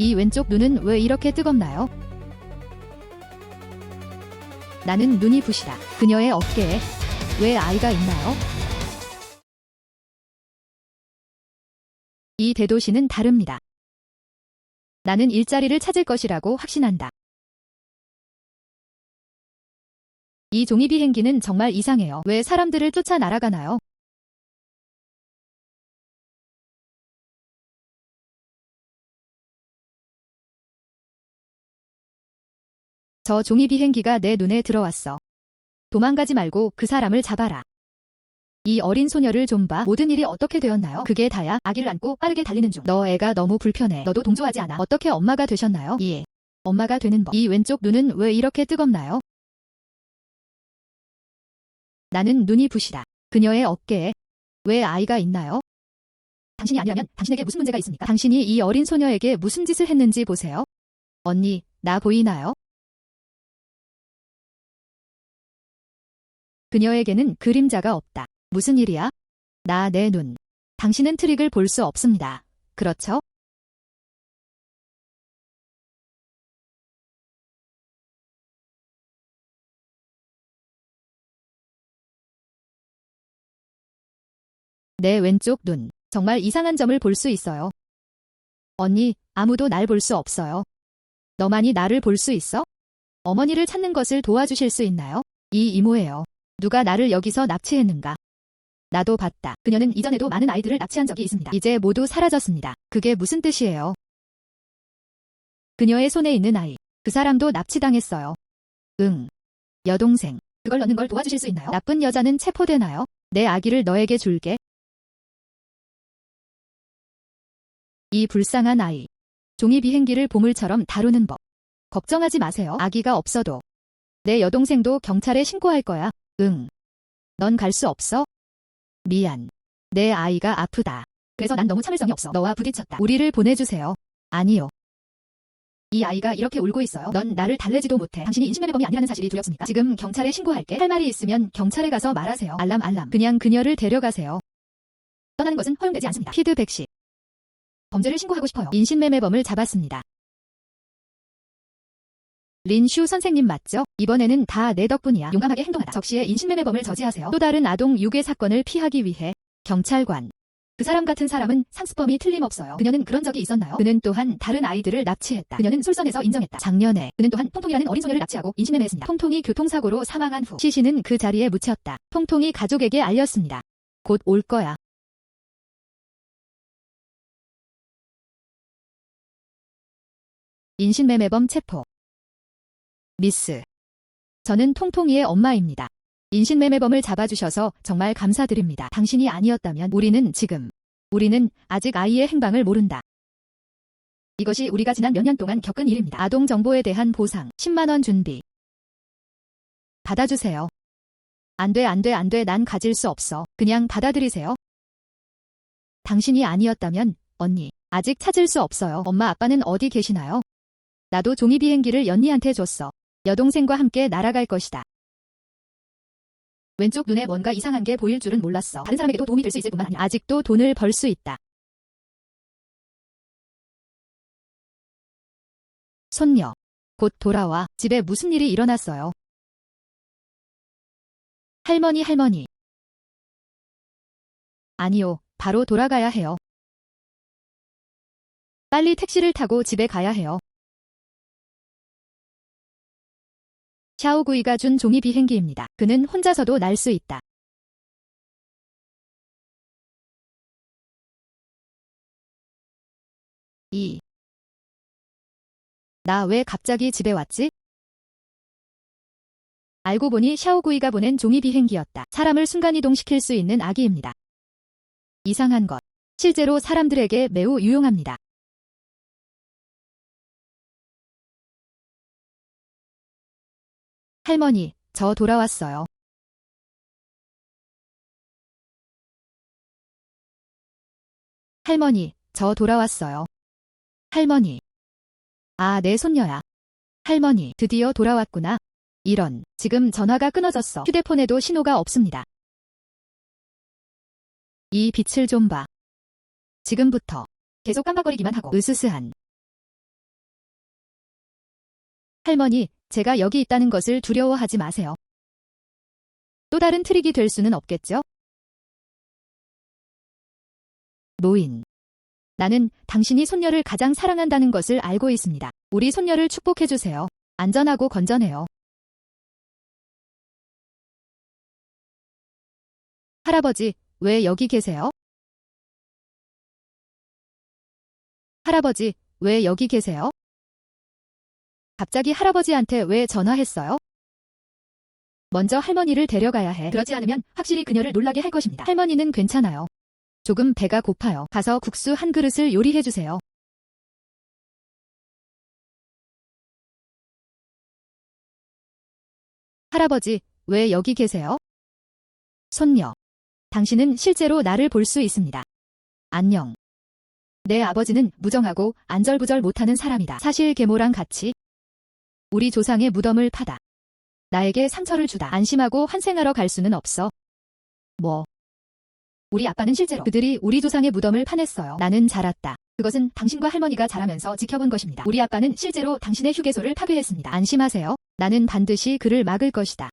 이 왼쪽 눈은 왜 이렇게 뜨겁나요? 나는 눈이 부시다. 그녀의 어깨에 왜 아이가 있나요? 이 대도시는 다릅니다. 나는 일자리를 찾을 것이라고 확신한다. 이 종이 비행기는 정말 이상해요. 왜 사람들을 쫓아 날아가나요? 저 종이 비행기가 내 눈에 들어왔어. 도망가지 말고 그 사람을 잡아라. 이 어린 소녀를 좀 봐. 모든 일이 어떻게 되었나요? 그게 다야. 아기를 안고 빠르게 달리는 중. 너 애가 너무 불편해. 너도 동조하지 않아. 어떻게 엄마가 되셨나요? 예. 엄마가 되는 법. 이 왼쪽 눈은 왜 이렇게 뜨겁나요? 나는 눈이 부시다. 그녀의 어깨에 왜 아이가 있나요? 당신이 아니라면 당신에게 무슨 문제가 있습니까? 당신이 이 어린 소녀에게 무슨 짓을 했는지 보세요. 언니, 나 보이나요? 그녀에게는 그림자가 없다. 무슨 일이야? 내 눈. 당신은 트릭을 볼 수 없습니다. 그렇죠? 내 왼쪽 눈. 정말 이상한 점을 볼 수 있어요. 언니, 아무도 날 볼 수 없어요. 너만이 나를 볼 수 있어? 어머니를 찾는 것을 도와주실 수 있나요? 이 이모예요. 누가 나를 여기서 납치했는가? 나도 봤다. 그녀는 이전에도 많은 아이들을 납치한 적이 있습니다. 이제 모두 사라졌습니다. 그게 무슨 뜻이에요? 그녀의 손에 있는 아이. 그 사람도 납치당했어요. 응. 여동생. 그걸 넣는 걸 도와주실 수 있나요? 나쁜 여자는 체포되나요? 내 아기를 너에게 줄게. 이 불쌍한 아이. 종이 비행기를 보물처럼 다루는 법. 걱정하지 마세요. 아기가 없어도. 내 여동생도 경찰에 신고할 거야. 응. 넌 갈 수 없어? 미안. 내 아이가 아프다. 그래서 난 너무 참을성이 없어. 너와 부딪혔다. 우리를 보내주세요. 아니요. 이 아이가 이렇게 울고 있어요. 넌 나를 달래지도 못해. 당신이 인신매매범이 아니라는 사실이 두렵습니까? 지금 경찰에 신고할게. 할 말이 있으면 경찰에 가서 말하세요. 알람. 그냥 그녀를 데려가세요. 떠나는 것은 허용되지 않습니다. 피드백시. 범죄를 신고하고 싶어요. 인신매매범을 잡았습니다. 린슈 선생님 맞죠? 이번에는 다 내 덕분이야. 용감하게 행동하라. 적시에 인신매매범을 저지하세요. 또 다른 아동 유괴 사건을 피하기 위해 경찰관. 그 사람 같은 사람은 상습범이 틀림없어요. 그녀는 그런 적이 있었나요? 그는 또한 다른 아이들을 납치했다. 그녀는 솔선에서 인정했다. 작년에 그는 또한 통통이라는 어린 소녀를 납치하고 인신매매했습니다. 통통이 교통사고로 사망한 후 시신은 그 자리에 묻혔다. 통통이 가족에게 알렸습니다. 곧 올 거야. 인신매매범 체포. 미스. 저는 통통이의 엄마입니다. 인신매매범을 잡아주셔서 정말 감사드립니다. 당신이 아니었다면 우리는 아직 아이의 행방을 모른다. 이것이 우리가 지난 몇 년 동안 겪은 일입니다. 아동 정보에 대한 보상 10만 원 준비. 받아주세요. 안 돼. 난 가질 수 없어. 그냥 받아들이세요. 당신이 아니었다면 언니, 아직 찾을 수 없어요. 엄마 아빠는 어디 계시나요? 나도 종이 비행기를 연니한테 줬어. 여동생과 함께 날아갈 것이다. 왼쪽 눈에 뭔가 이상한 게 보일 줄은 몰랐어. 다른 사람에게도 도움이 될 수 있을 뿐만 아니라 아직도 돈을 벌 수 있다. 손녀. 곧 돌아와. 집에 무슨 일이 일어났어요? 할머니. 아니요. 바로 돌아가야 해요. 빨리 택시를 타고 집에 가야 해요. 샤오구이가 준 종이 비행기입니다. 그는 혼자서도 날 수 있다. 나 왜 갑자기 집에 왔지? 알고 보니 샤오구이가 보낸 종이 비행기였다. 사람을 순간이동시킬 수 있는 아기입니다. 이상한 것. 실제로 사람들에게 매우 유용합니다. 할머니, 저 돌아왔어요. 할머니, 저 돌아왔어요. 할머니. 아, 내 손녀야. 할머니, 드디어 돌아왔구나. 이런, 지금 전화가 끊어졌어. 휴대폰에도 신호가 없습니다. 이 빛을 좀 봐. 지금부터 계속 깜빡거리기만 하고 으스스한 할머니, 제가 여기 있다는 것을 두려워하지 마세요. 또 다른 트릭이 될 수는 없겠죠? 노인. 나는 당신이 손녀를 가장 사랑한다는 것을 알고 있습니다. 우리 손녀를 축복해주세요. 안전하고 건전해요. 할아버지, 왜 여기 계세요? 할아버지, 왜 여기 계세요? 갑자기 할아버지한테 왜 전화했어요? 먼저 할머니를 데려가야 해. 그렇지 않으면 확실히 그녀를 놀라게 할 것입니다. 할머니는 괜찮아요. 조금 배가 고파요. 가서 국수 한 그릇을 요리해주세요. 할아버지, 왜 여기 계세요? 손녀. 당신은 실제로 나를 볼 수 있습니다. 안녕. 내 아버지는 무정하고 안절부절 못하는 사람이다. 사실 계모랑 같이 우리 조상의 무덤을 파다. 나에게 상처를 주다. 안심하고 환생하러 갈 수는 없어. 뭐? 우리 아빠는 실제로 그들이 우리 조상의 무덤을 파냈어요. 나는 잘 알았다. 그것은 당신과 할머니가 자라면서 지켜본 것입니다. 우리 아빠는 실제로 당신의 휴게소를 파괴했습니다. 안심하세요. 나는 반드시 그를 막을 것이다.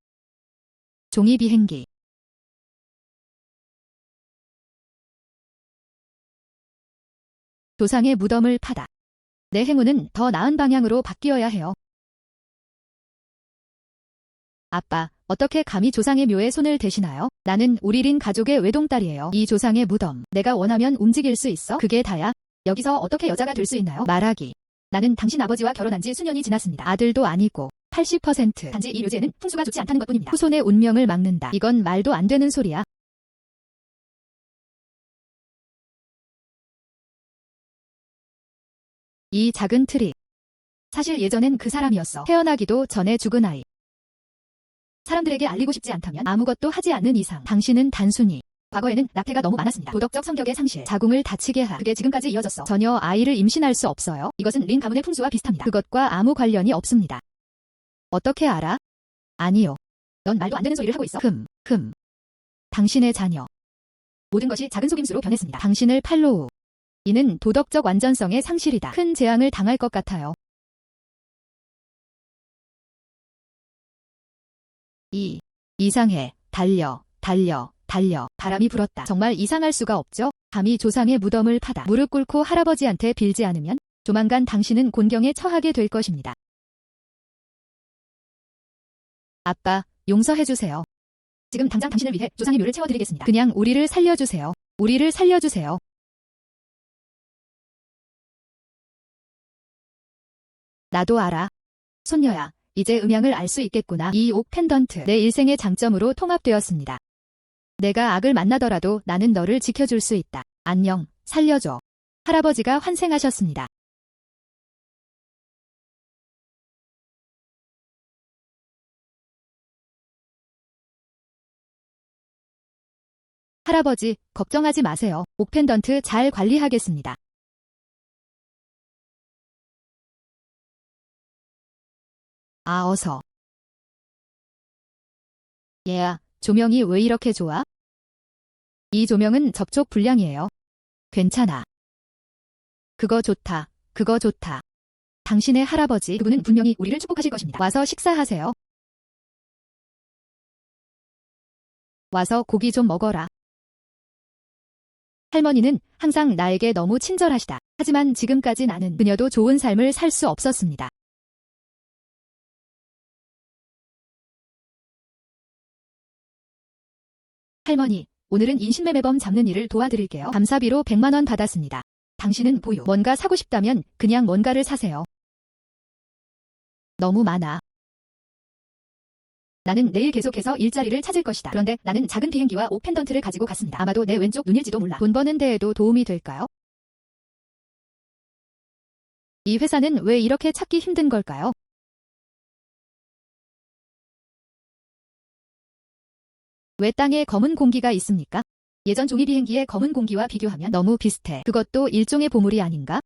종이 비행기. 조상의 무덤을 파다. 내 행운은 더 나은 방향으로 바뀌어야 해요. 아빠, 어떻게 감히 조상의 묘에 손을 대시나요? 나는 우리린 가족의 외동딸이에요. 이 조상의 무덤, 내가 원하면 움직일 수 있어? 그게 다야? 여기서 어떻게 여자가 될 수 있나요? 말하기. 나는 당신 아버지와 결혼한 지 수년이 지났습니다. 아들도 아니고 80% 단지 이 묘지에는 풍수가 좋지 않다는 것뿐입니다. 후손의 운명을 막는다. 이건 말도 안 되는 소리야. 이 작은 트릭. 사실 예전엔 그 사람이었어. 태어나기도 전에 죽은 아이. 사람들에게 알리고 싶지 않다면 아무것도 하지 않는 이상 당신은 단순히 과거에는 낙태가 너무 많았습니다. 도덕적 성격의 상실, 자궁을 다치게 하. 그게 지금까지 이어졌어. 전혀 아이를 임신할 수 없어요. 이것은 린 가문의 풍수와 비슷합니다. 그것과 아무 관련이 없습니다. 어떻게 알아? 아니요. 넌 말도 안 되는 소리를 하고 있어. 당신의 자녀. 모든 것이 작은 속임수로 변했습니다. 당신을 팔로우. 이는 도덕적 완전성의 상실이다. 큰 재앙을 당할 것 같아요. 이상해. 달려. 바람이 불었다. 정말 이상할 수가 없죠? 감히 조상의 무덤을 파다. 무릎 꿇고 할아버지한테 빌지 않으면 조만간 당신은 곤경에 처하게 될 것입니다. 아빠, 용서해주세요. 지금 당장 당신을 위해 조상의 묘를 채워드리겠습니다. 그냥 우리를 살려주세요. 우리를 살려주세요. 나도 알아. 손녀야, 이제 음양을 알 수 있겠구나. 이 옥 펜던트, 내 일생의 장점으로 통합되었습니다. 내가 악을 만나더라도 나는 너를 지켜줄 수 있다. 안녕, 살려줘. 할아버지가 환생하셨습니다. 할아버지, 걱정하지 마세요. 옥 펜던트 잘 관리하겠습니다. 어서. 얘야, 조명이 왜 이렇게 좋아? 이 조명은 접촉 불량이에요. 괜찮아. 그거 좋다. 당신의 할아버지, 그분은 분명히 우리를 축복하실 것입니다. 와서 식사하세요. 와서 고기 좀 먹어라. 할머니는 항상 나에게 너무 친절하시다. 하지만 지금까지 나는 그녀도 좋은 삶을 살 수 없었습니다. 할머니, 오늘은 인신매매범 잡는 일을 도와드릴게요. 감사비로 100만 원 받았습니다. 당신은 보유. 뭔가 사고 싶다면 그냥 뭔가를 사세요. 너무 많아. 나는 내일 계속해서 일자리를 찾을 것이다. 그런데 나는 작은 비행기와 옥 펜던트를 가지고 갔습니다. 아마도 내 왼쪽 눈일지도 몰라. 돈 버는 데에도 도움이 될까요? 이 회사는 왜 이렇게 찾기 힘든 걸까요? 왜 땅에 검은 공기가 있습니까? 예전 종이 비행기의 검은 공기와 비교하면 너무 비슷해. 그것도 일종의 보물이 아닌가?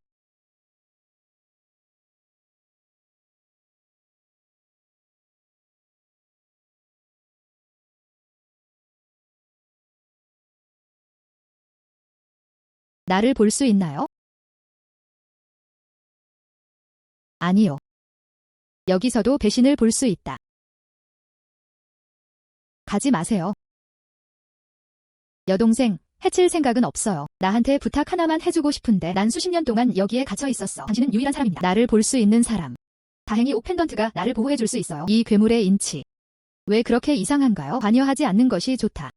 나를 볼 수 있나요? 아니요. 여기서도 배신을 볼 수 있다. 가지 마세요. 여동생, 해칠 생각은 없어요. 나한테 부탁 하나만 해주고 싶은데 난 수십 년 동안 여기에 갇혀 있었어. 당신은 유일한 사람입니다. 나를 볼 수 있는 사람. 다행히 옥펜던트가 나를 보호해줄 수 있어요. 이 괴물의 인치. 왜 그렇게 이상한가요? 관여하지 않는 것이 좋다.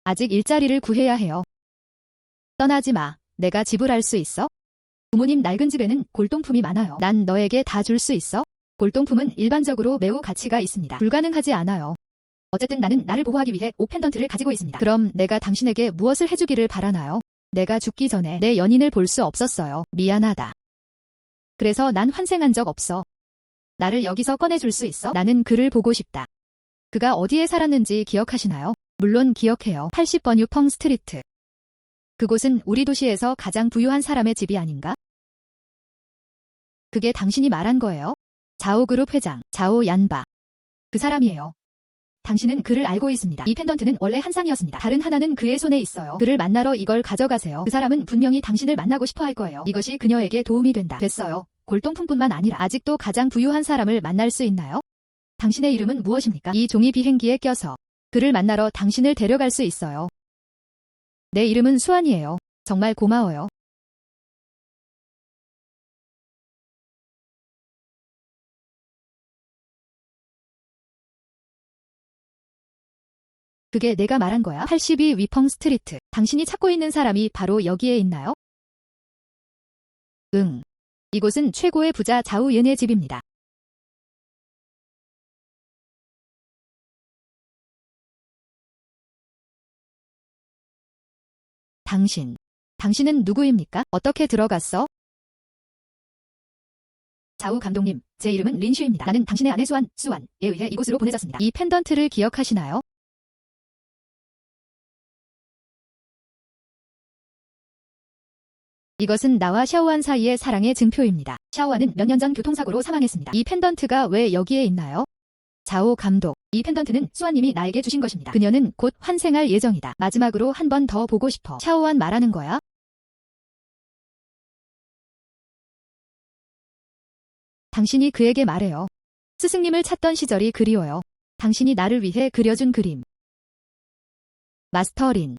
아직 일자리를 구해야 해요. 떠나지 마. 내가 지불할 수 있어? 부모님 낡은 집에는 골동품이 많아요. 난 너에게 다 줄 수 있어? 골동품은 일반적으로 매우 가치가 있습니다. 불가능하지 않아요. 어쨌든 나는 나를 보호하기 위해 옥펜던트를 가지고 있습니다. 그럼 내가 당신에게 무엇을 해주기를 바라나요? 내가 죽기 전에 내 연인을 볼 수 없었어요. 미안하다. 그래서 난 환생한 적 없어. 나를 여기서 꺼내줄 수 있어? 나는 그를 보고 싶다. 그가 어디에 살았는지 기억하시나요? 물론 기억해요. 80번 유펑 스트리트. 그곳은 우리 도시에서 가장 부유한 사람의 집이 아닌가? 그게 당신이 말한 거예요? 자오그룹 회장, 자오 얀바. 그 사람이에요. 당신은 그를 알고 있습니다. 이 펜던트는 원래 한 쌍이었습니다. 다른 하나는 그의 손에 있어요. 그를 만나러 이걸 가져가세요. 그 사람은 분명히 당신을 만나고 싶어 할 거예요. 이것이 그녀에게 도움이 된다. 됐어요. 골동품뿐만 아니라 아직도 가장 부유한 사람을 만날 수 있나요? 당신의 이름은 무엇입니까? 이 종이 비행기에 껴서 그를 만나러 당신을 데려갈 수 있어요. 내 이름은 수완이에요. 정말 고마워요. 그게 내가 말한 거야? 82 위펑 스트리트. 당신이 찾고 있는 사람이 바로 여기에 있나요? 응. 이곳은 최고의 부자 자우윤의 집입니다. 당신은 누구입니까? 어떻게 들어갔어? 자우 감독님, 제 이름은 린슈입니다. 나는 당신의 아내 수완에 의해 이곳으로 보내졌습니다. 이 펜던트를 기억하시나요? 이것은 나와 샤오완 사이의 사랑의 증표입니다. 샤오완은 몇 년 전 교통사고로 사망했습니다. 이 펜던트가 왜 여기에 있나요? 자오 감독, 이 펜던트는 수완님이 나에게 주신 것입니다. 그녀는 곧 환생할 예정이다. 마지막으로 한 번 더 보고 싶어. 샤오완 말하는 거야? 당신이 그에게 말해요. 스승님을 찾던 시절이 그리워요. 당신이 나를 위해 그려준 그림. 마스터 린.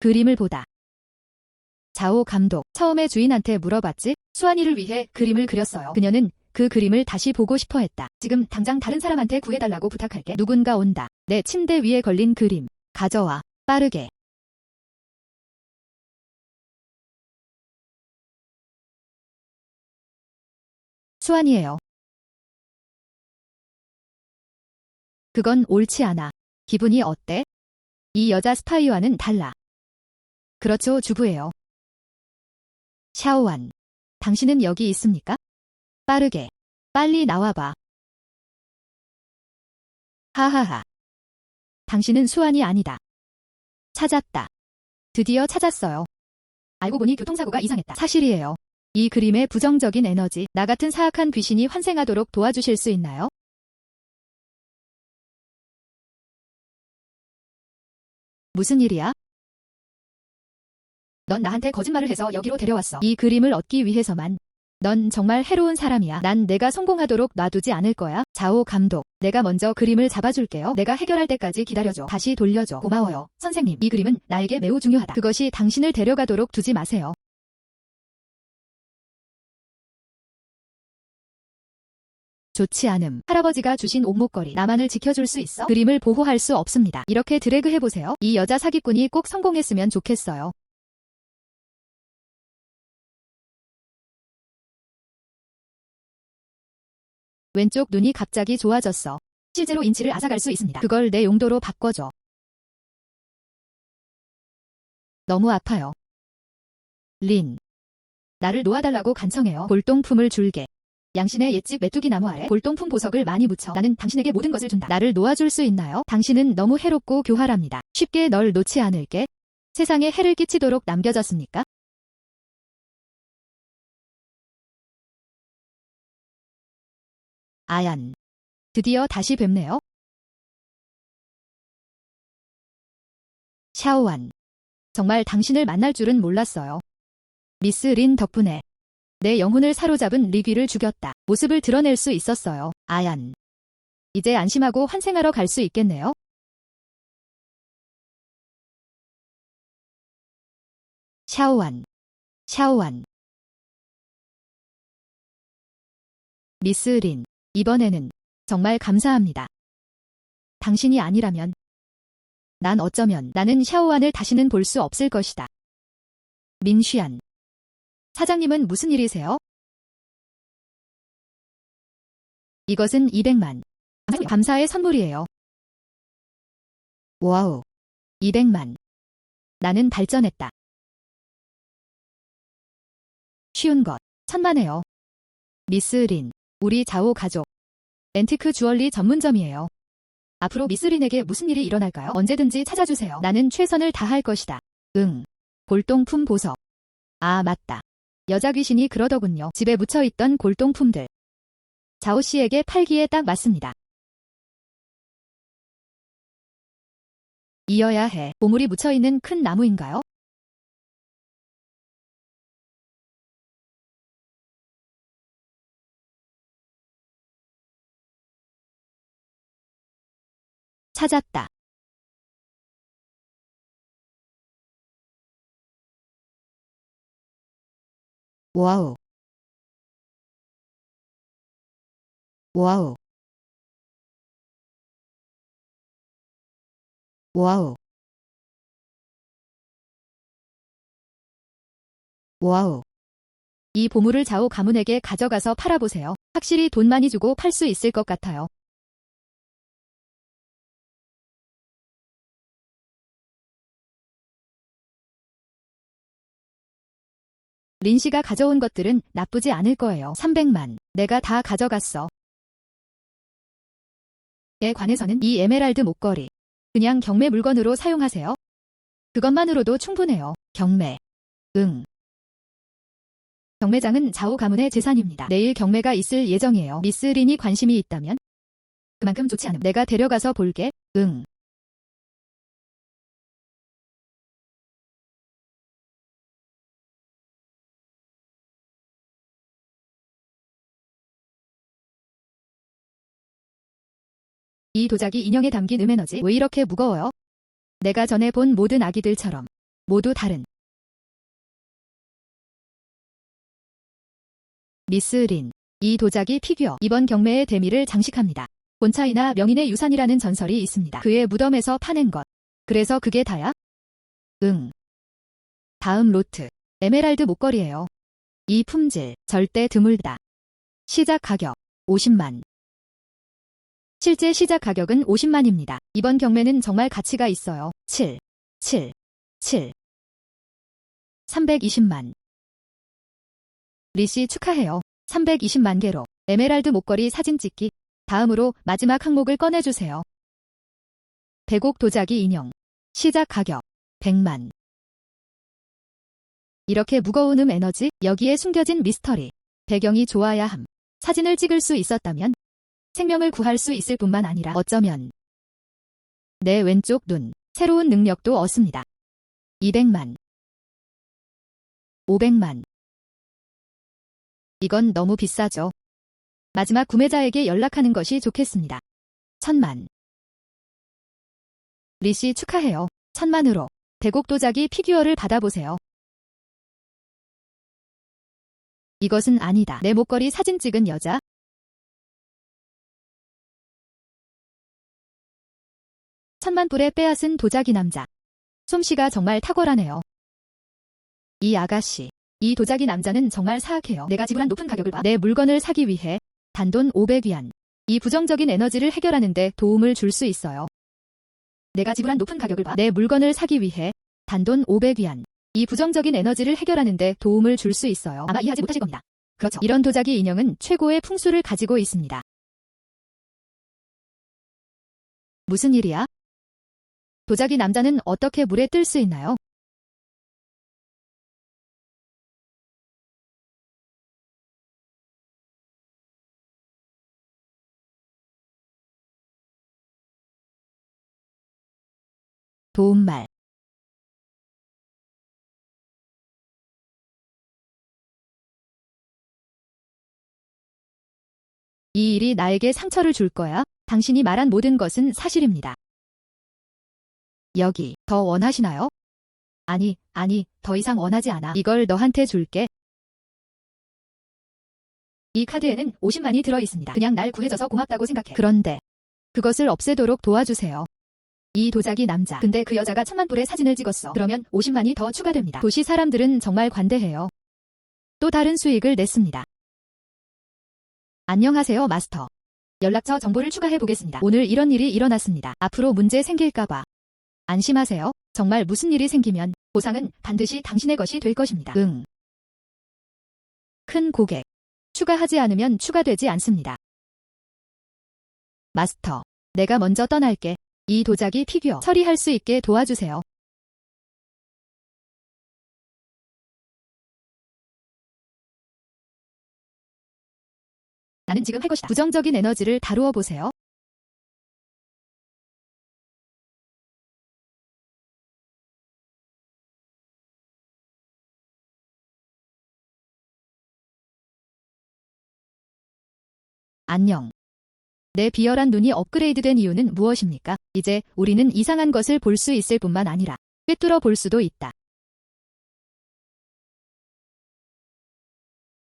그림을 보다. 자오 감독, 처음에 주인한테 물어봤지? 수완이를 위해 그림을 그렸어요. 그녀는 그 그림을 다시 보고 싶어 했다. 지금 당장 다른 사람한테 구해달라고 부탁할게. 누군가 온다. 내 침대 위에 걸린 그림. 가져와. 빠르게. 수완이에요. 그건 옳지 않아. 기분이 어때? 이 여자 스파이와는 달라. 그렇죠, 주부예요. 샤오완. 당신은 여기 있습니까? 빠르게. 빨리 나와봐. 하하하. 당신은 수완이 아니다. 찾았다. 드디어 찾았어요. 알고 보니 교통사고가 이상했다. 사실이에요. 이 그림의 부정적인 에너지, 나 같은 사악한 귀신이 환생하도록 도와주실 수 있나요? 무슨 일이야? 넌 나한테 거짓말을 해서 여기로 데려왔어. 이 그림을 얻기 위해서만. 넌 정말 해로운 사람이야. 난 내가 성공하도록 놔두지 않을 거야. 자오 감독, 내가 먼저 그림을 잡아줄게요. 내가 해결할 때까지 기다려줘. 다시 돌려줘. 고마워요. 선생님, 이 그림은 나에게 매우 중요하다. 그것이 당신을 데려가도록 두지 마세요. 좋지 않음. 할아버지가 주신 옷목걸이. 나만을 지켜줄 수 있어? 그림을 보호할 수 없습니다. 이렇게 드래그 해보세요. 이 여자 사기꾼이 꼭 성공했으면 좋겠어요. 왼쪽 눈이 갑자기 좋아졌어. 실제로 인치를 앗아갈 수 있습니다. 그걸 내 용도로 바꿔줘. 너무 아파요. 린. 나를 놓아달라고 간청해요. 골동품을 줄게. 양신의 옛집 메뚜기 나무 아래 골동품 보석을 많이 묻혀. 나는 당신에게 모든 것을 준다. 나를 놓아줄 수 있나요? 당신은 너무 해롭고 교활합니다. 쉽게 널 놓지 않을게. 세상에 해를 끼치도록 남겨졌습니까? 아얀. 드디어 다시 뵙네요. 샤오완. 정말 당신을 만날 줄은 몰랐어요. 미스 린 덕분에. 내 영혼을 사로잡은 리귀를 죽였다. 모습을 드러낼 수 있었어요. 아얀. 이제 안심하고 환생하러 갈 수 있겠네요. 샤오안. 샤오안. 미스 린. 이번에는 정말 감사합니다. 당신이 아니라면 난 어쩌면 나는 샤오안을 다시는 볼 수 없을 것이다. 민쉬안. 사장님은 무슨 일이세요? 이것은 200만. 감사의 선물이에요. 와우. 200만. 나는 발전했다. 쉬운 것. 천만에요. 미스 린. 우리 자오 가족. 앤티크 주얼리 전문점이에요. 앞으로 미스 린에게 무슨 일이 일어날까요? 언제든지 찾아주세요. 나는 최선을 다할 것이다. 응. 골동품 보석. 아, 맞다. 여자 귀신이 그러더군요. 집에 묻혀있던 골동품들. 자오 씨에게 팔기에 딱 맞습니다. 이어야 해. 보물이 묻혀있는 큰 나무인가요? 찾았다. 와우. 와우. 와우. 와우. 이 보물을 자오 가문에게 가져가서 팔아보세요. 확실히 돈 많이 주고 팔 수 있을 것 같아요. 린 씨가 가져온 것들은 나쁘지 않을 거예요. 300만. 내가 다 가져갔어. 에 관해서는 이 에메랄드 목걸이. 그냥 경매 물건으로 사용하세요. 그것만으로도 충분해요. 경매. 응. 경매장은 자오 가문의 재산입니다. 내일 경매가 있을 예정이에요. 미스 린이 관심이 있다면? 그만큼 좋지 않음. 내가 데려가서 볼게. 응. 이 도자기 인형에 담긴 음에너지 왜 이렇게 무거워요? 내가 전에 본 모든 아기들처럼 모두 다른. 미스 린. 이 도자기 피규어 이번 경매의 대미를 장식합니다. 본차이나 명인의 유산이라는 전설이 있습니다. 그의 무덤에서 파낸 것. 그래서 그게 다야? 응. 다음 로트. 에메랄드 목걸이에요. 이 품질 절대 드물다. 시작 가격 50만. 실제 시작 가격은 50만입니다. 이번 경매는 정말 가치가 있어요. 7, 7, 7. 320만. 리씨 축하해요. 320만 개로 에메랄드 목걸이 사진 찍기. 다음으로 마지막 항목을 꺼내주세요. 백옥 도자기 인형. 시작 가격 100만. 이렇게 무거운 에너지, 여기에 숨겨진 미스터리. 배경이 좋아야 함. 사진을 찍을 수 있었다면 생명을 구할 수 있을 뿐만 아니라 어쩌면 내 왼쪽 눈, 새로운 능력도 얻습니다. 200만. 500만. 이건 너무 비싸죠. 마지막 구매자에게 연락하는 것이 좋겠습니다. 1000만. 리씨 축하해요. 1000만으로 백옥 도자기 피규어를 받아보세요. 이것은 아니다. 내 목걸이 사진 찍은 여자. 천만 불에 빼앗은 도자기 남자. 솜씨가 정말 탁월하네요. 이 아가씨. 이 도자기 남자는 정말 사악해요. 내가 지불한 높은 가격을 봐. 내 물건을 사기 위해 단돈 500위안. 이 부정적인 에너지를 해결하는 데 도움을 줄 수 있어요. 내가 지불한 높은 가격을 봐. 내 물건을 사기 위해 단돈 500위안. 이 부정적인 에너지를 해결하는 데 도움을 줄 수 있어요. 아마 이해하지 못하실 겁니다. 그렇죠. 이런 도자기 인형은 최고의 풍수를 가지고 있습니다. 무슨 일이야? 도자기 남자는 어떻게 물에 뜰 수 있나요? 도움말. 이 일이 나에게 상처를 줄 거야. 당신이 말한 모든 것은 사실입니다. 여기, 더 원하시나요? 아니, 더 이상 원하지 않아. 이걸 너한테 줄게. 이 카드에는 50만이 들어있습니다. 그냥 날 구해줘서 고맙다고 생각해. 그런데 그것을 없애도록 도와주세요. 이 도자기 남자. 근데 그 여자가 1000만 불의 사진을 찍었어. 그러면 50만이 더 추가됩니다. 도시 사람들은 정말 관대해요. 또 다른 수익을 냈습니다. 안녕하세요, 마스터. 연락처 정보를 추가해 보겠습니다. 오늘 이런 일이 일어났습니다. 앞으로 문제 생길까봐. 안심하세요. 정말 무슨 일이 생기면 보상은 반드시 당신의 것이 될 것입니다. 응. 큰 고객. 추가하지 않으면 추가되지 않습니다. 마스터. 내가 먼저 떠날게. 이 도자기 피규어 처리할 수 있게 도와주세요. 나는 지금 할 것이다. 부정적인 에너지를 다루어 보세요. 안녕. 내 비열한 눈이 업그레이드된 이유는 무엇입니까? 이제 우리는 이상한 것을 볼 수 있을 뿐만 아니라 꿰뚫어 볼 수도 있다.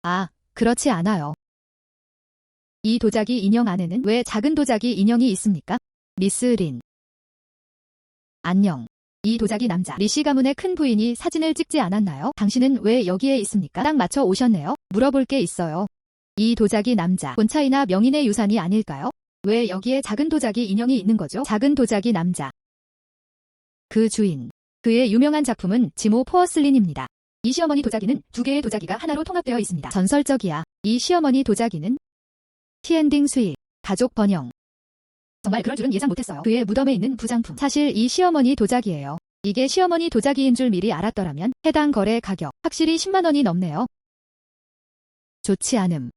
아, 그렇지 않아요. 이 도자기 인형 안에는 왜 작은 도자기 인형이 있습니까? 미스 린. 안녕. 이 도자기 남자 리씨 가문의 큰 부인이 사진을 찍지 않았나요? 당신은 왜 여기에 있습니까? 딱 맞춰 오셨네요. 물어볼 게 있어요. 이 도자기 남자 본차이나 명인의 유산이 아닐까요? 왜 여기에 작은 도자기 인형이 있는 거죠? 작은 도자기 남자. 그 주인. 그의 유명한 작품은 지모 포어슬린입니다. 이 시어머니 도자기는 두 개의 도자기가 하나로 통합되어 있습니다. 전설적이야. 이 시어머니 도자기는 티엔딩 수입, 가족 번영. 정말 그럴 줄은 예상 못했어요. 그의 무덤에 있는 부장품. 사실 이 시어머니 도자기예요. 이게 시어머니 도자기인 줄 미리 알았더라면 해당 거래 가격 확실히 10만 원이 넘네요. 좋지 않음.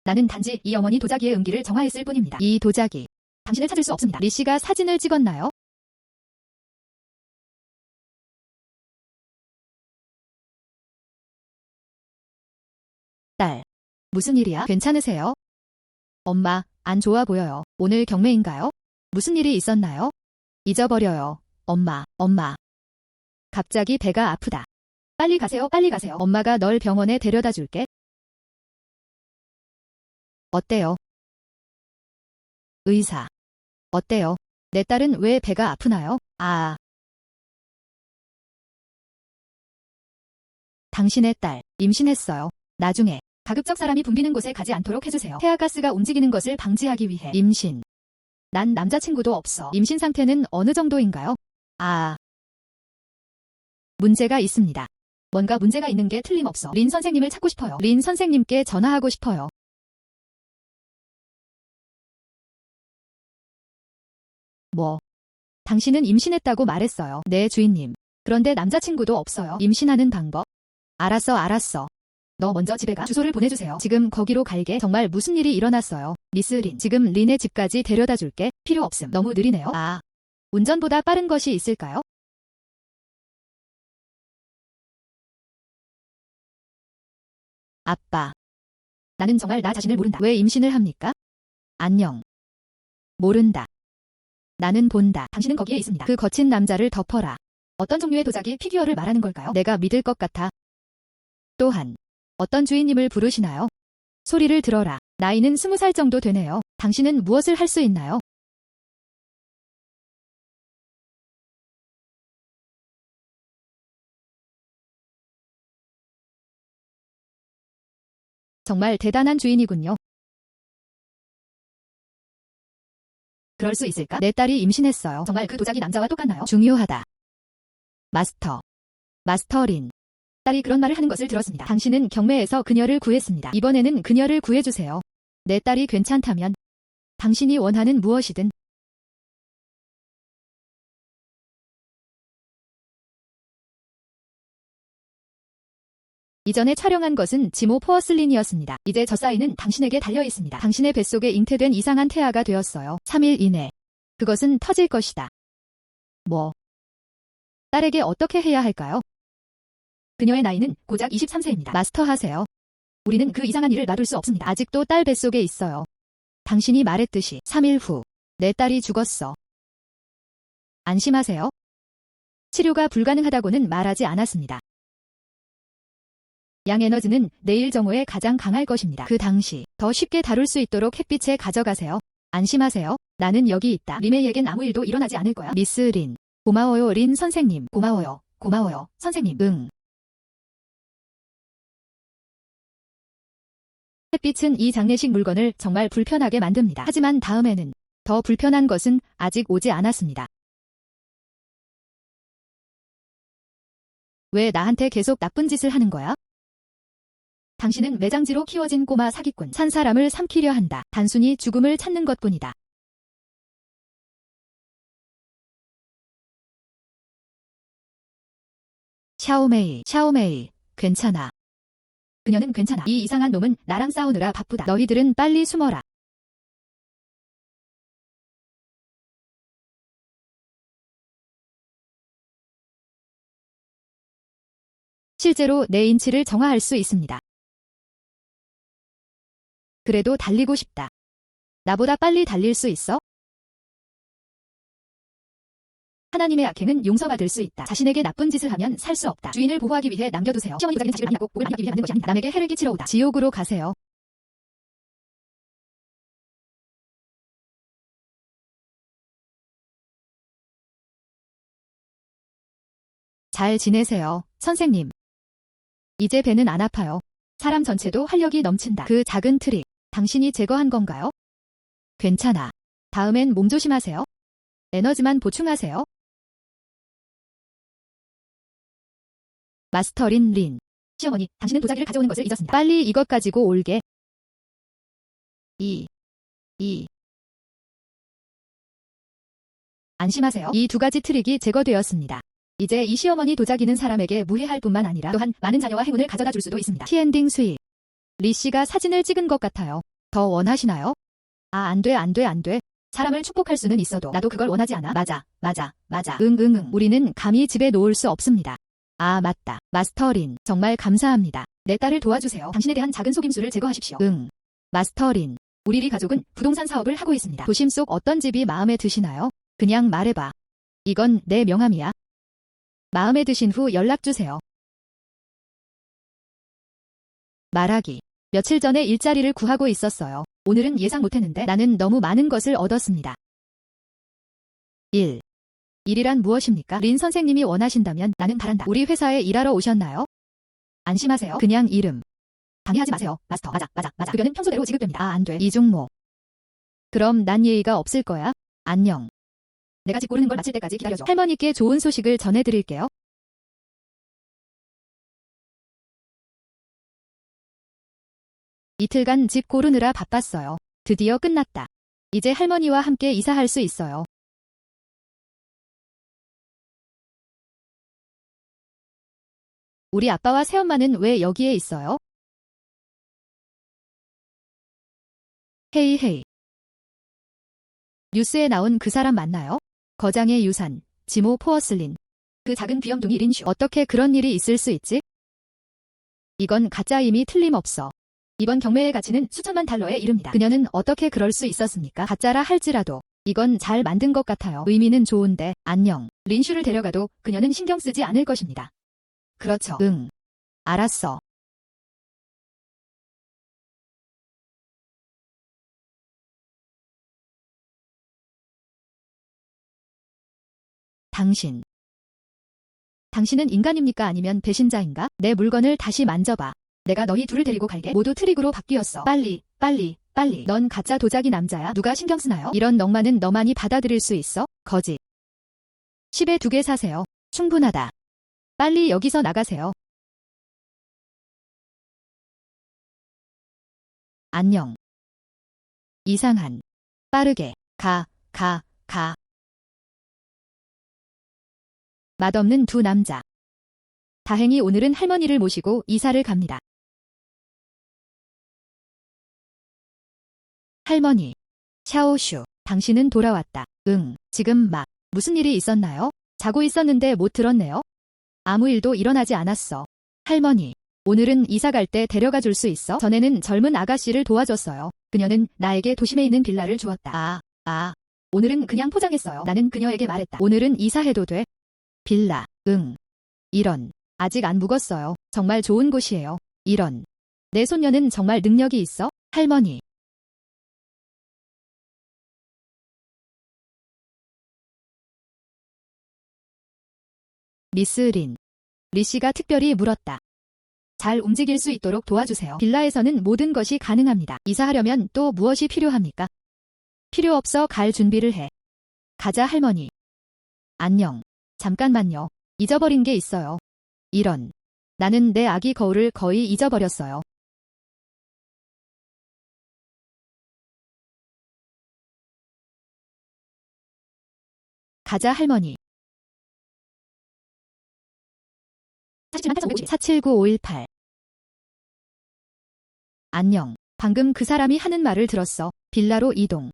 나는 단지 이 어머니 도자기의 음기를 정화했을 뿐입니다. 이 도자기. 당신을 찾을 수 없습니다. 리씨가 사진을 찍었나요? 딸. 무슨 일이야? 괜찮으세요? 엄마, 안 좋아 보여요. 오늘 경매인가요? 무슨 일이 있었나요? 잊어버려요. 엄마. 갑자기 배가 아프다. 빨리 가세요, 빨리 가세요. 엄마가 널 병원에 데려다 줄게. 어때요? 의사. 어때요? 내 딸은 왜 배가 아프나요? 아. 당신의 딸, 임신했어요. 나중에 가급적 사람이 붐비는 곳에 가지 않도록 해주세요. 태아가스가 움직이는 것을 방지하기 위해. 임신. 난 남자친구도 없어. 임신 상태는 어느 정도인가요? 아. 문제가 있습니다. 뭔가 문제가 있는 게 틀림없어. 린 선생님을 찾고 싶어요. 린 선생님께 전화하고 싶어요. 뭐? 당신은 임신했다고 말했어요. 네, 주인님. 그런데 남자친구도 없어요. 임신하는 방법? 알았어. 너 먼저 집에 가. 주소를 보내주세요. 지금 거기로 갈게. 정말 무슨 일이 일어났어요. 미스 린. 지금 린의 집까지 데려다 줄게. 필요 없음. 너무 느리네요. 아. 운전보다 빠른 것이 있을까요? 아빠. 나는 정말 나 자신을 모른다. 왜 임신을 합니까? 안녕. 모른다. 나는 본다. 당신은 거기에 있습니다. 그 거친 남자를 덮어라. 어떤 종류의 도자기 피규어를 말하는 걸까요? 내가 믿을 것 같아. 또한 어떤 주인님을 부르시나요? 소리를 들어라. 나이는 20살 정도 되네요. 당신은 무엇을 할 수 있나요? 정말 대단한 주인이군요. 그럴 수 있을까? 내 딸이 임신했어요. 정말 그 도자기 남자와 똑같나요? 중요하다. 마스터 린. 딸이 그런 말을 하는 것을 들었습니다. 당신은 경매에서 그녀를 구했습니다. 이번에는 그녀를 구해주세요. 내 딸이 괜찮다면 당신이 원하는 무엇이든. 이전에 촬영한 것은 지모 포어슬린이었습니다. 이제 저 사인은 당신에게 달려있습니다. 당신의 뱃속에 잉태된 이상한 태아가 되었어요. 3일 이내. 그것은 터질 것이다. 뭐? 딸에게 어떻게 해야 할까요? 그녀의 나이는 고작 23세입니다. 마스터하세요. 우리는 그 이상한 일을 놔둘 수 없습니다. 아직도 딸 뱃속에 있어요. 당신이 말했듯이 3일 후 내 딸이 죽었어. 안심하세요. 치료가 불가능하다고는 말하지 않았습니다. 양 에너지는 내일 정오에 가장 강할 것입니다. 그 당시 더 쉽게 다룰 수 있도록 햇빛에 가져가세요. 안심하세요. 나는 여기 있다. 리메이에겐 아무 일도 일어나지 않을 거야. 미스 린. 고마워요, 린 선생님. 고마워요. 고마워요, 선생님. 응. 햇빛은 이 장례식 물건을 정말 불편하게 만듭니다. 하지만 다음에는 더 불편한 것은 아직 오지 않았습니다. 왜 나한테 계속 나쁜 짓을 하는 거야? 당신은 매장지로 키워진 꼬마 사기꾼. 산 사람을 삼키려 한다. 단순히 죽음을 찾는 것뿐이다. 샤오메이, 괜찮아. 그녀는 괜찮아. 이 이상한 놈은 나랑 싸우느라 바쁘다. 너희들은 빨리 숨어라. 실제로 내 인치를 정화할 수 있습니다. 그래도 달리고 싶다. 나보다 빨리 달릴 수 있어? 하나님의 악행은 용서받을 수 있다. 자신에게 나쁜 짓을 하면 살 수 없다. 주인을 보호하기 위해 남겨두세요. 시어머니 도자기는 자식을 만나고 복을 만나기 위해 만든 것이 아니다. 남에게 해를 끼치러 오다. 지옥으로 가세요. 잘 지내세요, 선생님. 이제 배는 안 아파요. 사람 전체도 활력이 넘친다. 그 작은 트릭, 당신이 제거한 건가요? 괜찮아. 다음엔 몸 조심하세요. 에너지만 보충하세요. 마스터린 린. 시어머니, 당신은 도자기를 가져오는 것을 잊었습니다. 빨리 이것 가지고 올게. 안심하세요. 이 두 가지 트릭이 제거되었습니다. 이제 이 시어머니 도자기는 사람에게 무해할 뿐만 아니라 또한 많은 자녀와 행운을 가져다 줄 수도 있습니다. 티엔딩 수입. 리 씨가 사진을 찍은 것 같아요. 더 원하시나요? 아, 안 돼. 사람을 축복할 수는 있어도 나도 그걸 원하지 않아. 맞아. 응. 우리는 감히 집에 놓을 수 없습니다. 아, 맞다. 마스터린, 정말 감사합니다. 내 딸을 도와주세요. 당신에 대한 작은 속임수를 제거하십시오. 응. 마스터린, 우리 리 가족은 부동산 사업을 하고 있습니다. 도심 속 어떤 집이 마음에 드시나요? 그냥 말해봐. 이건 내 명함이야. 마음에 드신 후 연락주세요. 말하기. 며칠 전에 일자리를 구하고 있었어요. 오늘은 예상 못했는데 나는 너무 많은 것을 얻었습니다. 1. 일이란 무엇입니까? 린 선생님이 원하신다면 나는 바란다. 우리 회사에 일하러 오셨나요? 안심하세요. 그냥 이름. 방해하지 마세요. 마스터. 맞아. 급여는 평소대로 지급됩니다. 아, 안 돼. 이종모. 그럼 난 예의가 없을 거야. 안녕. 내가 집 고르는 걸 마칠 때까지 기다려줘. 할머니께 좋은 소식을 전해드릴게요. 이틀간 집 고르느라 바빴어요. 드디어 끝났다. 이제 할머니와 함께 이사할 수 있어요. 우리 아빠와 새엄마는 왜 여기에 있어요? 헤이. 뉴스에 나온 그 사람 맞나요? 거장의 유산, 지모 포어슬린. 그 작은 귀염둥이 린슈. 어떻게 그런 일이 있을 수 있지? 이건 가짜임이 틀림없어. 이번 경매의 가치는 수천만 달러에 이릅니다. 그녀는 어떻게 그럴 수 있었습니까? 가짜라 할지라도 이건 잘 만든 것 같아요. 의미는 좋은데 안녕. 린슈를 데려가도 그녀는 신경 쓰지 않을 것입니다. 그렇죠. 응. 알았어. 당신은 인간입니까? 아니면 배신자인가? 내 물건을 다시 만져봐. 내가 너희 둘을 데리고 갈게. 모두 트릭으로 바뀌었어. 빨리. 넌 가짜 도자기 남자야. 누가 신경 쓰나요? 이런 넉마는 너만이 받아들일 수 있어? 거짓. 10에 2개 사세요. 충분하다. 빨리 여기서 나가세요. 안녕. 이상한. 빠르게. 가. 맛없는 두 남자. 다행히 오늘은 할머니를 모시고 이사를 갑니다. 할머니. 샤오슈, 당신은 돌아왔다. 응, 지금 막. 무슨 일이 있었나요? 자고 있었는데 못 들었네요. 아무 일도 일어나지 않았어. 할머니, 오늘은 이사 갈 때 데려가 줄 수 있어? 전에는 젊은 아가씨를 도와줬어요. 그녀는 나에게 도심에 있는 빌라를 주었다. 오늘은 그냥 포장했어요. 나는 그녀에게 말했다. 오늘은 이사해도 돼? 빌라, 응. 이런. 아직 안 묵었어요. 정말 좋은 곳이에요. 이런. 내 손녀는 정말 능력이 있어? 할머니. 미스 린. 리씨가 특별히 물었다. 잘 움직일 수 있도록 도와주세요. 빌라에서는 모든 것이 가능합니다. 이사하려면 또 무엇이 필요합니까? 필요 없어 갈 준비를 해. 가자 할머니. 안녕. 잠깐만요. 잊어버린 게 있어요. 이런. 나는 내 아기 거울을 거의 잊어버렸어요. 가자 할머니. 479-518. 안녕. 방금 그 사람이 하는 말을 들었어. 빌라로 이동.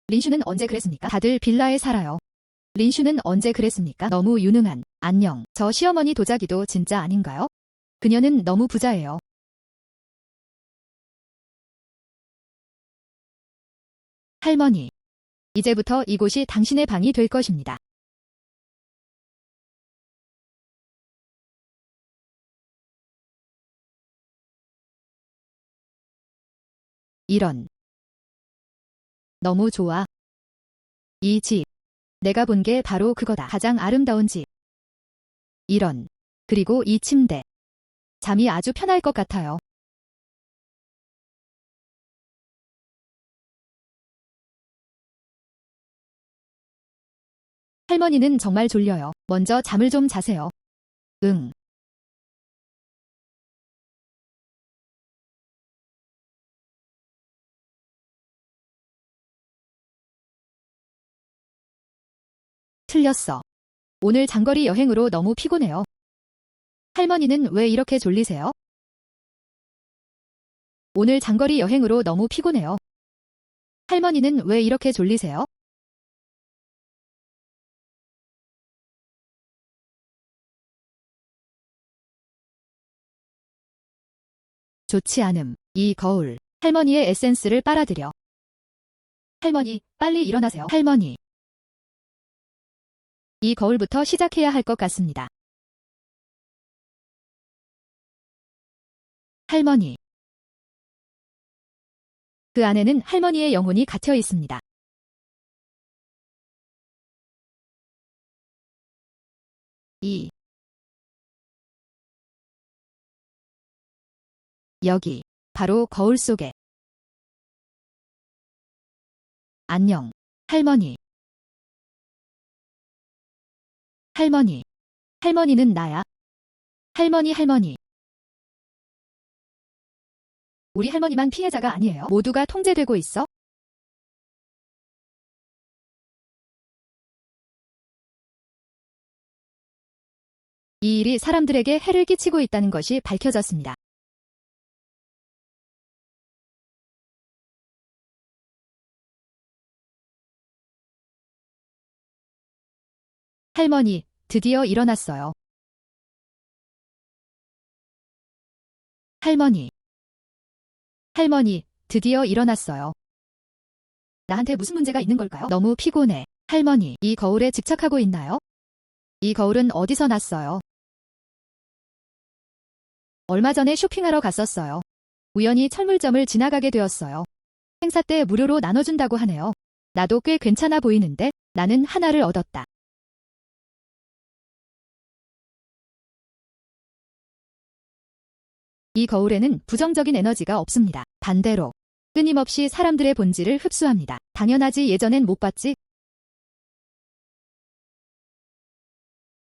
린슈는 언제 그랬습니까? 다들 빌라에 살아요. 린슈는 언제 그랬습니까? 너무 유능한. 안녕. 저 시어머니 도자기도 진짜 아닌가요? 그녀는 너무 부자예요. 할머니. 이제부터 이곳이 당신의 방이 될 것입니다. 이런. 너무 좋아. 이 집. 내가 본 게 바로 그거다. 가장 아름다운 집. 이런. 그리고 이 침대. 잠이 아주 편할 것 같아요. 할머니는 정말 졸려요. 먼저 잠을 좀 자세요. 응. 틀렸어. 오늘 장거리 여행으로 너무 피곤해요. 할머니는 왜 이렇게 졸리세요? 오늘 장거리 여행으로 너무 피곤해요. 할머니는 왜 이렇게 졸리세요? 좋지 않음. 이 거울. 할머니의 에센스를 빨아들여. 할머니, 빨리 일어나세요. 할머니. 이 거울부터 시작해야 할 것 같습니다. 할머니. 그 안에는 할머니의 영혼이 갇혀 있습니다. 이. 여기. 바로 거울 속에. 안녕. 할머니. 할머니. 할머니는 나야. 할머니. 우리 할머니만 피해자가 아니에요. 모두가 통제되고 있어? 이 일이 사람들에게 해를 끼치고 있다는 것이 밝혀졌습니다. 할머니, 드디어 일어났어요. 할머니. 할머니, 드디어 일어났어요. 나한테 무슨 문제가 있는 걸까요? 너무 피곤해. 할머니, 이 거울에 집착하고 있나요? 이 거울은 어디서 났어요? 얼마 전에 쇼핑하러 갔었어요. 우연히 철물점을 지나가게 되었어요. 행사 때 무료로 나눠준다고 하네요. 나도 꽤 괜찮아 보이는데 나는 하나를 얻었다. 이 거울에는 부정적인 에너지가 없습니다. 반대로 끊임없이 사람들의 본질을 흡수합니다. 당연하지 예전엔 못 봤지?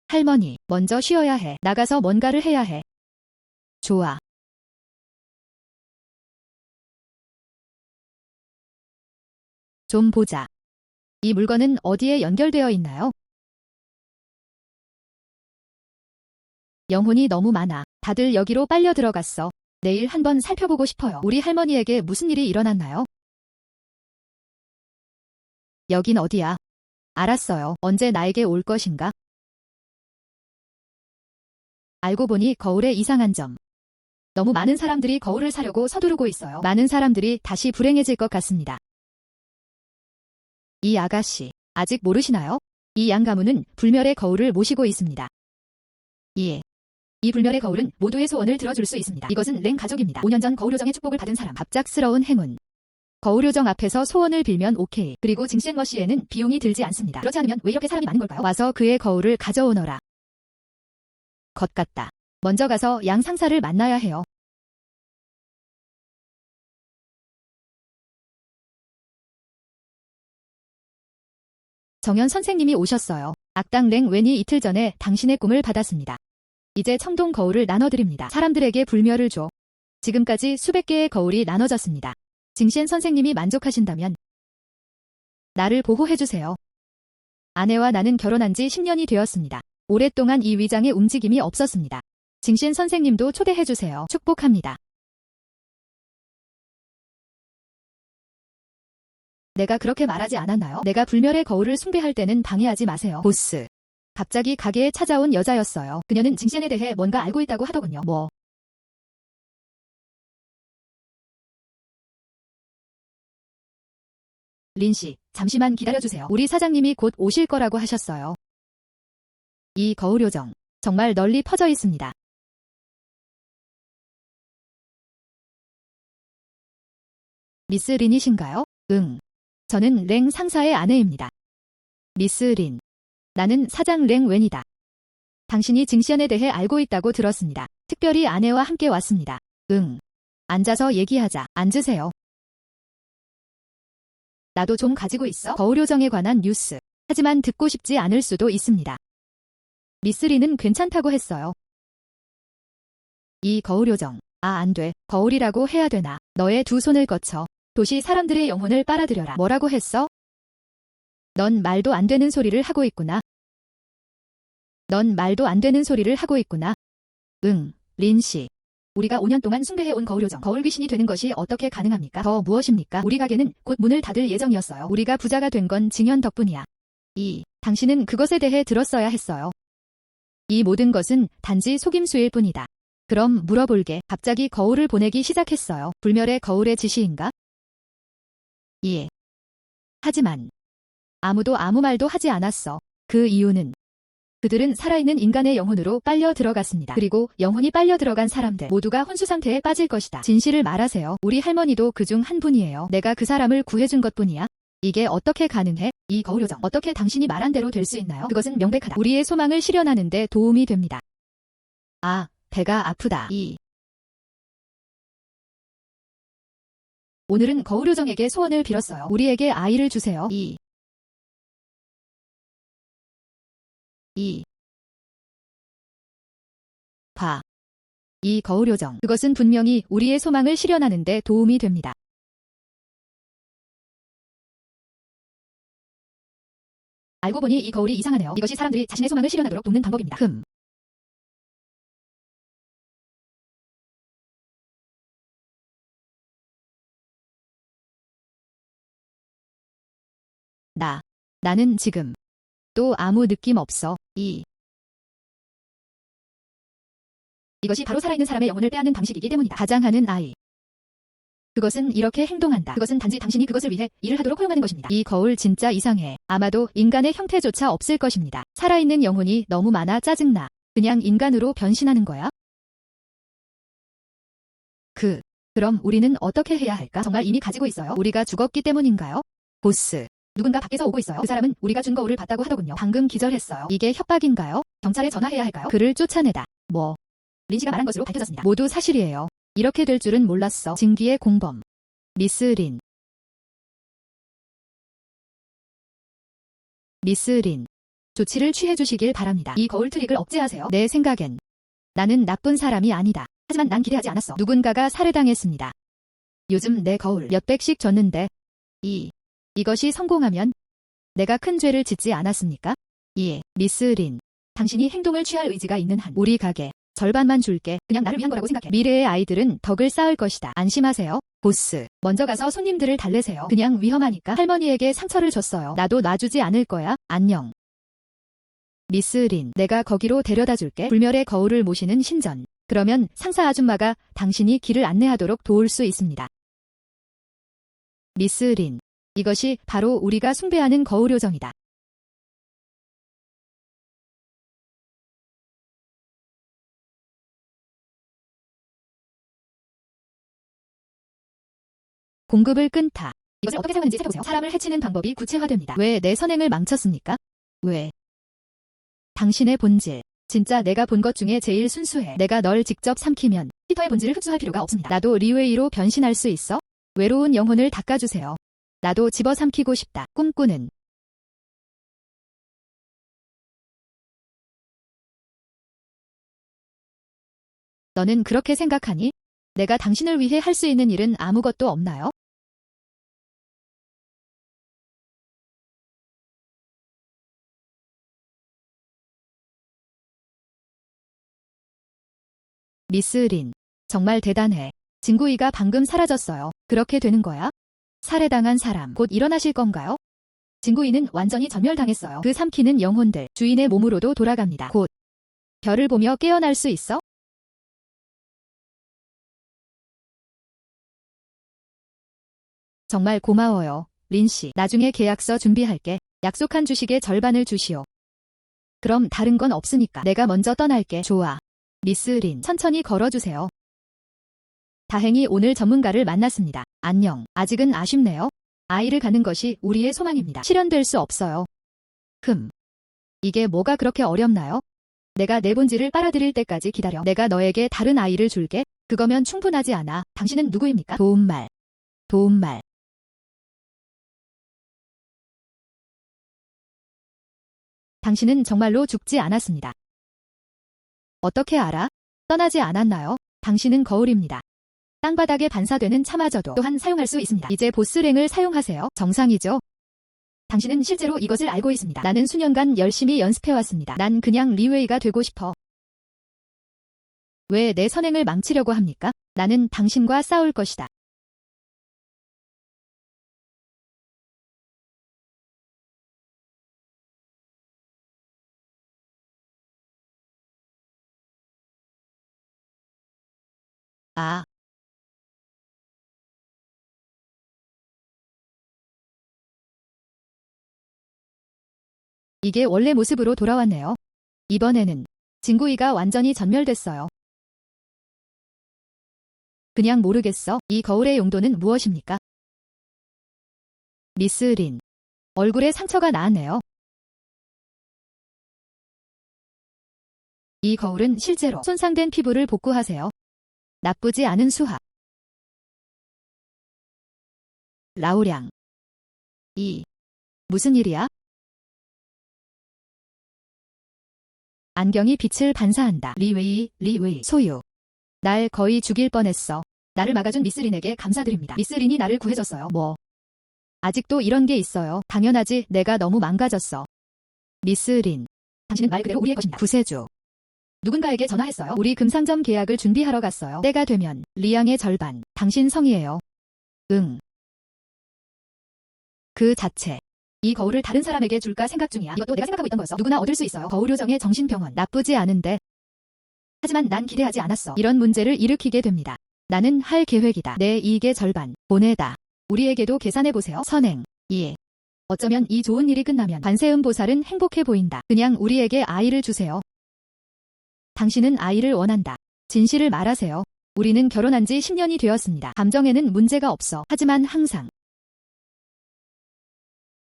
할머니, 먼저 쉬어야 해. 나가서 뭔가를 해야 해. 좋아. 좀 보자. 이 물건은 어디에 연결되어 있나요? 영혼이 너무 많아. 다들 여기로 빨려 들어갔어. 내일 한번 살펴보고 싶어요. 우리 할머니에게 무슨 일이 일어났나요? 여긴 어디야? 알았어요. 언제 나에게 올 것인가? 알고 보니 거울에 이상한 점. 너무 많은 사람들이 거울을 사려고 서두르고 있어요. 많은 사람들이 다시 불행해질 것 같습니다. 이 아가씨, 아직 모르시나요? 이 양 가문은 불멸의 거울을 모시고 있습니다. 이 불멸의 거울은 모두의 소원을 들어줄 수 있습니다. 이것은 랭 가족입니다. 5년 전 거울요정의 축복을 받은 사람. 갑작스러운 행운. 거울요정 앞에서 소원을 빌면 오케이. 그리고 징센머시에는 비용이 들지 않습니다. 그렇지 않으면 왜 이렇게 사람이 많은 걸까요? 와서 그의 거울을 가져오너라. 것 같다. 먼저 가서 양 상사를 만나야 해요. 정연 선생님이 오셨어요. 악당 랭 웬이 이틀 전에 당신의 꿈을 받았습니다. 이제 청동 거울을 나눠드립니다. 사람들에게 불멸을 줘. 지금까지 수백 개의 거울이 나눠졌습니다. 징시엔 선생님이 만족하신다면 나를 보호해주세요. 아내와 나는 결혼한 지 10년이 되었습니다. 오랫동안 이 위장의 움직임이 없었습니다. 징시엔 선생님도 초대해주세요. 축복합니다. 내가 그렇게 말하지 않았나요? 내가 불멸의 거울을 숭배할 때는 방해하지 마세요. 보스. 갑자기 가게에 찾아온 여자였어요. 그녀는 징시엔에 대해 뭔가 알고 있다고 하더군요. 뭐? 린씨, 잠시만 기다려주세요. 우리 사장님이 곧 오실 거라고 하셨어요. 이 거울 요정, 정말 널리 퍼져 있습니다. 미스 린이신가요? 응. 저는 랭 상사의 아내입니다. 미스 린. 나는 사장 랭 웬이다. 당신이 징시엔에 대해 알고 있다고 들었습니다. 특별히 아내와 함께 왔습니다. 응. 앉아서 얘기하자. 앉으세요. 나도 좀 가지고 있어. 거울 요정에 관한 뉴스. 하지만 듣고 싶지 않을 수도 있습니다. 미스 린은 괜찮다고 했어요. 이 거울 요정. 아, 안 돼. 거울이라고 해야 되나. 너의 두 손을 거쳐 도시 사람들의 영혼을 빨아들여라. 뭐라고 했어? 넌 말도 안 되는 소리를 하고 있구나. 넌 말도 안 되는 소리를 하고 있구나. 응, 린씨. 우리가 5년 동안 숭배해온 거울 요정, 거울 귀신이 되는 것이 어떻게 가능합니까? 더 무엇입니까? 우리 가게는 곧 문을 닫을 예정이었어요. 우리가 부자가 된 건 징현 덕분이야. 당신은 그것에 대해 들었어야 했어요. 이 모든 것은 단지 속임수일 뿐이다. 그럼 물어볼게. 갑자기 거울을 보내기 시작했어요. 불멸의 거울의 지시인가? 예. 하지만 아무도 아무 말도 하지 않았어. 그 이유는 그들은 살아있는 인간의 영혼으로 빨려 들어갔습니다. 그리고 영혼이 빨려 들어간 사람들 모두가 혼수 상태에 빠질 것이다. 진실을 말하세요. 우리 할머니도 그중 한 분이에요. 내가 그 사람을 구해준 것뿐이야. 이게 어떻게 가능해? 이 거울 요정, 어떻게 당신이 말한 대로 될 수 있나요? 그것은 명백하다. 우리의 소망을 실현하는 데 도움이 됩니다. 아, 배가 아프다. 오늘은 거울 요정에게 소원을 빌었어요. 우리에게 아이를 주세요. 봐. 이 거울 요정, 그것은 분명히 우리의 소망을 실현하는 데 도움이 됩니다. 알고 보니 이 거울이 이상하네요. 이것이 사람들이 자신의 소망을 실현하도록 돕는 방법입니다. 나는 지금 또 아무 느낌 없어. 이것이 바로 살아있는 사람의 영혼을 빼앗는 방식이기 때문이다. 가장하는 아이. 그것은 이렇게 행동한다. 그것은 단지 당신이 그것을 위해 일을 하도록 허용하는 것입니다. 이 거울 진짜 이상해. 아마도 인간의 형태조차 없을 것입니다. 살아있는 영혼이 너무 많아 짜증나. 그냥 인간으로 변신하는 거야? 그럼 우리는 어떻게 해야 할까? 정말 이미 가지고 있어요. 우리가 죽었기 때문인가요? 보스. 누군가 밖에서 오고 있어요. 그 사람은 우리가 준 거울을 봤다고 하더군요. 방금 기절했어요. 이게 협박인가요? 경찰에 전화해야 할까요? 그를 쫓아내다. 린씨가 말한 것으로 밝혀졌습니다. 모두 사실이에요. 이렇게 될 줄은 몰랐어. 징기의 공범. 미스 린. 조치를 취해주시길 바랍니다. 이 거울 트릭을 억제하세요. 내 생각엔 나는 나쁜 사람이 아니다. 하지만 난 기대하지 않았어. 누군가가 살해당했습니다. 요즘 내 거울 몇백씩 줬는데 이것이 성공하면 내가 큰 죄를 짓지 않았습니까? 미스 린. 당신이 행동을 취할 의지가 있는 한 우리 가게 절반만 줄게. 그냥 나를 위한 거라고 생각해. 미래의 아이들은 덕을 쌓을 것이다. 안심하세요. 보스. 먼저 가서 손님들을 달래세요. 그냥 위험하니까. 할머니에게 상처를 줬어요. 나도 놔주지 않을 거야. 안녕. 미스 린. 내가 거기로 데려다 줄게. 불멸의 거울을 모시는 신전. 그러면 상사 아줌마가 당신이 길을 안내하도록 도울 수 있습니다. 미스 린. 이것이 바로 우리가 숭배하는 거울 요정이다. 공급을 끊다. 이것을 어떻게 사용하는지 살펴보세요. 사람을 해치는 방법이 구체화됩니다. 왜 내 선행을 망쳤습니까? 왜? 당신의 본질. 진짜 내가 본 것 중에 제일 순수해. 내가 널 직접 삼키면 피터의 본질을 흡수할 필요가 없습니다. 나도 리웨이로 변신할 수 있어? 외로운 영혼을 닦아주세요. 나도 집어삼키고 싶다. 꿈꾸는. 너는 그렇게 생각하니? 내가 당신을 위해 할 수 있는 일은 아무것도 없나요? 미스 린. 정말 대단해. 진구이가 방금 사라졌어요. 그렇게 되는 거야? 살해당한 사람 곧 일어나실 건가요? 진구이는 완전히 전멸당했어요. 그 삼키는 영혼들 주인의 몸으로도 돌아갑니다. 곧 별을 보며 깨어날 수 있어? 정말 고마워요, 린씨. 나중에 계약서 준비할게. 약속한 주식의 절반을 주시오. 그럼 다른 건 없으니까 내가 먼저 떠날게. 좋아. 미스 린, 천천히 걸어주세요. 다행히 오늘 전문가를 만났습니다. 안녕. 아직은 아쉽네요. 아이를 갖는 것이 우리의 소망입니다. 실현될 수 없어요. 이게 뭐가 그렇게 어렵나요? 내가 내 본질을 빨아들일 때까지 기다려. 내가 너에게 다른 아이를 줄게. 그거면 충분하지 않아. 당신은 누구입니까? 도움말. 도움말. 당신은 정말로 죽지 않았습니다. 어떻게 알아? 떠나지 않았나요? 당신은 거울입니다. 땅바닥에 반사되는 차마저도 또한 사용할 수 있습니다. 이제 보스랭을 사용하세요. 정상이죠? 당신은 실제로 이것을 알고 있습니다. 나는 수년간 열심히 연습해왔습니다. 난 그냥 리웨이가 되고 싶어. 왜 내 선행을 망치려고 합니까? 나는 당신과 싸울 것이다. 아. 이게 원래 모습으로 돌아왔네요. 이번에는 진구이가 완전히 전멸됐어요. 그냥 모르겠어. 이 거울의 용도는 무엇입니까? 미스 린. 얼굴에 상처가 나았네요. 이 거울은 실제로 손상된 피부를 복구하세요. 나쁘지 않은 수학. 라우량. 무슨 일이야? 안경이 빛을 반사한다. 리웨이. 소유. 날 거의 죽일 뻔했어. 나를 막아준 미스린에게 감사드립니다. 미스린이 나를 구해줬어요. 뭐? 아직도 이런 게 있어요. 당연하지. 내가 너무 망가졌어. 미스린. 당신은 말 그대로 우리의 것입니다. 구세주. 누군가에게 전화했어요. 우리 금상점 계약을 준비하러 갔어요. 때가 되면 리양의 절반. 당신 성이에요. 응. 그 자체. 이 거울을 다른 사람에게 줄까 생각 중이야. 이것도 내가 생각하고 있던 거였어. 누구나 얻을 수 있어요. 거울 요정의 정신병원. 나쁘지 않은데. 하지만 난 기대하지 않았어. 이런 문제를 일으키게 됩니다. 나는 할 계획이다. 내 이익의 절반. 보내다. 우리에게도 계산해보세요. 선행. 어쩌면 이 좋은 일이 끝나면 관세음 보살은 행복해 보인다. 그냥 우리에게 아이를 주세요. 당신은 아이를 원한다. 진실을 말하세요. 우리는 결혼한 지 10년이 되었습니다. 감정에는 문제가 없어. 하지만 항상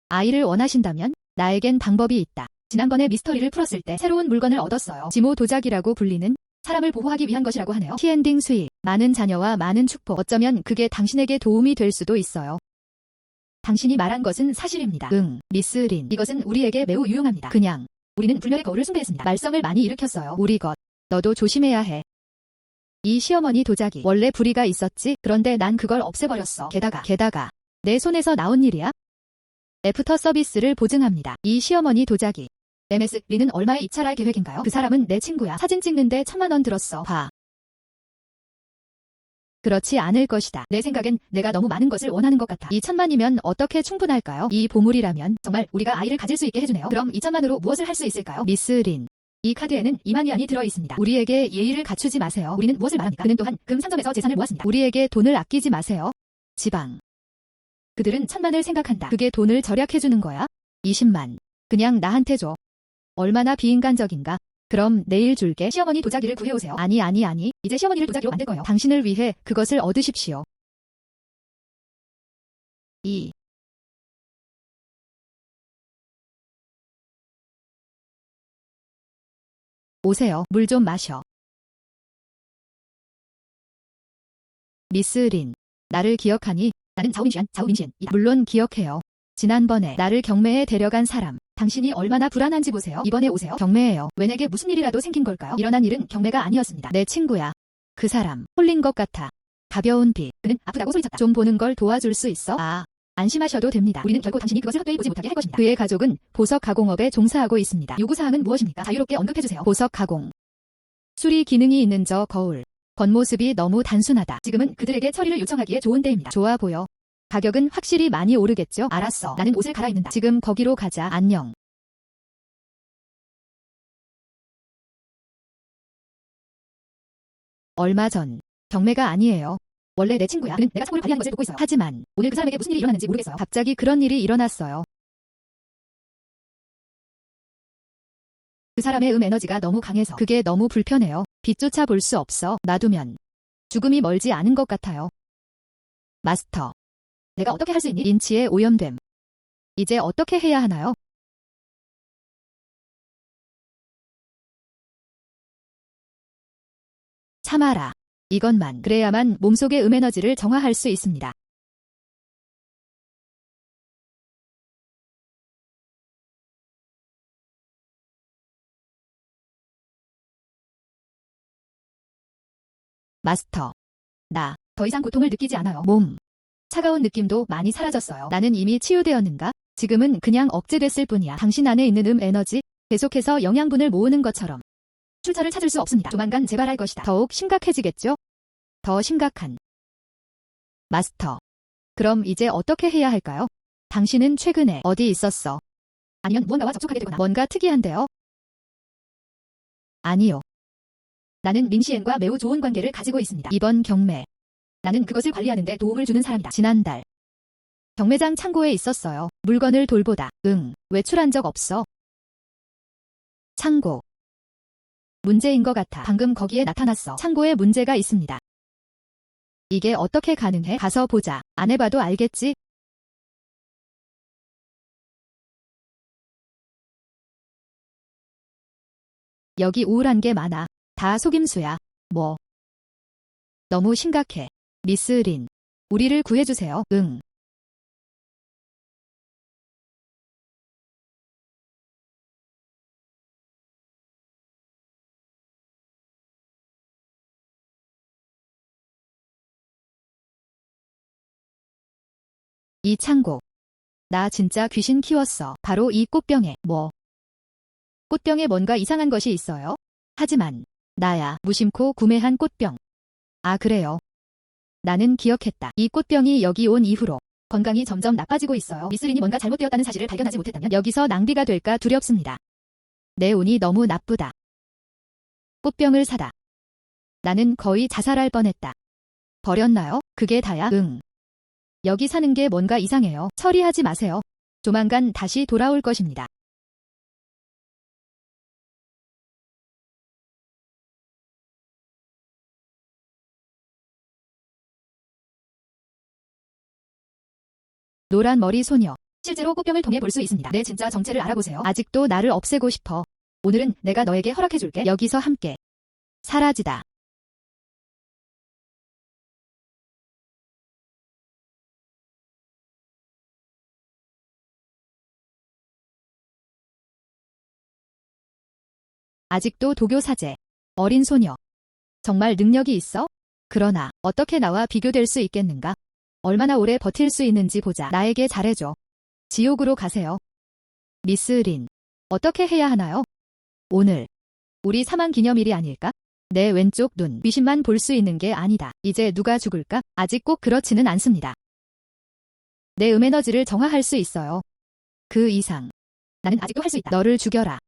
아이를 원하신다면 나에겐 방법이 있다. 지난번에 미스터리를 풀었을 때 새로운 물건을 얻었어요. 지모 도자기라고 불리는 사람을 보호하기 위한 것이라고 하네요. 티엔딩 수입, 많은 자녀와 많은 축복. 어쩌면 그게 당신에게 도움이 될 수도 있어요. 당신이 말한 것은 사실입니다. 응, 미스 린. 이것은 우리에게 매우 유용합니다. 그냥 우리는 불멸의 거울을 숭배했습니다. 말썽을 많이 일으켰어요. 우리 것. 너도 조심해야 해. 이 시어머니 도자기. 원래 불의가 있었지. 그런데 난 그걸 없애버렸어. 게다가 내 손에서 나온 일이야? 애프터 서비스를 보증합니다. 이 시어머니 도자기. MS 리는 얼마에 입찰할 계획인가요? 그 사람은 내 친구야. 사진 찍는데 1000만 원 들었어. 봐. 그렇지 않을 것이다. 내 생각엔 내가 너무 많은 것을 원하는 것 같아. 2000만이면 어떻게 충분할까요? 이 보물이라면 정말 우리가 아이를 가질 수 있게 해주네요. 그럼 2000만으로 무엇을 할 수 있을까요? 미스 린. 이 카드에는 이만희안이 들어있습니다. 우리에게 예의를 갖추지 마세요. 우리는 무엇을 말합니까? 그는 또한 금 상점에서 재산을 모았습니다. 우리에게 돈을 아끼지 마세요. 지방. 그들은 1,000만을 생각한다. 그게 돈을 절약해주는 거야? 20만. 그냥 나한테 줘. 얼마나 비인간적인가? 그럼 내일 줄게. 시어머니 도자기를 구해오세요. 아니. 이제 시어머니를 도자기로 만들 거예요. 당신을 위해 그것을 얻으십시오. 2. 오세요. 물 좀 마셔. 미스 린. 나를 기억하니? 나는 자오민시안이다. 물론 기억해요. 지난번에 나를 경매에 데려간 사람. 당신이 얼마나 불안한지 보세요. 이번에 오세요. 경매예요. 왜 내게 무슨 일이라도 생긴 걸까요? 일어난 일은 경매가 아니었습니다. 내 친구야. 그 사람 홀린 것 같아. 가벼운 비. 그는 아프다고 소리쳤다. 좀 보는 걸 도와줄 수 있어? 안심하셔도 됩니다. 우리는 결코 당신이 그것을 헛되이 보지 못하게 할 것입니다. 그의 가족은 보석 가공업에 종사하고 있습니다. 요구사항은 무엇입니까? 자유롭게 언급해주세요. 보석 가공. 수리 기능이 있는 저 거울. 겉모습이 너무 단순하다. 지금은 그들에게 처리를 요청하기에 좋은 때입니다. 좋아 보여. 가격은 확실히 많이 오르겠죠? 알았어. 나는 옷을 갈아입는다. 지금 거기로 가자. 안녕. 얼마 전. 경매가 아니에요. 원래 내 친구야. 그는 내가 창고를 관리하는 것을 돕고 있어요. 하지만 오늘 그 사람에게 무슨 일이 일어났는지 모르겠어요. 갑자기 그런 일이 일어났어요. 그 사람의 에너지가 너무 강해서 그게 너무 불편해요. 빛조차 볼 수 없어. 놔두면 죽음이 멀지 않은 것 같아요. 마스터. 내가 어떻게 할 수 있니? 인치에 오염됨. 이제 어떻게 해야 하나요? 참아라. 이것만 그래야만 몸속의 에너지를 정화할 수 있습니다. 마스터. 나 더 이상 고통을 느끼지 않아요. 몸. 차가운 느낌도 많이 사라졌어요. 나는 이미 치유되었는가? 지금은 그냥 억제됐을 뿐이야. 당신 안에 있는 에너지, 계속해서 영양분을 모으는 것처럼 출처를 찾을 수 없습니다. 조만간 재발할 것이다. 더욱 심각해지겠죠? 더 심각한. 마스터. 그럼 이제 어떻게 해야 할까요? 당신은 최근에 어디 있었어? 아니면 무언가와 접촉하게 되거나 뭔가 특이한데요? 아니요. 나는 린시엔과 매우 좋은 관계를 가지고 있습니다. 이번 경매. 나는 그것을 관리하는 데 도움을 주는 사람이다. 지난달. 경매장 창고에 있었어요. 물건을 돌보다. 외출한 적 없어. 창고. 문제인 것 같아. 방금 거기에 나타났어. 창고에 문제가 있습니다. 이게 어떻게 가능해? 가서 보자. 안 해봐도 알겠지? 여기 우울한 게 많아. 다 속임수야. 뭐? 너무 심각해. 미스 린. 우리를 구해주세요. 이 창고. 나 진짜 귀신 키웠어. 바로 이 꽃병에. 뭐? 꽃병에 뭔가 이상한 것이 있어요? 하지만 나야 무심코 구매한 꽃병. 아 그래요. 나는 기억했다. 이 꽃병이 여기 온 이후로 건강이 점점 나빠지고 있어요. 미스린이 뭔가 잘못되었다는 사실을 발견하지 못했다면 여기서 낭비가 될까 두렵습니다. 내 운이 너무 나쁘다. 꽃병을 사다. 나는 거의 자살할 뻔했다. 버렸나요? 그게 다야? 여기 사는 게 뭔가 이상해요. 처리하지 마세요. 조만간 다시 돌아올 것입니다. 노란 머리 소녀. 실제로 꽃병을 통해 볼 수 있습니다. 내 진짜 정체를 알아보세요. 아직도 나를 없애고 싶어. 오늘은 내가 너에게 허락해줄게. 여기서 함께 사라지다. 아직도 도교 사제. 어린 소녀. 정말 능력이 있어? 그러나 어떻게 나와 비교될 수 있겠는가? 얼마나 오래 버틸 수 있는지 보자. 나에게 잘해줘. 지옥으로 가세요. 미스 린. 어떻게 해야 하나요? 오늘 우리 사망 기념일이 아닐까? 내 왼쪽 눈 귀신만 볼 수 있는 게 아니다. 이제 누가 죽을까? 아직 꼭 그렇지는 않습니다. 내 에너지를 정화할 수 있어요. 그 이상 나는 아직도 할 수 있다. 너를 죽여라.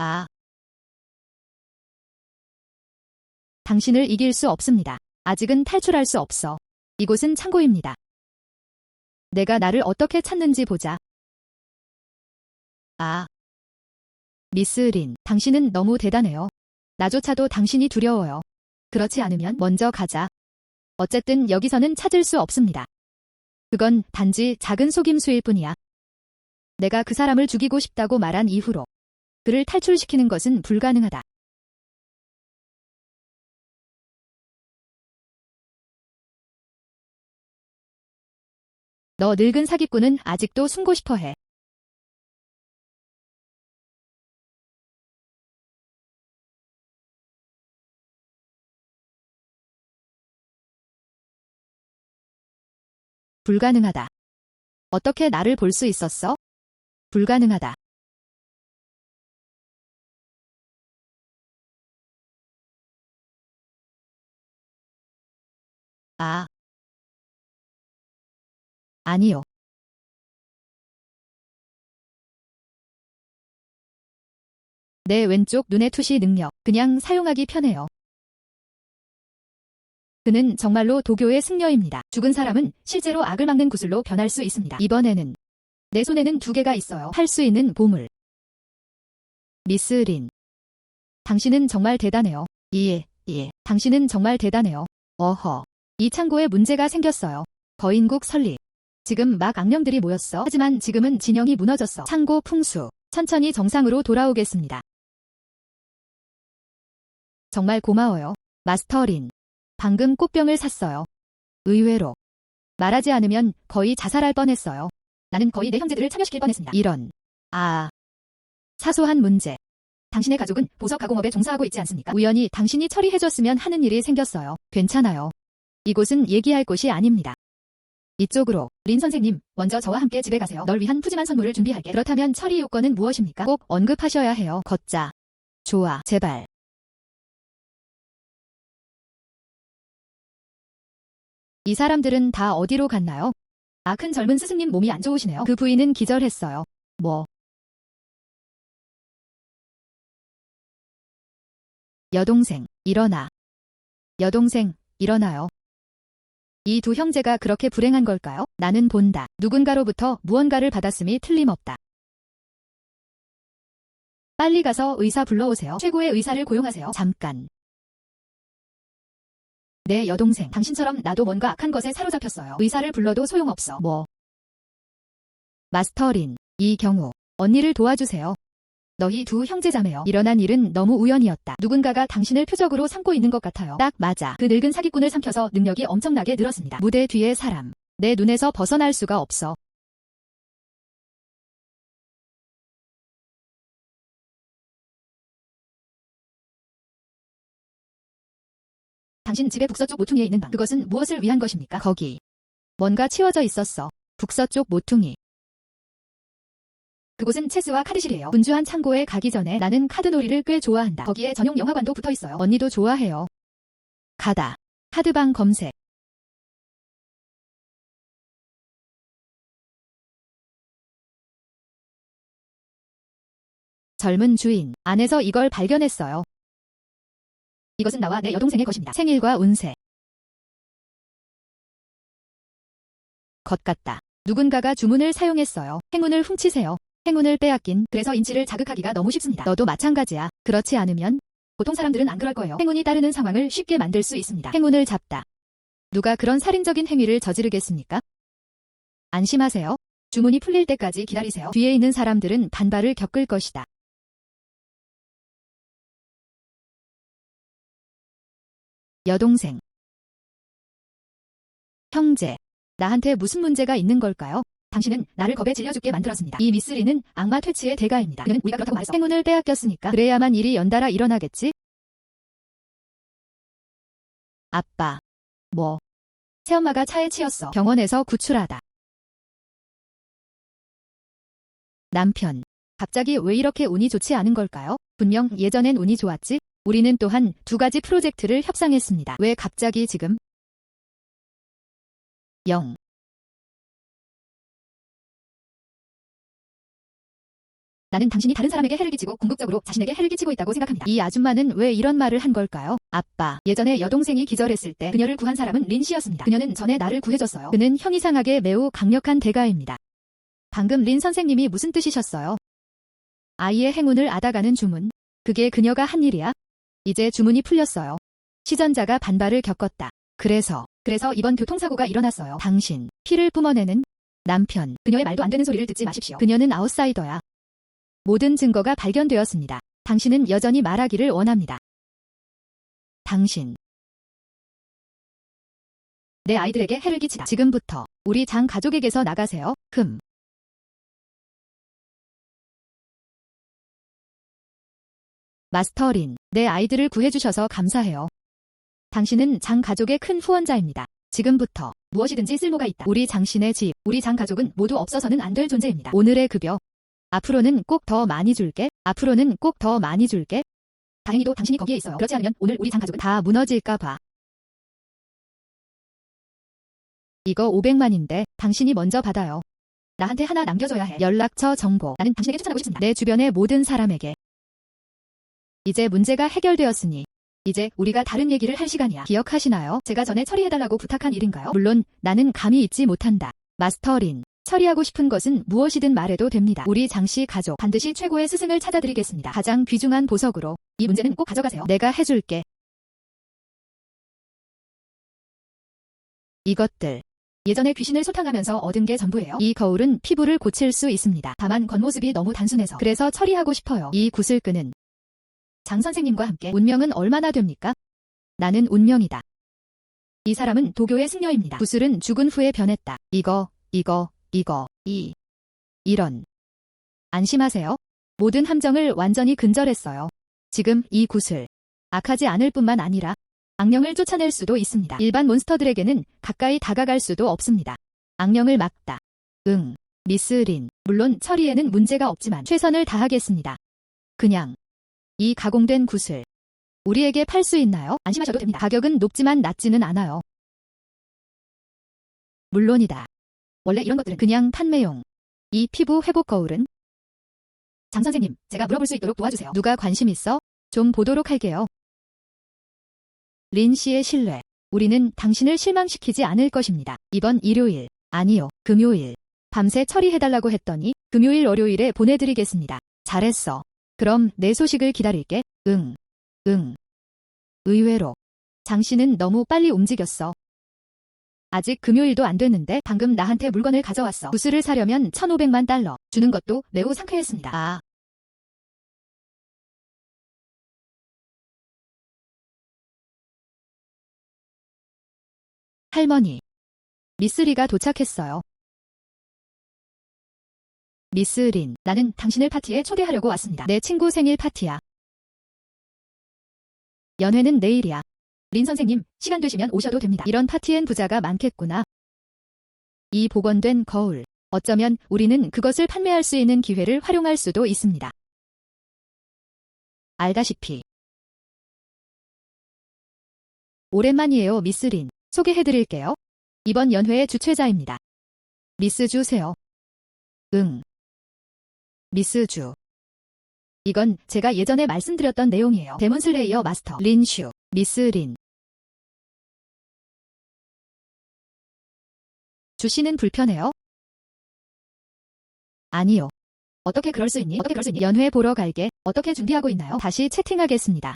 아. 당신을 이길 수 없습니다. 아직은 탈출할 수 없어. 이곳은 창고입니다. 내가 나를 어떻게 찾는지 보자. 아. 미스 린, 당신은 너무 대단해요. 나조차도 당신이 두려워요. 그렇지 않으면 먼저 가자. 어쨌든 여기서는 찾을 수 없습니다. 그건 단지 작은 속임수일 뿐이야. 내가 그 사람을 죽이고 싶다고 말한 이후로 그를 탈출시키는 것은 불가능하다. 너 늙은 사기꾼은 아직도 숨고 싶어 해. 불가능하다. 어떻게 나를 볼 수 있었어? 불가능하다. 아. 아니요. 내 왼쪽 눈의 투시 능력, 그냥 사용하기 편해요. 그는 정말로 도교의 승려입니다. 죽은 사람은 실제로 악을 막는 구슬로 변할 수 있습니다. 이번에는 내 손에는 2개가 있어요. 할 수 있는 보물. 미스 린. 당신은 정말 대단해요. 예. 당신은 정말 대단해요. 어허. 이 창고에 문제가 생겼어요. 거인국 설립. 지금 막 악령들이 모였어. 하지만 지금은 진영이 무너졌어. 창고 풍수. 천천히 정상으로 돌아오겠습니다. 정말 고마워요. 마스터 린. 방금 꽃병을 샀어요. 의외로. 말하지 않으면 거의 자살할 뻔했어요. 나는 거의 내 형제들을 참여시킬 뻔했습니다. 이런. 사소한 문제. 당신의 가족은 보석 가공업에 종사하고 있지 않습니까? 우연히 당신이 처리해줬으면 하는 일이 생겼어요. 괜찮아요. 이곳은 얘기할 곳이 아닙니다. 이쪽으로. 린 선생님, 먼저 저와 함께 집에 가세요. 널 위한 푸짐한 선물을 준비할게. 그렇다면 처리 요건은 무엇입니까? 꼭 언급하셔야 해요. 걷자. 좋아, 제발. 이 사람들은 다 어디로 갔나요? 큰 젊은 스승님 몸이 안 좋으시네요. 그 부인은 기절했어요. 뭐? 여동생, 일어나. 여동생, 일어나요. 이 두 형제가 그렇게 불행한 걸까요? 나는 본다. 누군가로부터 무언가를 받았음이 틀림없다. 빨리 가서 의사 불러오세요. 최고의 의사를 고용하세요. 잠깐. 내 여동생, 당신처럼 나도 뭔가 악한 것에 사로잡혔어요. 의사를 불러도 소용없어. 뭐? 마스터 린, 이 경우 언니를 도와주세요. 너희 두 형제자매요. 일어난 일은 너무 우연이었다. 누군가가 당신을 표적으로 삼고 있는 것 같아요. 딱 맞아. 그 늙은 사기꾼을 삼켜서 능력이 엄청나게 늘었습니다. 무대 뒤에 사람. 내 눈에서 벗어날 수가 없어. 당신 집의 북서쪽 모퉁이에 있는 방. 그것은 무엇을 위한 것입니까? 거기. 뭔가 치워져 있었어. 북서쪽 모퉁이. 그곳은 체스와 카드실이에요. 분주한 창고에 가기 전에 나는 카드놀이를 꽤 좋아한다. 거기에 전용 영화관도 붙어 있어요. 언니도 좋아해요. 가다. 카드방 검색. 젊은 주인. 안에서 이걸 발견했어요. 이것은 나와 내 여동생의 것입니다. 생일과 운세. 것 같다. 누군가가 주문을 사용했어요. 행운을 훔치세요. 행운을 빼앗긴. 그래서 인치를 자극하기가 너무 쉽습니다. 너도 마찬가지야. 그렇지 않으면 보통 사람들은 안 그럴 거예요. 행운이 따르는 상황을 쉽게 만들 수 있습니다. 행운을 잡다. 누가 그런 살인적인 행위를 저지르겠습니까? 안심하세요. 주문이 풀릴 때까지 기다리세요. 뒤에 있는 사람들은 반발을 겪을 것이다. 여동생. 형제. 나한테 무슨 문제가 있는 걸까요? 당신은 나를 겁에 질려 죽게 만들었습니다. 이 미스 리는 악마 퇴치의 대가입니다. 그는 우리가 그렇다고 말했어. 행운을 빼앗겼으니까 그래야만 일이 연달아 일어나겠지? 아빠. 뭐? 새엄마가 차에 치였어. 병원에서 구출하다. 남편. 갑자기 왜 이렇게 운이 좋지 않은 걸까요? 분명 예전엔 운이 좋았지? 우리는 또한 2가지 프로젝트를 협상했습니다. 왜 갑자기 지금? 0. 나는 당신이 다른 사람에게 해를 끼치고 궁극적으로 자신에게 해를 끼치고 있다고 생각합니다. 이 아줌마는 왜 이런 말을 한 걸까요? 아빠, 예전에 여동생이 기절했을 때 그녀를 구한 사람은 린 씨였습니다. 그녀는 전에 나를 구해줬어요. 그는 형이상하게 매우 강력한 대가입니다. 방금 린 선생님이 무슨 뜻이셨어요? 아이의 행운을 앗아가는 주문. 그게 그녀가 한 일이야? 이제 주문이 풀렸어요. 시전자가 반발을 겪었다. 그래서 이번 교통사고가 일어났어요. 당신, 피를 뿜어내는 남편. 그녀의 말도 안 되는 소리를 듣지 마십시오. 그녀는 아웃사이더야. 모든 증거가 발견되었습니다. 당신은 여전히 말하기를 원합니다. 당신. 내 아이들에게 해를 끼치다. 지금부터 우리 장 가족에게서 나가세요. 마스터 린, 내 아이들을 구해주셔서 감사해요. 당신은 장 가족의 큰 후원자입니다. 지금부터 무엇이든지 쓸모가 있다. 우리 장신의 집, 우리 장 가족은 모두 없어서는 안 될 존재입니다. 오늘의 급여. 앞으로는 꼭 더 많이 줄게. 앞으로는 꼭 더 많이 줄게. 다행히도 당신이 거기에 있어요. 그렇지 않으면 오늘 우리 장 가족은 다 무너질까 봐. 이거 500만인데 당신이 먼저 받아요. 나한테 하나 남겨줘야 해. 연락처 정보. 나는 당신에게 추천하고 싶습니다. 내 주변의 모든 사람에게. 이제 문제가 해결되었으니 이제 우리가 다른 얘기를 할 시간이야. 기억하시나요? 제가 전에 처리해달라고 부탁한 일인가요? 물론 나는 감히 잊지 못한다. 마스터 린, 처리하고 싶은 것은 무엇이든 말해도 됩니다. 우리 장씨 가족 반드시 최고의 스승을 찾아드리겠습니다. 가장 귀중한 보석으로 이 문제는 꼭 가져가세요. 내가 해줄게. 이것들. 예전에 귀신을 소탕하면서 얻은 게 전부예요. 이 거울은 피부를 고칠 수 있습니다. 다만 겉모습이 너무 단순해서. 그래서 처리하고 싶어요. 이 구슬끈은 장 선생님과 함께. 운명은 얼마나 됩니까? 나는 운명이다. 이 사람은 도교의 승려입니다. 구슬은 죽은 후에 변했다. 이런. 안심하세요. 모든 함정을 완전히 근절했어요. 지금 이 구슬. 악하지 않을 뿐만 아니라 악령을 쫓아낼 수도 있습니다. 일반 몬스터들에게는 가까이 다가갈 수도 없습니다. 악령을 막다. 미스 린. 물론 처리에는 문제가 없지만 최선을 다하겠습니다. 그냥 이 가공된 구슬. 우리에게 팔 수 있나요? 안심하셔도 됩니다. 가격은 높지만 낮지는 않아요. 물론이다. 원래 이런 것들은 그냥 판매용. 이 피부 회복 거울은? 장 선생님, 제가 물어볼 수 있도록 도와주세요. 누가 관심 있어? 좀 보도록 할게요. 린 씨의 신뢰. 우리는 당신을 실망시키지 않을 것입니다. 이번 일요일, 아니요, 금요일. 밤새 처리해달라고 했더니 금요일 월요일에 보내드리겠습니다. 잘했어. 그럼 내 소식을 기다릴게. 의외로 장 씨는 너무 빨리 움직였어. 아직 금요일도 안 됐는데 방금 나한테 물건을 가져왔어. 구슬을 사려면 1,500만 달러. 주는 것도 매우 상쾌했습니다. 아. 할머니. 미스 리가 도착했어요. 미스 린, 나는 당신을 파티에 초대하려고 왔습니다. 내 친구 생일 파티야. 연회는 내일이야. 린 선생님, 시간 되시면 오셔도 됩니다. 이런 파티엔 부자가 많겠구나. 이 복원된 거울. 어쩌면 우리는 그것을 판매할 수 있는 기회를 활용할 수도 있습니다. 알다시피. 오랜만이에요, 미스 린. 소개해드릴게요. 이번 연회의 주최자입니다. 미스 주세요. 미스 주. 이건 제가 예전에 말씀드렸던 내용이에요. 데몬슬레이어 마스터 린 슈. 미스 린. 주 씨는 불편해요? 아니요. 어떻게 그럴 수 있니? 연회 보러 갈게. 어떻게 준비하고 있나요? 다시 채팅하겠습니다.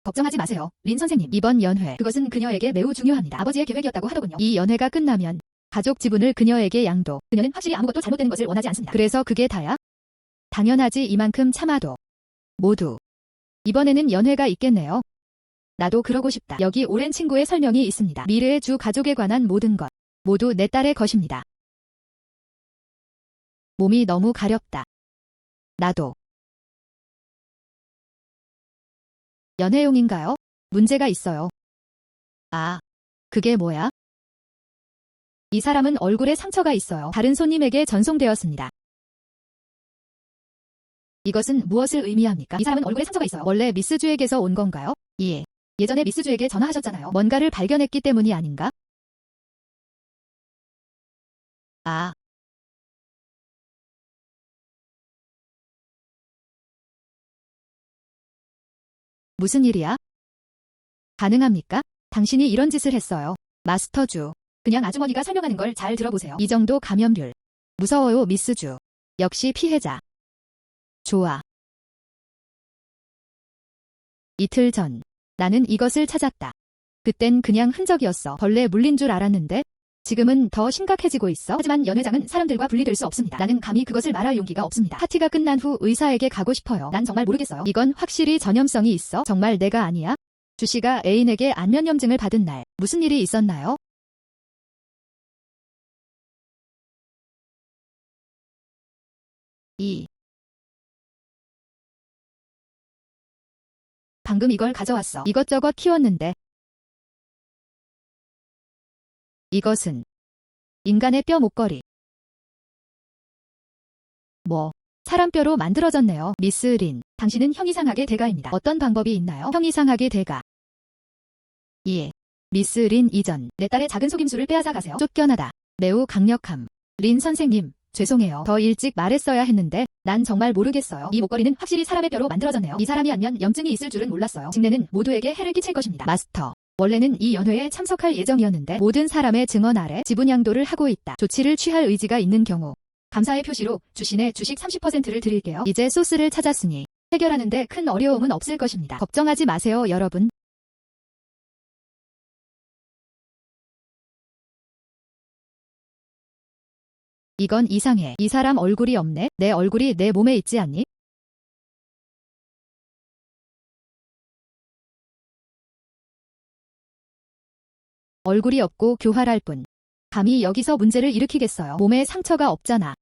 걱정하지 마세요, 린 선생님. 이번 연회, 그것은 그녀에게 매우 중요합니다. 아버지의 계획이었다고 하더군요. 이 연회가 끝나면 가족 지분을 그녀에게 양도. 그녀는 확실히 아무것도 잘못되는 것을 원하지 않습니다. 그래서 그게 다야? 당연하지. 이만큼 참아도. 모두. 이번에는 연회가 있겠네요. 나도 그러고 싶다. 여기 오랜 친구의 설명이 있습니다. 미래의 주 가족에 관한 모든 것. 모두 내 딸의 것입니다. 몸이 너무 가렵다. 나도. 연회용인가요? 문제가 있어요. 아, 그게 뭐야? 이 사람은 얼굴에 상처가 있어요. 다른 손님에게 전송되었습니다. 이것은 무엇을 의미합니까? 이 사람은 얼굴에 상처가 있어요. 원래 미스주에게서 온 건가요? 예. 예전에 미스주에게 전화하셨잖아요. 뭔가를 발견했기 때문이 아닌가? 아. 무슨 일이야? 가능합니까? 당신이 이런 짓을 했어요. 마스터 주. 그냥 아주머니가 설명하는 걸 잘 들어보세요. 이 정도 감염률. 무서워요, 미스 주. 역시 피해자. 좋아. 이틀 전. 나는 이것을 찾았다. 그땐 그냥 흔적이었어. 벌레 물린 줄 알았는데 지금은 더 심각해지고 있어. 하지만 연 회장은 사람들과 분리될 수 없습니다. 나는 감히 그것을 말할 용기가 없습니다. 파티가 끝난 후 의사에게 가고 싶어요. 난 정말 모르겠어요. 이건 확실히 전염성이 있어. 정말 내가 아니야? 주 씨가 애인에게 안면염증을 받은 날 무슨 일이 있었나요? 이. 방금 이걸 가져왔어. 이것저것 키웠는데 이것은 인간의 뼈 목걸이. 뭐, 사람 뼈로 만들어졌네요. 미스 린, 당신은 형이상학의 대가입니다. 어떤 방법이 있나요? 형이상학의 대가. 예. 미스 린 이전, 내 딸의 작은 속임수를 빼앗아 가세요. 쫓겨나다. 매우 강력함. 린 선생님, 죄송해요. 더 일찍 말했어야 했는데 난 정말 모르겠어요. 이 목걸이는 확실히 사람의 뼈로 만들어졌네요. 이 사람이 안면 염증이 있을 줄은 몰랐어요. 직내는 모두에게 해를 끼칠 것입니다. 마스터. 원래는 이 연회에 참석할 예정이었는데 모든 사람의 증언 아래 지분 양도를 하고 있다. 조치를 취할 의지가 있는 경우 감사의 표시로 주신의 주식 30%를 드릴게요. 이제 소스를 찾았으니 해결하는데 큰 어려움은 없을 것입니다. 걱정하지 마세요, 여러분. 이건 이상해. 이 사람 얼굴이 없네. 내 얼굴이 내 몸에 있지 않니? 얼굴이 없고 교활할 뿐. 감히 여기서 문제를 일으키겠어요. 몸에 상처가 없잖아.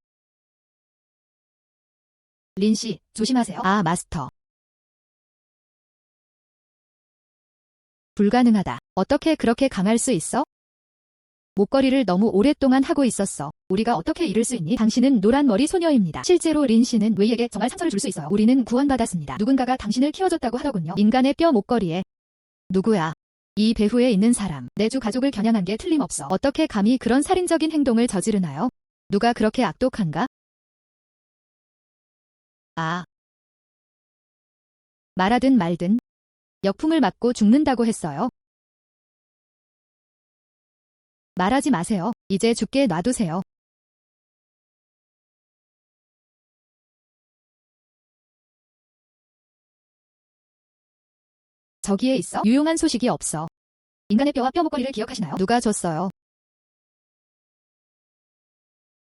린 씨, 조심하세요. 아, 마스터. 불가능하다. 어떻게 그렇게 강할 수 있어? 목걸이를 너무 오랫동안 하고 있었어. 우리가 어떻게 이럴 수 있니? 당신은 노란 머리 소녀입니다. 실제로 린 씨는 웨이에게 정말 상처를 줄 수 있어요. 우리는 구원받았습니다. 누군가가 당신을 키워줬다고 하더군요. 인간의 뼈 목걸이에. 누구야? 이 배후에 있는 사람. 내 주 가족을 겨냥한 게 틀림없어. 어떻게 감히 그런 살인적인 행동을 저지르나요? 누가 그렇게 악독한가? 아. 말하든 말든 역풍을 맞고 죽는다고 했어요. 말하지 마세요. 이제 죽게 놔두세요. 저기에 있어? 유용한 소식이 없어. 인간의 뼈와 뼈 목걸이를 기억하시나요? 누가 줬어요?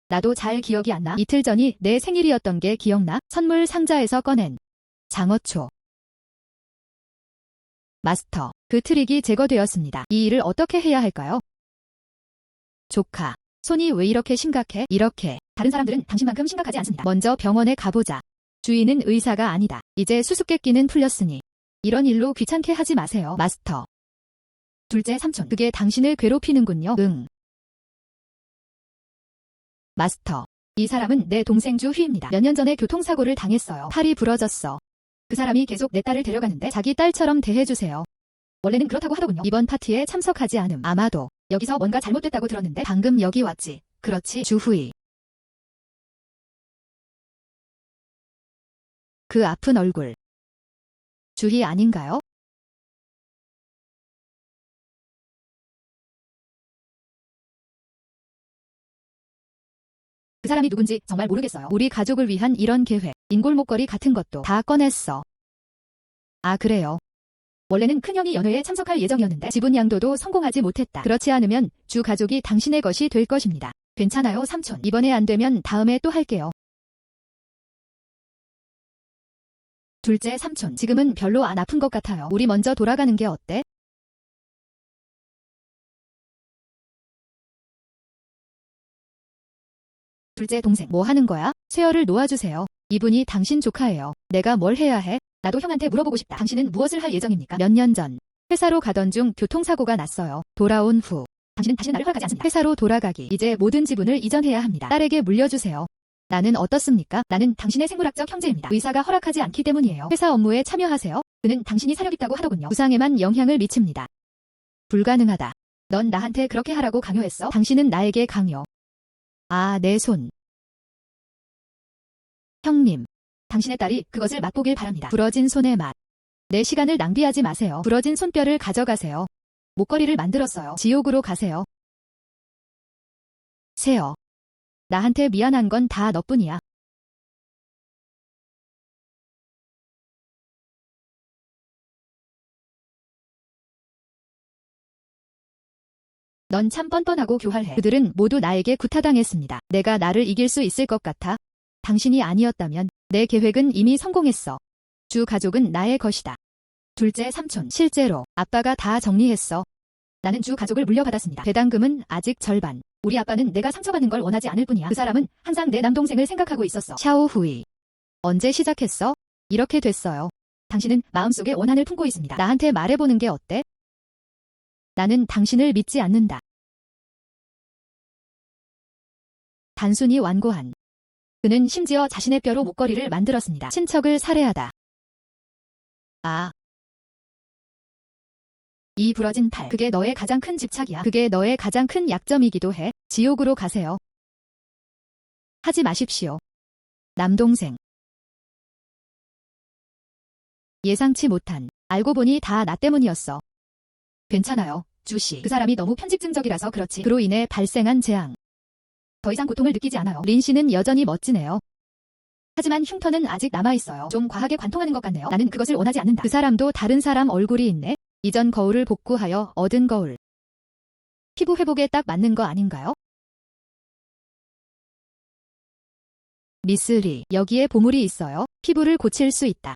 나도 잘 기억이 안 나. 이틀 전이 내 생일이었던 게 기억나? 선물 상자에서 꺼낸 장어초. 마스터, 그 트릭이 제거되었습니다. 이 일을 어떻게 해야 할까요? 조카, 손이 왜 이렇게 심각해? 이렇게. 다른 사람들은 당신만큼 심각하지 않습니다. 먼저 병원에 가보자. 주인은 의사가 아니다. 이제 수수께끼는 풀렸으니 이런 일로 귀찮게 하지 마세요. 마스터. 둘째 삼촌, 그게 당신을 괴롭히는군요. 응. 마스터. 이 사람은 내 동생 주휘입니다. 몇 년 전에 교통사고를 당했어요. 팔이 부러졌어. 그 사람이 계속 내 딸을 데려가는데 자기 딸처럼 대해주세요. 원래는 그렇다고 하더군요. 이번 파티에 참석하지 않음. 아마도 여기서 뭔가 잘못됐다고 들었는데 방금 여기 왔지. 그렇지, 주후이. 그 아픈 얼굴. 주희 아닌가요? 그 사람이 누군지 정말 모르겠어요. 우리 가족을 위한 이런 계획, 인골 목걸이 같은 것도 다 꺼냈어. 아, 그래요. 원래는 큰형이 연회에 참석할 예정이었는데 지분 양도도 성공하지 못했다. 그렇지 않으면 주 가족이 당신의 것이 될 것입니다. 괜찮아요, 삼촌. 이번에 안 되면 다음에 또 할게요. 둘째 삼촌, 지금은 별로 안 아픈 것 같아요. 우리 먼저 돌아가는 게 어때? 둘째 동생, 뭐 하는 거야? 쇠어를 놓아주세요. 이분이 당신 조카예요. 내가 뭘 해야 해? 나도 형한테 물어보고 싶다. 당신은 무엇을 할 예정입니까? 몇 년 전 회사로 가던 중 교통사고가 났어요. 돌아온 후 당신은 다시 나를 허락하지 않습니다. 회사로 돌아가기. 이제 모든 지분을 이전해야 합니다. 딸에게 물려주세요. 나는 어떻습니까? 나는 당신의 생물학적 형제입니다. 의사가 허락하지 않기 때문이에요. 회사 업무에 참여하세요. 그는 당신이 사력 있다고 하더군요. 부상에만 영향을 미칩니다. 불가능하다. 넌 나한테 그렇게 하라고 강요했어? 당신은 나에게 강요. 아, 내 손. 형님. 당신의 딸이 그것을 맛보길 바랍니다. 부러진 손의 맛. 내 시간을 낭비하지 마세요. 부러진 손뼉을 가져가세요. 목걸이를 만들었어요. 지옥으로 가세요. 세요. 나한테 미안한 건 다 너뿐이야. 넌 참 뻔뻔하고 교활해. 그들은 모두 나에게 구타당했습니다. 내가 나를 이길 수 있을 것 같아? 당신이 아니었다면 내 계획은 이미 성공했어. 주 가족은 나의 것이다. 둘째 삼촌, 실제로 아빠가 다 정리했어. 나는 주 가족을 물려받았습니다. 배당금은 아직 절반. 우리 아빠는 내가 상처받는 걸 원하지 않을 뿐이야. 그 사람은 항상 내 남동생을 생각하고 있었어. 샤오후이. 언제 시작했어? 이렇게 됐어요. 당신은 마음속에 원한을 품고 있습니다. 나한테 말해보는 게 어때? 나는 당신을 믿지 않는다. 단순히 완고한. 그는 심지어 자신의 뼈로 목걸이를 만들었습니다. 친척을 살해하다. 아. 이 부러진 팔. 그게 너의 가장 큰 집착이야. 그게 너의 가장 큰 약점이기도 해. 지옥으로 가세요. 하지 마십시오. 남동생. 예상치 못한. 알고 보니 다 나 때문이었어. 괜찮아요, 주씨. 그 사람이 너무 편집증적이라서 그렇지. 그로 인해 발생한 재앙. 더 이상 고통을 느끼지 않아요. 린 씨는 여전히 멋지네요. 하지만 흉터는 아직 남아있어요. 좀 과하게 관통하는 것 같네요. 나는 그것을 원하지 않는다. 그 사람도 다른 사람 얼굴이 있네. 이전 거울을 복구하여 얻은 거울. 피부 회복에 딱 맞는 거 아닌가요? 미스 리, 여기에 보물이 있어요. 피부를 고칠 수 있다.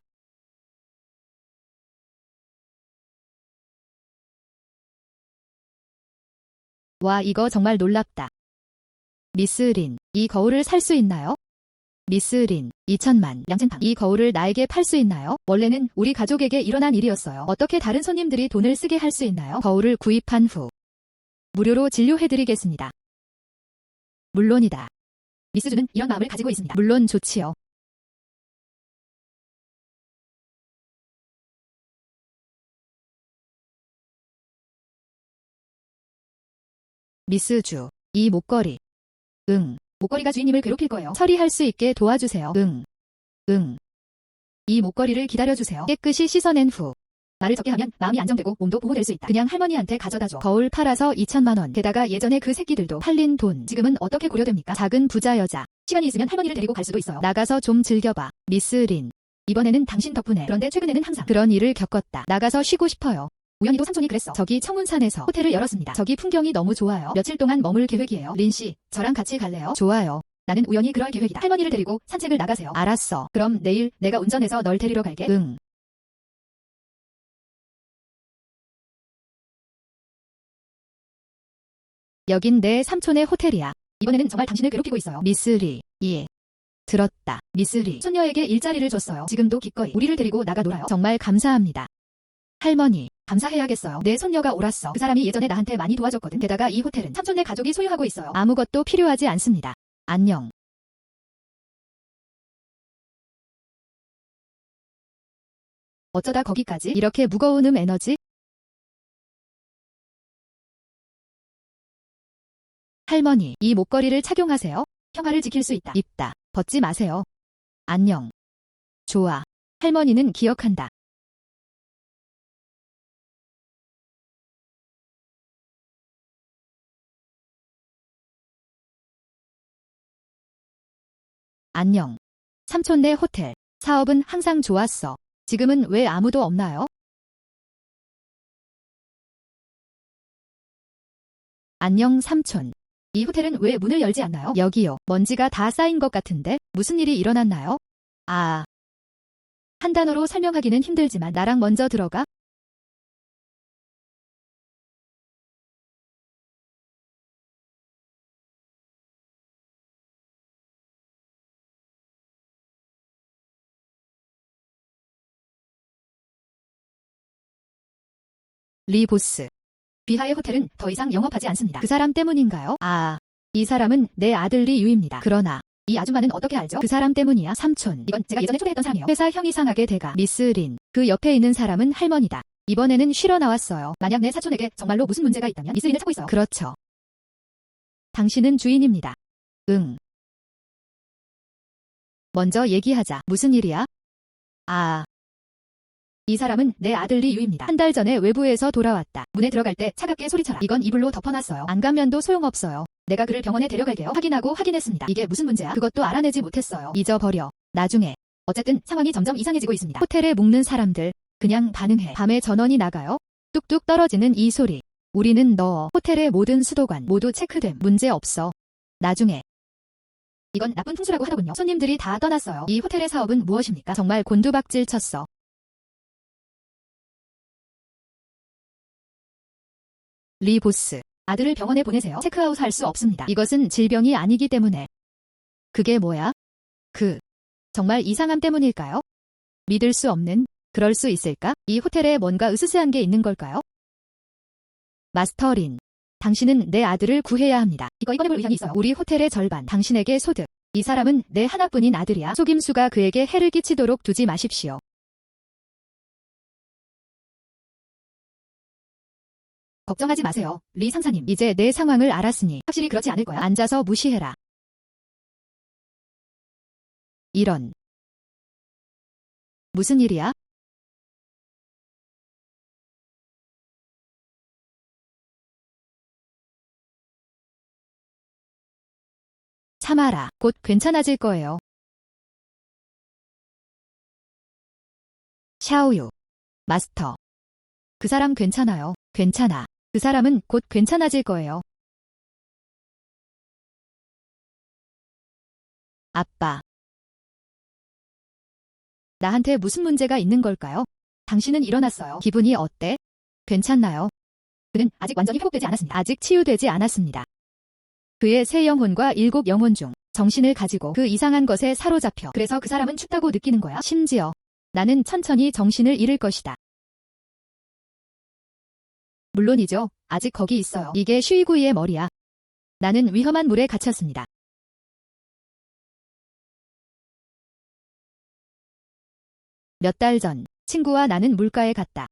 와, 이거 정말 놀랍다. 미스 린, 이 거울을 살 수 있나요? 미스 린, 2천만, 양진팡. 이 거울을 나에게 팔 수 있나요? 원래는 우리 가족에게 일어난 일이었어요. 어떻게 다른 손님들이 돈을 쓰게 할 수 있나요? 거울을 구입한 후 무료로 진료해드리겠습니다. 물론이다. 미스 주는 이런 마음을 가지고 있습니다. 물론 좋지요. 미스 주, 이 목걸이. 응. 목걸이가 주인님을 괴롭힐 거예요. 처리할 수 있게 도와주세요. 응. 응. 이 목걸이를 기다려주세요. 깨끗이 씻어낸 후. 말을 적게 하면 마음이 안정되고 몸도 보호될 수 있다. 그냥 할머니한테 가져다줘. 거울 팔아서 2천만 원. 게다가 예전에 그 새끼들도 팔린 돈. 지금은 어떻게 고려됩니까? 작은 부자 여자. 시간이 있으면 할머니를 데리고 갈 수도 있어요. 나가서 좀 즐겨봐. 미스 린. 이번에는 당신 덕분에. 그런데 최근에는 항상 그런 일을 겪었다. 나가서 쉬고 싶어요. 우연히도 삼촌이 그랬어. 저기 청운산에서 호텔을 열었습니다. 저기 풍경이 너무 좋아요. 며칠 동안 머물 계획이에요. 린 씨, 저랑 같이 갈래요? 좋아요. 나는 우연히 그럴 계획이다. 할머니를 데리고 산책을 나가세요. 알았어. 그럼 내일 내가 운전해서 널 데리러 갈게. 응. 여긴 내 삼촌의 호텔이야. 이번에는 정말 당신을 괴롭히고 있어요. 미스 리. 예. 들었다. 미스 리. 손녀에게 일자리를 줬어요. 지금도 기꺼이 우리를 데리고 나가 놀아요. 정말 감사합니다. 할머니, 감사해야겠어요. 내 손녀가 옳았어. 그 사람이 예전에 나한테 많이 도와줬거든. 게다가 이 호텔은 삼촌네 가족이 소유하고 있어요. 아무것도 필요하지 않습니다. 안녕. 어쩌다 거기까지? 이렇게 무거운 에너지? 할머니, 이 목걸이를 착용하세요. 평화를 지킬 수 있다. 입다. 벗지 마세요. 안녕. 좋아. 할머니는 기억한다. 안녕. 삼촌네 호텔. 사업은 항상 좋았어. 지금은 왜 아무도 없나요? 안녕 삼촌. 이 호텔은 왜 문을 열지 않나요? 여기요. 먼지가 다 쌓인 것 같은데 무슨 일이 일어났나요? 아. 한 단어로 설명하기는 힘들지만 나랑 먼저 들어가. 리 보스. 비하의 호텔은 더 이상 영업하지 않습니다. 그 사람 때문인가요? 아. 이 사람은 내 아들 리 유입니다. 그러나 이 아줌마는 어떻게 알죠? 그 사람 때문이야. 삼촌. 이건 제가 예전에 초대했던 사람이요. 회사 형 이상하게 대가. 미스 린. 그 옆에 있는 사람은 할머니다. 이번에는 쉬러 나왔어요. 만약 내 사촌에게 정말로 무슨 문제가 있다면 미스 린을 찾고 있어요. 그렇죠. 당신은 주인입니다. 응. 먼저 얘기하자. 무슨 일이야? 아. 이 사람은 내 아들 리유입니다. 한 달 전에 외부에서 돌아왔다. 문에 들어갈 때 차갑게 소리쳐라. 이건 이불로 덮어놨어요. 안 가면도 소용없어요. 내가 그를 병원에 데려갈게요. 확인하고 확인했습니다. 이게 무슨 문제야? 그것도 알아내지 못했어요. 잊어버려. 나중에. 어쨌든 상황이 점점 이상해지고 있습니다. 호텔에 묵는 사람들 그냥 반응해. 밤에 전원이 나가요. 뚝뚝 떨어지는 이 소리. 우리는 너 호텔의 모든 수도관 모두 체크됨. 문제 없어. 나중에. 이건 나쁜 풍수라고 하더군요. 손님들이 다 떠났어요. 이 호텔의 사업은 무엇입니까? 정말 곤두박질 쳤어. 리 보스. 아들을 병원에 보내세요. 체크아웃 할 수 없습니다. 이것은 질병이 아니기 때문에. 그게 뭐야? 정말 이상함 때문일까요? 믿을 수 없는, 그럴 수 있을까? 이 호텔에 뭔가 으스스한 게 있는 걸까요? 마스터 린. 당신은 내 아들을 구해야 합니다. 이거 꺼내볼 의향이 있어요. 우리 호텔의 절반, 당신에게 소득. 이 사람은 내 하나뿐인 아들이야. 속임수가 그에게 해를 끼치도록 두지 마십시오. 걱정하지 마세요. 리 상사님. 이제 내 상황을 알았으니 확실히 그렇지 않을 거야. 앉아서 무시해라. 이런. 무슨 일이야? 참아라. 곧 괜찮아질 거예요. 샤오유. 마스터. 그 사람 괜찮아요. 괜찮아. 그 사람은 곧 괜찮아질 거예요. 아빠. 나한테 무슨 문제가 있는 걸까요? 당신은 일어났어요. 기분이 어때? 괜찮나요? 그는 아직 완전히 회복되지 않았습니다. 아직 치유되지 않았습니다. 그의 새 영혼과 7 영혼 중 정신을 가지고 그 이상한 것에 사로잡혀. 그래서 그 사람은 춥다고 느끼는 거야. 심지어 나는 천천히 정신을 잃을 것이다. 물론이죠. 아직 거기 있어요. 이게 슈이구이의 머리야. 나는 위험한 물에 갇혔습니다. 몇 달 전, 친구와 나는 물가에 갔다.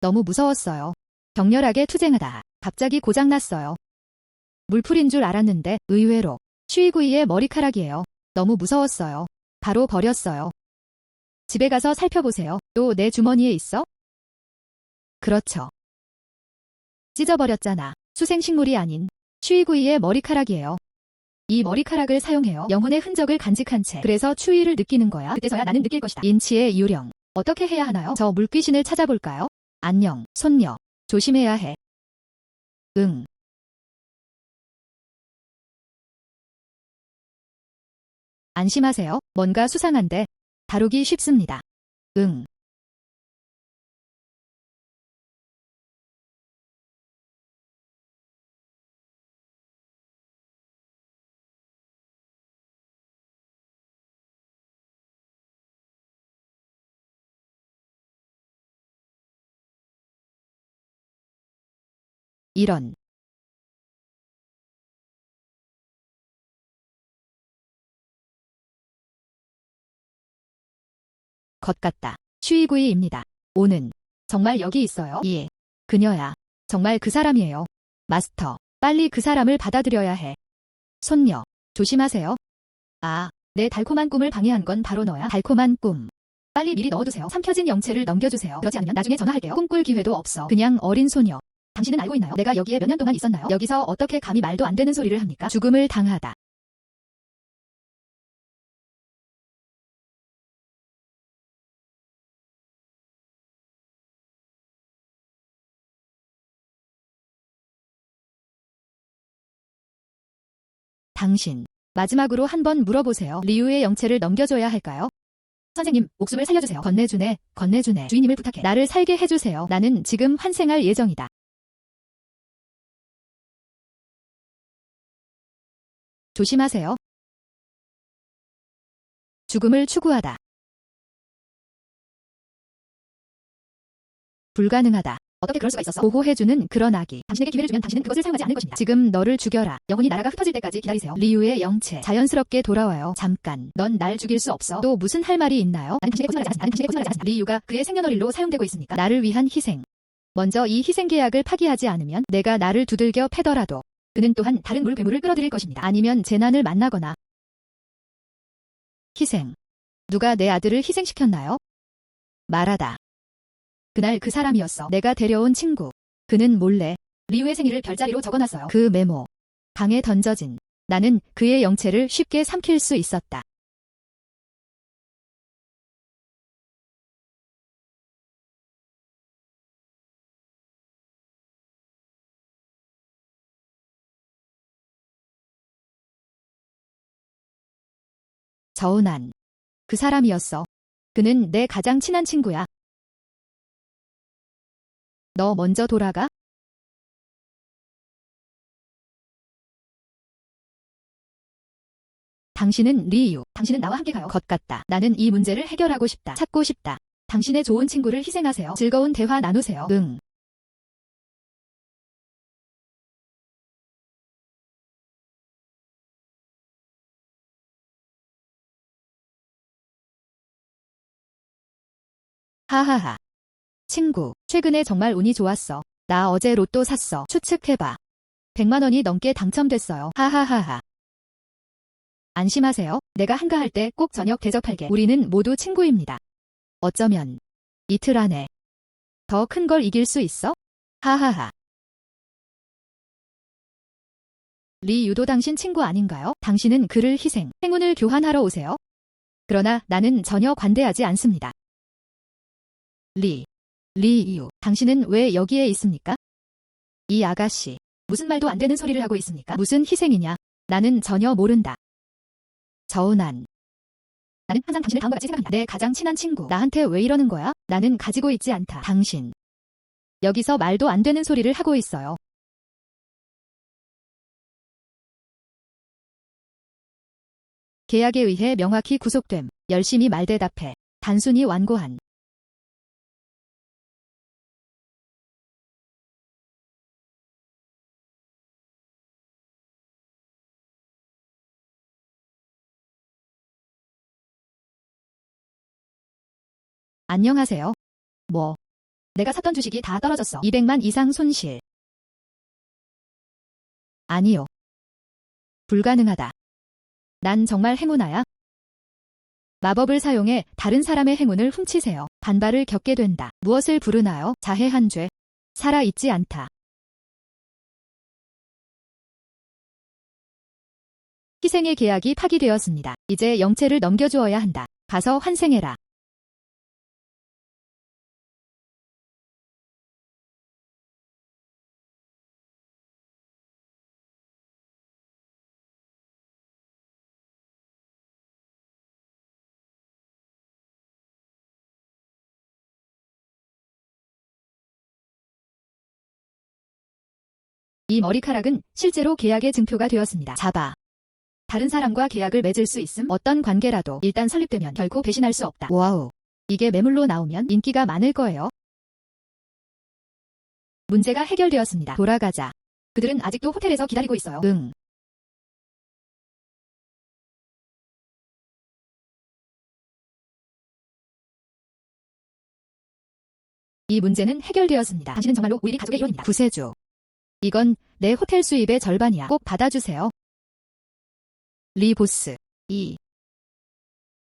너무 무서웠어요. 격렬하게 투쟁하다 갑자기 고장났어요. 물풀인 줄 알았는데 의외로 슈이구이의 머리카락이에요. 너무 무서웠어요. 바로 버렸어요. 집에 가서 살펴보세요. 또 내 주머니에 있어? 그렇죠. 찢어버렸잖아. 수생식물이 아닌 슈이구이의 머리카락이에요. 이 머리카락을 사용해요. 영혼의 흔적을 간직한 채. 그래서 추위를 느끼는 거야. 그때서야 나는 느낄 것이다. 인치의 유령. 어떻게 해야 하나요? 저 물귀신을 찾아볼까요? 안녕, 손녀. 조심해야 해. 응. 안심하세요. 뭔가 수상한데 다루기 쉽습니다. 응. 이런. 것 같다. 슈이구이입니다. 오는. 정말 여기 있어요. 예. 그녀야. 정말 그 사람이에요. 마스터. 빨리 그 사람을 받아들여야 해. 손녀. 조심하세요. 아, 내 달콤한 꿈을 방해한 건 바로 너야. 달콤한 꿈. 빨리 미리 넣어두세요. 삼켜진 영체를 넘겨주세요. 그렇지 않으면 나중에 전화할게요. 꿈꿀 기회도 없어. 그냥 어린 소녀. 당신은 알고 있나요? 내가 여기에 몇 년 동안 있었나요? 여기서 어떻게 감히 말도 안 되는 소리를 합니까? 죽음을 당하다. 당신. 마지막으로 한 번 물어보세요. 리우의 영체를 넘겨줘야 할까요? 선생님, 목숨을 살려주세요. 건네주네, 건네주네. 주인님을 부탁해. 나를 살게 해주세요. 나는 지금 환생할 예정이다. 조심하세요. 죽음을 추구하다. 불가능하다. 어떻게 그럴 수가 있었어? 보호해주는 그런 아기. 당신에게 기회를 주면 당신은 그것을 사용하지 않을 것입니다. 지금 너를 죽여라. 영혼이 나라가 흩어질 때까지 기다리세요. 리우의 영체. 자연스럽게 돌아와요. 잠깐. 넌 날 죽일 수 없어. 또 무슨 할 말이 있나요? 나는 당신에게 거짓말하지 않습니다. 나는 당신에게 거짓말하지 않습니다. 리우가 그의 생년월일로 사용되고 있습니까? 나를 위한 희생. 먼저 이 희생 계약을 파기하지 않으면 내가 나를 두들겨 패더라도 그는 또한 다른 물 괴물을 끌어들일 것입니다. 아니면 재난을 만나거나. 희생. 누가 내 아들을 희생시켰나요? 말하다. 그날 그 사람이었어. 내가 데려온 친구. 그는 몰래 리우의 생일을 별자리로 적어놨어요. 그 메모. 강에 던져진. 나는 그의 영체를 쉽게 삼킬 수 있었다. 저운한. 그 사람이었어. 그는 내 가장 친한 친구야. 너 먼저 돌아가? 당신은 리유. 당신은 나와 함께 가요. 것 같다. 나는 이 문제를 해결하고 싶다. 찾고 싶다. 당신의 좋은 친구를 희생하세요. 즐거운 대화 나누세요. 응. 하하하. 친구, 최근에 정말 운이 좋았어. 나 어제 로또 샀어. 추측해봐. 100만 원이 넘게 당첨됐어요. 하하하하. 안심하세요. 내가 한가할 때 꼭 저녁 대접할게. 우리는 모두 친구입니다. 어쩌면 이틀 안에 더 큰 걸 이길 수 있어? 하하하. 리 유도 당신 친구 아닌가요? 당신은 그를 희생, 행운을 교환하러 오세요. 그러나 나는 전혀 관대하지 않습니다. 리유, 당신은 왜 여기에 있습니까? 이 아가씨, 무슨 말도 안 되는 소리를 하고 있습니까? 무슨 희생이냐? 나는 전혀 모른다. 저운한. 나는 항상 당신을 다음과 같이 생각합니다. 내 가장 친한 친구. 나한테 왜 이러는 거야? 나는 가지고 있지 않다. 당신. 여기서 말도 안 되는 소리를 하고 있어요. 계약에 의해 명확히 구속됨. 열심히 말대답해. 단순히 완고한. 안녕하세요. 뭐? 내가 샀던 주식이 다 떨어졌어. 200만 이상 손실. 아니요. 불가능하다. 난 정말 행운아야. 마법을 사용해 다른 사람의 행운을 훔치세요. 반발을 겪게 된다. 무엇을 부르나요? 자해한 죄. 살아있지 않다. 희생의 계약이 파기되었습니다. 이제 영체를 넘겨주어야 한다. 가서 환생해라. 이 머리카락은 실제로 계약의 증표가 되었습니다. 잡아. 다른 사람과 계약을 맺을 수 있음? 어떤 관계라도 일단 설립되면 결코 배신할 수 없다. 와우. 이게 매물로 나오면 인기가 많을 거예요. 문제가 해결되었습니다. 돌아가자. 그들은 아직도 호텔에서 기다리고 있어요. 응. 이 문제는 해결되었습니다. 당신은 정말로 우리 가족의 일원입니다. 구세주. 이건 내 호텔 수입의 절반이야. 꼭 받아주세요. 리 보스.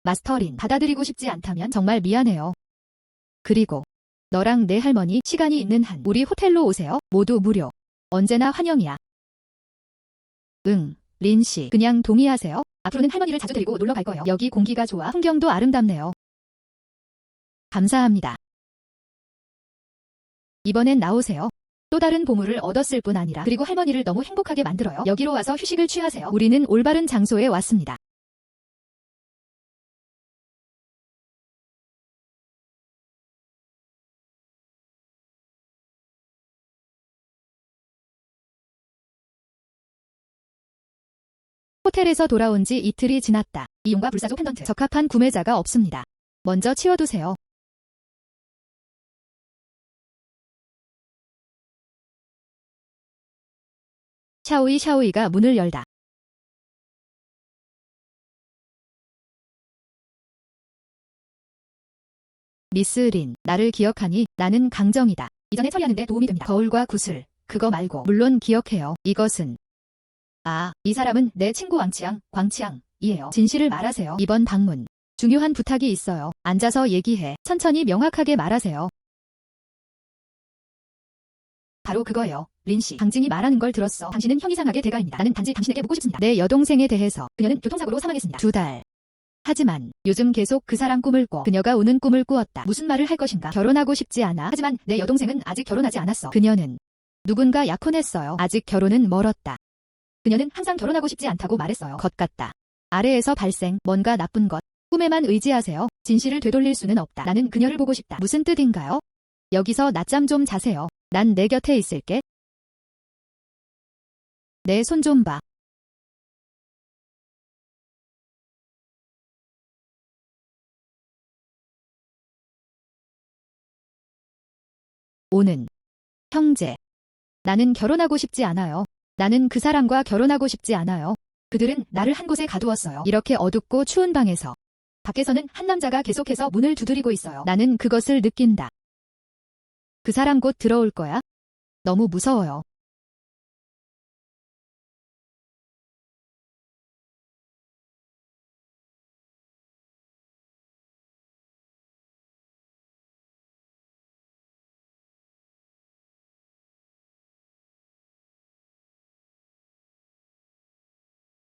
마스터린. 받아들이고 싶지 않다면 정말 미안해요. 그리고 너랑 내 할머니 시간이 있는 한 우리 호텔로 오세요. 모두 무료. 언제나 환영이야. 응, 린 씨. 그냥 동의하세요. 앞으로는 할머니를 자주 데리고 놀러 갈 거예요. 여기 공기가 좋아. 풍경도 아름답네요. 감사합니다. 이번엔 나오세요. 또 다른 보물을 얻었을 뿐 아니라 그리고 할머니를 너무 행복하게 만들어요. 여기로 와서 휴식을 취하세요. 우리는 올바른 장소에 왔습니다. 호텔에서 돌아온 지 이틀이 지났다. 이용과 불사조 펜던트. 적합한 구매자가 없습니다. 먼저 치워두세요. 샤오이가 문을 열다. 미스 린, 나를 기억하니? 나는 강정이다. 이전에 처리하는데 도움이 됩니다. 거울과 구슬, 그거 말고. 물론 기억해요. 이것은 아, 이 사람은 내 친구 광치양이에요. 진실을 말하세요. 이번 방문. 중요한 부탁이 있어요. 앉아서 얘기해. 천천히 명확하게 말하세요. 바로 그거예요. 린씨, 강진이 말하는 걸 들었어. 당신은 형이상하게 대가입니다. 나는 단지 당신에게 묻고 싶습니다. 내 여동생에 대해서. 그녀는 교통사고로 사망했습니다. 2달. 하지만 요즘 계속 그 사람 꿈을 꿔. 그녀가 우는 꿈을 꾸었다. 무슨 말을 할 것인가? 결혼하고 싶지 않아. 하지만 내 여동생은 아직 결혼하지 않았어. 그녀는 누군가 약혼했어요. 아직 결혼은 멀었다. 그녀는 항상 결혼하고 싶지 않다고 말했어요. 것 같다. 아래에서 발생, 뭔가 나쁜 것. 꿈에만 의지하세요. 진실을 되돌릴 수는 없다. 나는 그녀를 보고 싶다. 무슨 뜻인가요? 여기서 낮잠 좀 자세요. 난 내 곁에 있을게. 내 손 좀 봐. 오는 형제. 나는 결혼하고 싶지 않아요. 나는 그 사람과 결혼하고 싶지 않아요. 그들은 나를 한 곳에 가두었어요. 이렇게 어둡고 추운 방에서. 밖에서는 한 남자가 계속해서 문을 두드리고 있어요. 나는 그것을 느낀다. 그 사람 곧 들어올 거야. 너무 무서워요.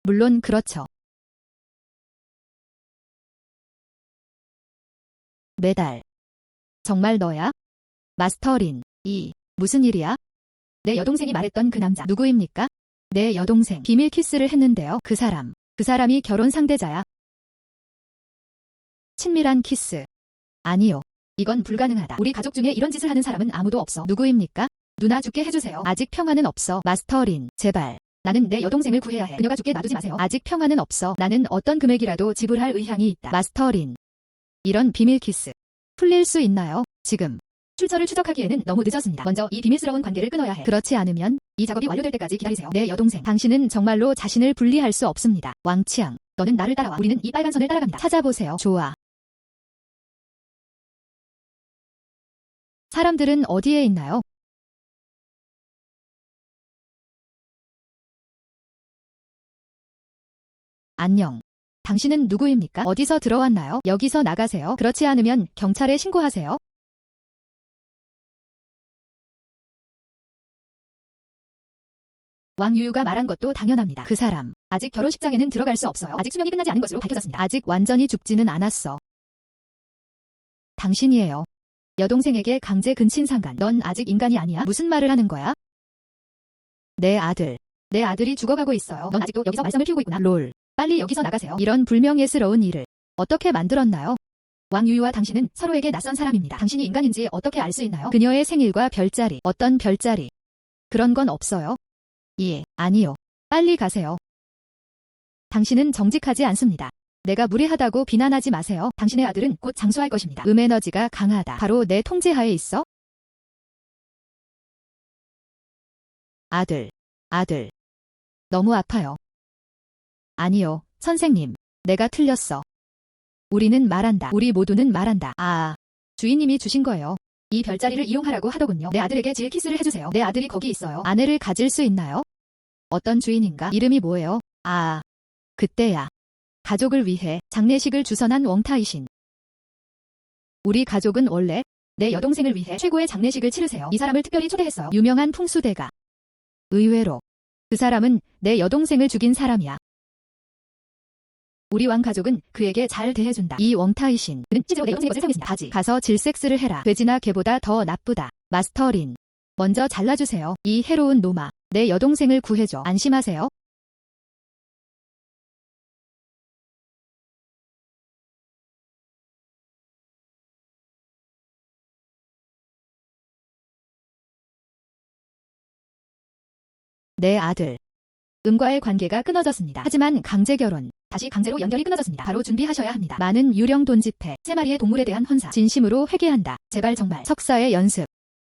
물론 그렇죠. 매달. 정말 너야? 마스터린. 무슨 일이야? 내 여동생이 말했던 그 남자 누구입니까? 내 여동생 비밀 키스를 했는데요. 그 사람이 결혼 상대자야. 친밀한 키스. 아니요. 이건 불가능하다. 우리 가족 중에 이런 짓을 하는 사람은 아무도 없어. 누구입니까? 누나 죽게 해주세요. 아직 평화는 없어. 마스터린. 제발. 나는 내 여동생을 구해야 해. 그녀가 죽게 놔두지 마세요. 아직 평화는 없어. 나는 어떤 금액이라도 지불할 의향이 있다. 마스터린. 이런 비밀 키스. 풀릴 수 있나요? 지금. 출처를 추적하기에는 너무 늦었습니다. 먼저 이 비밀스러운 관계를 끊어야 해. 그렇지 않으면 이 작업이 완료될 때까지 기다리세요. 내 여동생. 당신은 정말로 자신을 분리할 수 없습니다. 왕치양. 너는 나를 따라와. 우리는 이 빨간 선을 따라갑니다. 찾아보세요. 좋아. 사람들은 어디에 있나요? 안녕. 당신은 누구입니까? 어디서 들어왔나요? 여기서 나가세요. 그렇지 않으면 경찰에 신고하세요. 왕유유가 말한 것도 당연합니다. 그 사람. 아직 결혼식장에는 들어갈 수 없어요. 아직 수명이 끝나지 않은 것으로 밝혀졌습니다. 아직 완전히 죽지는 않았어. 당신이에요. 여동생에게 강제 근친상간. 넌 아직 인간이 아니야? 무슨 말을 하는 거야? 내 아들이 죽어가고 있어요. 넌 아직도 여기서 말썽을 피우고 있구나. 롤. 빨리 여기서 나가세요. 이런 불명예스러운 일을 어떻게 만들었나요? 왕유유와 당신은 서로에게 낯선 사람입니다. 당신이 인간인지 어떻게 알 수 있나요? 그녀의 생일과 별자리. 어떤 별자리? 그런 건 없어요. 아니요. 빨리 가세요. 당신은 정직하지 않습니다. 내가 무례하다고 비난하지 마세요. 당신의 아들은 곧 장수할 것입니다. 에너지가 강하다. 바로 내 통제하에 있어? 아들. 너무 아파요. 아니요, 선생님. 내가 틀렸어. 우리는 말한다. 우리 모두는 말한다. 주인님이 주신 거예요. 이 별자리를 이용하라고 하더군요. 내 아들에게 질 키스를 해주세요. 내 아들이 거기 있어요. 아내를 가질 수 있나요? 어떤 주인인가? 이름이 뭐예요? 그때야. 가족을 위해 장례식을 주선한 웡타이신. 우리 가족은 원래 내 여동생을 위해 최고의 장례식을 치르세요. 이 사람을 특별히 초대했어요. 유명한 풍수대가. 의외로 그 사람은 내 여동생을 죽인 사람이야. 우리 왕 가족은 그에게 잘 대해준다. 이 웡타이신. 그는 실제로 내 여동생의 것을 사용했습니다. 바지. 가서 질섹스를 해라. 돼지나 개보다 더 나쁘다. 마스터린. 먼저 잘라주세요. 이 해로운 노마. 내 여동생을 구해줘. 안심하세요. 내 아들. 음과의 관계가 끊어졌습니다. 하지만 강제 결혼. 다시 강제로 연결이 끊어졌습니다. 바로 준비하셔야 합니다. 많은 유령 돈 지폐. 3마리의 동물에 대한 헌사. 진심으로 회개한다. 제발 정말. 석사의 연습.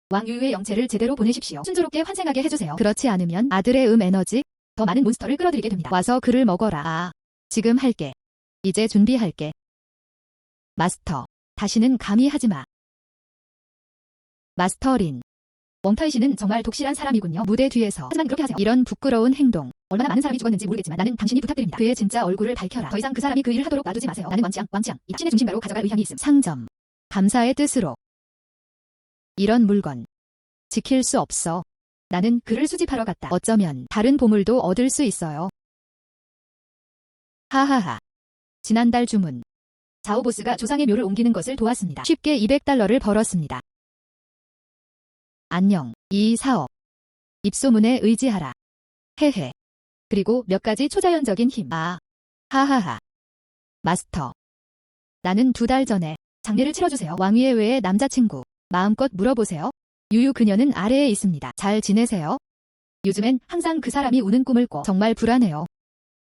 왕유유의 영체를 제대로 보내십시오. 순조롭게 환생하게 해주세요. 그렇지 않으면 아들의 에너지. 더 많은 몬스터를 끌어들이게 됩니다. 와서 그를 먹어라. 지금 할게. 이제 준비할게. 마스터. 다시는 감히 하지마. 마스터린. 웡타이신은 정말 독실한 사람이군요. 무대 뒤에서. 하지만 그렇게 하세요. 이런 부끄러운 행동. 얼마나 많은 사람이 죽었는지 모르겠지만 나는 당신이 부탁드립니다. 그의 진짜 얼굴을 밝혀라. 더 이상 그 사람이 그 일을 하도록 놔두지 마세요. 나는 왕치양, 이 당신의 중심가로 가져갈 의향이 있음. 상점. 감사의 뜻으로. 이런 물건. 지킬 수 없어. 나는 그를 수집하러 갔다. 어쩌면 다른 보물도 얻을 수 있어요. 하하하. 지난달 주문. 자오보스가 조상의 묘를 옮기는 것을 도왔습니다. 쉽게 $200를 벌었습니다. 안녕. 이 사업. 입소문에 의지하라. 헤헤. 그리고 몇 가지 초자연적인 힘. 하하하. 마스터. 나는 2달 전에 장례를 치러주세요. 왕위의 외의 남자친구. 마음껏 물어보세요. 유유 그녀는 아래에 있습니다. 잘 지내세요? 요즘엔 항상 그 사람이 우는 꿈을 꿔. 정말 불안해요.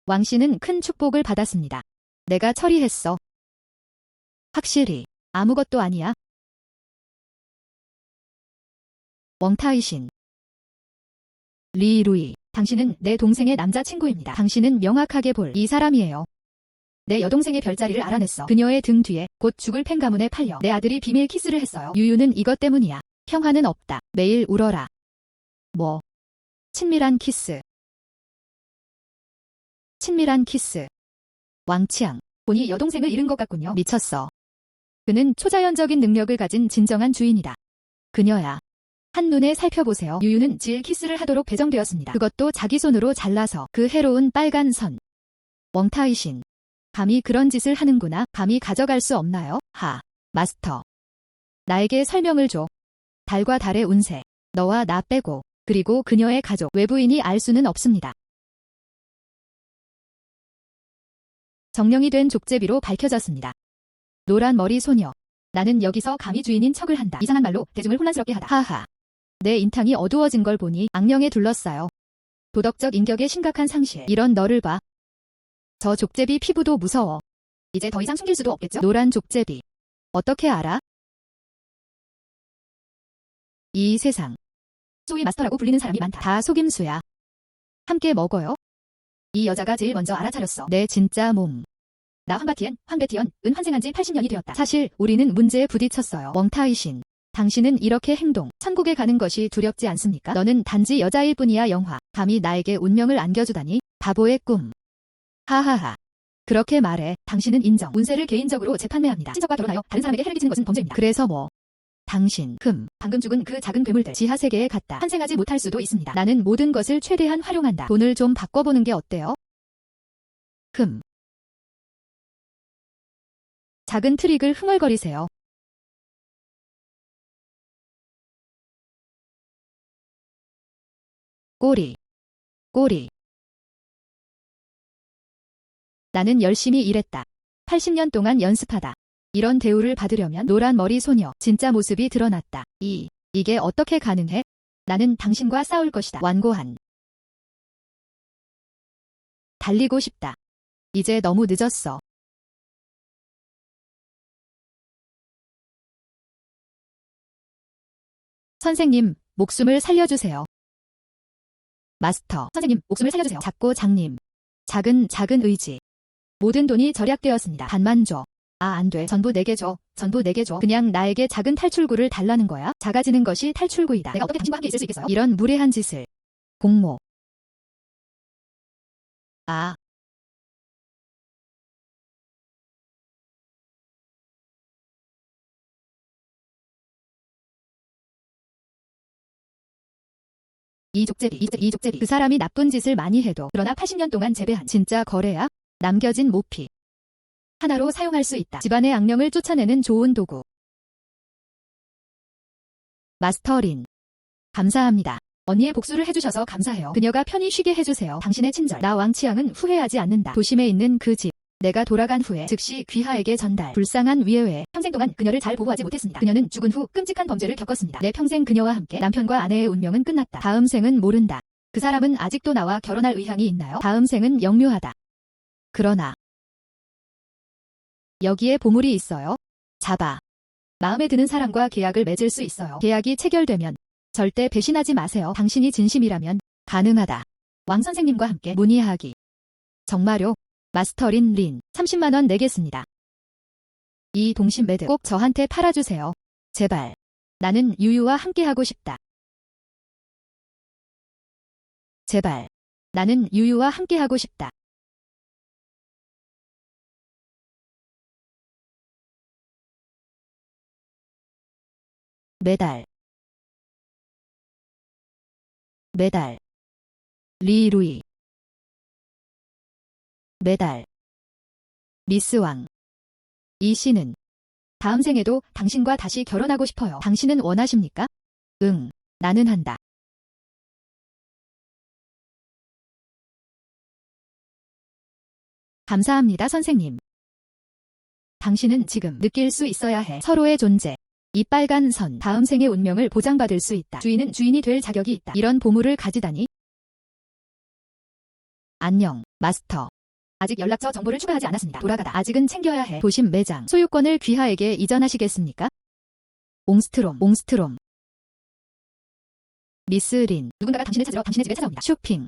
왕씨는 큰 축복을 받았습니다. 내가 처리했어. 확실히 아무것도 아니야. 웡타이신. 리루이. 당신은 내 동생의 남자친구입니다. 당신은 명확하게 볼 이 사람이에요. 내 여동생의 별자리를 알아냈어. 그녀의 등 뒤에 곧 죽을 펜 가문에 팔려 내 아들이 비밀 키스를 했어요. 유유는 이것 때문이야. 평화는 없다. 매일 울어라. 뭐? 친밀한 키스. 친밀한 키스. 왕치양. 본이 여동생을 잃은 것 같군요. 미쳤어. 그는 초자연적인 능력을 가진 진정한 주인이다. 그녀야. 한눈에 살펴보세요. 유유는 질 키스를 하도록 배정되었습니다. 그것도 자기 손으로 잘라서 그 해로운 빨간 선. 웡타이신. 감히 그런 짓을 하는구나. 감히 가져갈 수 없나요? 마스터. 나에게 설명을 줘. 달과 달의 운세. 너와 나 빼고. 그리고 그녀의 가족. 외부인이 알 수는 없습니다. 정령이 된 족제비로 밝혀졌습니다. 노란 머리 소녀. 나는 여기서 감히 주인인 척을 한다. 이상한 말로 대중을 혼란스럽게 하다. 하하. 내 인탕이 어두워진 걸 보니 악령에 둘러싸여. 도덕적 인격의 심각한 상실. 이런 너를 봐. 저 족제비 피부도 무서워. 이제 더 이상 숨길 수도 없겠죠? 노란 족제비. 어떻게 알아? 이 세상. 소위 마스터라고 불리는 사람이 많다. 다 속임수야. 함께 먹어요? 이 여자가 제일 먼저 알아차렸어. 내 진짜 몸. 나 황바티엔, 은 환생한 지 80년이 되었다. 사실 우리는 문제에 부딪혔어요. 웡타이신. 당신은 이렇게 행동. 천국에 가는 것이 두렵지 않습니까? 너는 단지 여자일 뿐이야. 영화. 감히 나에게 운명을 안겨주다니. 바보의 꿈. 하하하. 그렇게 말해. 당신은 인정. 운세를 개인적으로 재판매합니다. 친척과 결혼하여 다른 사람에게 해를 끼치는 것은 범죄입니다. 그래서 뭐? 당신. 방금 죽은 그 작은 괴물들 지하세계에 갔다. 환생하지 못할 수도 있습니다. 나는 모든 것을 최대한 활용한다. 돈을 좀 바꿔보는 게 어때요? 작은 트릭을 흥얼거리세요. 꼬리. 나는 열심히 일했다. 80년 동안 연습하다. 이런 대우를 받으려면 노란 머리 소녀 진짜 모습이 드러났다. 이게 어떻게 가능해? 나는 당신과 싸울 것이다. 완고한. 달리고 싶다. 이제 너무 늦었어. 선생님, 목숨을 살려주세요. 마스터. 선생님, 목숨을 살려주세요. 작고 장님. 작은 의지. 모든 돈이 절약되었습니다. 반만 줘. 안 돼. 전부 내게 줘. 그냥 나에게 작은 탈출구를 달라는 거야? 작아지는 것이 탈출구이다. 내가 어떻게 당신과 함께 있을 수 있겠어요? 이런 무례한 짓을. 공모. 이 족제비. 그 사람이 나쁜 짓을 많이 해도 그러나 80년 동안 재배한 진짜 거래야? 남겨진 모피. 하나로 사용할 수 있다. 집안의 악령을 쫓아내는 좋은 도구. 마스터 린. 감사합니다. 언니의 복수를 해주셔서 감사해요. 그녀가 편히 쉬게 해주세요. 당신의 친절. 나 왕치양은 후회하지 않는다. 도심에 있는 그 집. 내가 돌아간 후에 즉시 귀하에게 전달. 불쌍한 위에외. 평생 동안 그녀를 잘 보호하지 못했습니다. 그녀는 죽은 후 끔찍한 범죄를 겪었습니다. 내 평생 그녀와 함께 남편과 아내의 운명은 끝났다. 다음 생은 모른다. 그 사람은 아직도 나와 결혼할 의향이 있나요? 다음 생은 영묘하다. 그러나 여기에 보물이 있어요. 잡아. 마음에 드는 사람과 계약을 맺을 수 있어요. 계약이 체결되면 절대 배신하지 마세요. 당신이 진심이라면 가능하다. 왕 선생님과 함께 문의하기. 정말요? 마스터 린 30만 원 내겠습니다. 이 동심 매듭 꼭 저한테 팔아주세요. 제발. 나는 유유와 함께하고 싶다. 제발. 나는 유유와 함께하고 싶다. 매달, 매달. 리루이. 매달. 미스왕. 이 씨는 다음 생에도 당신과 다시 결혼하고 싶어요. 당신은 원하십니까? 응, 나는 한다. 감사합니다, 선생님. 당신은 지금 느낄 수 있어야 해. 서로의 존재. 이 빨간 선, 다음 생의 운명을 보장받을 수 있다. 주인은 주인이 될 자격이 있다. 이런 보물을 가지다니. 안녕, 마스터. 아직 연락처 정보를 추가하지 않았습니다. 돌아가다. 아직은 챙겨야 해. 도심 매장. 소유권을 귀하에게 이전하시겠습니까? 옹스트롬, 옹스트롬. 미스 린. 누군가가 당신을 찾으러 당신의 집에 찾아옵니다. 쇼핑.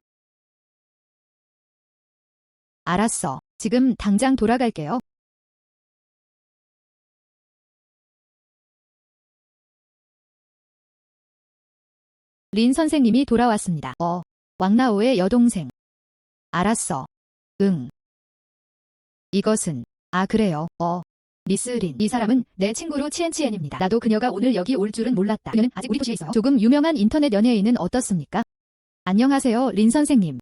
알았어. 지금 당장 돌아갈게요. 린 선생님이 돌아왔습니다. 왕나오의 여동생. 알았어. 응. 이것은, 그래요. 미스 린. 이 사람은 내 친구로 치엔치엔입니다. 나도 그녀가 오늘 여기 올 줄은 몰랐다. 그녀는 아직 우리 도시에 있어요. 조금 유명한 인터넷 연예인은 어떻습니까? 안녕하세요, 린 선생님.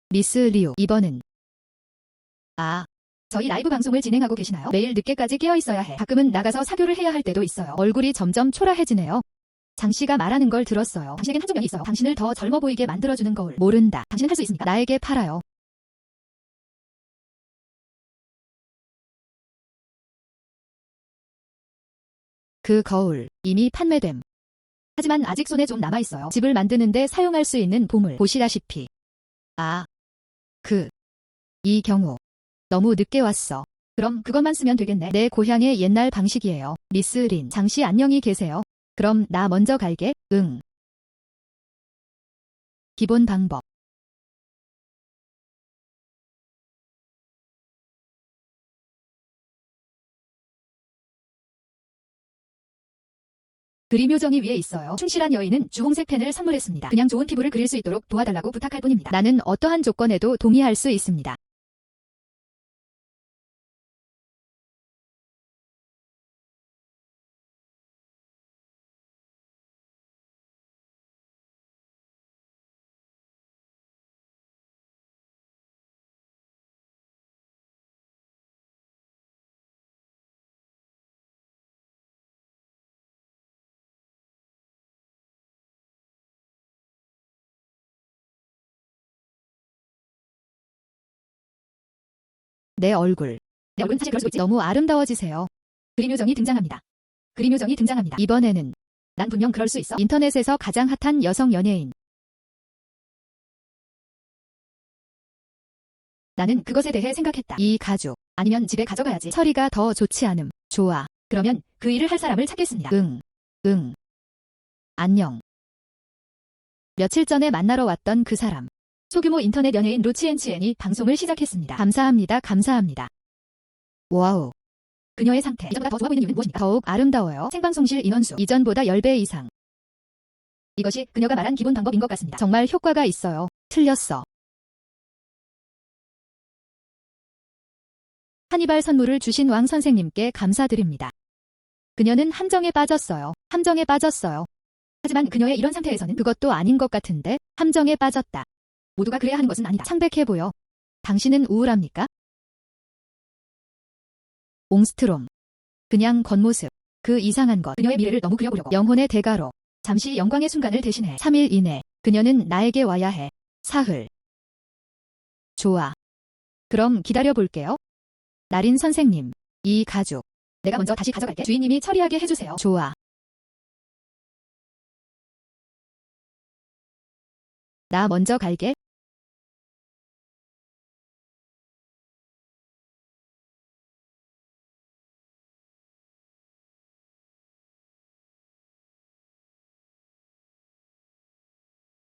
미스 리우. 이번은. 저희 라이브 방송을 진행하고 계시나요? 매일 늦게까지 깨어 있어야 해. 가끔은 나가서 사교를 해야 할 때도 있어요. 얼굴이 점점 초라해지네요. 장 씨가 말하는 걸 들었어요. 당신에겐 한쪽 면이 있어요. 당신을 더 젊어 보이게 만들어주는 거울. 모른다. 당신은 할 수 있습니까? 나에게 팔아요. 그 거울, 이미 판매됨. 하지만 아직 손에 좀 남아있어요. 집을 만드는데 사용할 수 있는 보물. 보시다시피. 이 경우. 너무 늦게 왔어. 그럼 그것만 쓰면 되겠네. 내 고향의 옛날 방식이에요. 미스 린. 장씨 안녕히 계세요. 그럼 나 먼저 갈게. 응. 기본 방법. 그림 요정이 위에 있어요. 충실한 여인은 주홍색 펜을 선물했습니다. 그냥 좋은 피부를 그릴 수 있도록 도와달라고 부탁할 뿐입니다. 나는 어떠한 조건에도 동의할 수 있습니다. 내 얼굴은 사실 그럴 수도 있지. 너무 아름다워지세요. 그림 요정이 등장합니다. 그림 요정이 등장합니다. 이번에는 난 분명 그럴 수 있어. 인터넷에서 가장 핫한 여성 연예인. 나는 그것에 대해 생각했다. 이 가죽. 아니면 집에 가져가야지. 처리가 더 좋지 않음. 좋아. 그러면 그 일을 할 사람을 찾겠습니다. 응. 안녕. 며칠 전에 만나러 왔던 그 사람. 소규모 인터넷 연예인 루치엔치엔이 방송을 시작했습니다. 감사합니다. 감사합니다. 와우. 그녀의 상태. 이전보다 더 좋아 보이는 이유는 무엇입니까? 더욱 아름다워요. 생방송실 인원수. 이전보다 10배 이상. 이것이 그녀가 말한 기본 방법인 것 같습니다. 정말 효과가 있어요. 틀렸어. 하니발 선물을 주신 왕 선생님께 감사드립니다. 그녀는 함정에 빠졌어요. 함정에 빠졌어요. 하지만 그녀의 이런 상태에서는 그것도 아닌 것 같은데 함정에 빠졌다. 모두가 그래야 하는 것은 아니다. 창백해 보여. 당신은 우울합니까? 옹스트롬. 그냥 겉모습. 그 이상한 것. 그녀의 미래를 너무 그려보려고. 영혼의 대가로. 잠시 영광의 순간을 대신해. 3일 이내. 그녀는 나에게 와야 해. 사흘. 좋아. 그럼 기다려볼게요. 나린 선생님. 이 가죽. 내가 먼저 다시 가져갈게. 주인님이 처리하게 해주세요. 좋아. 나 먼저 갈게.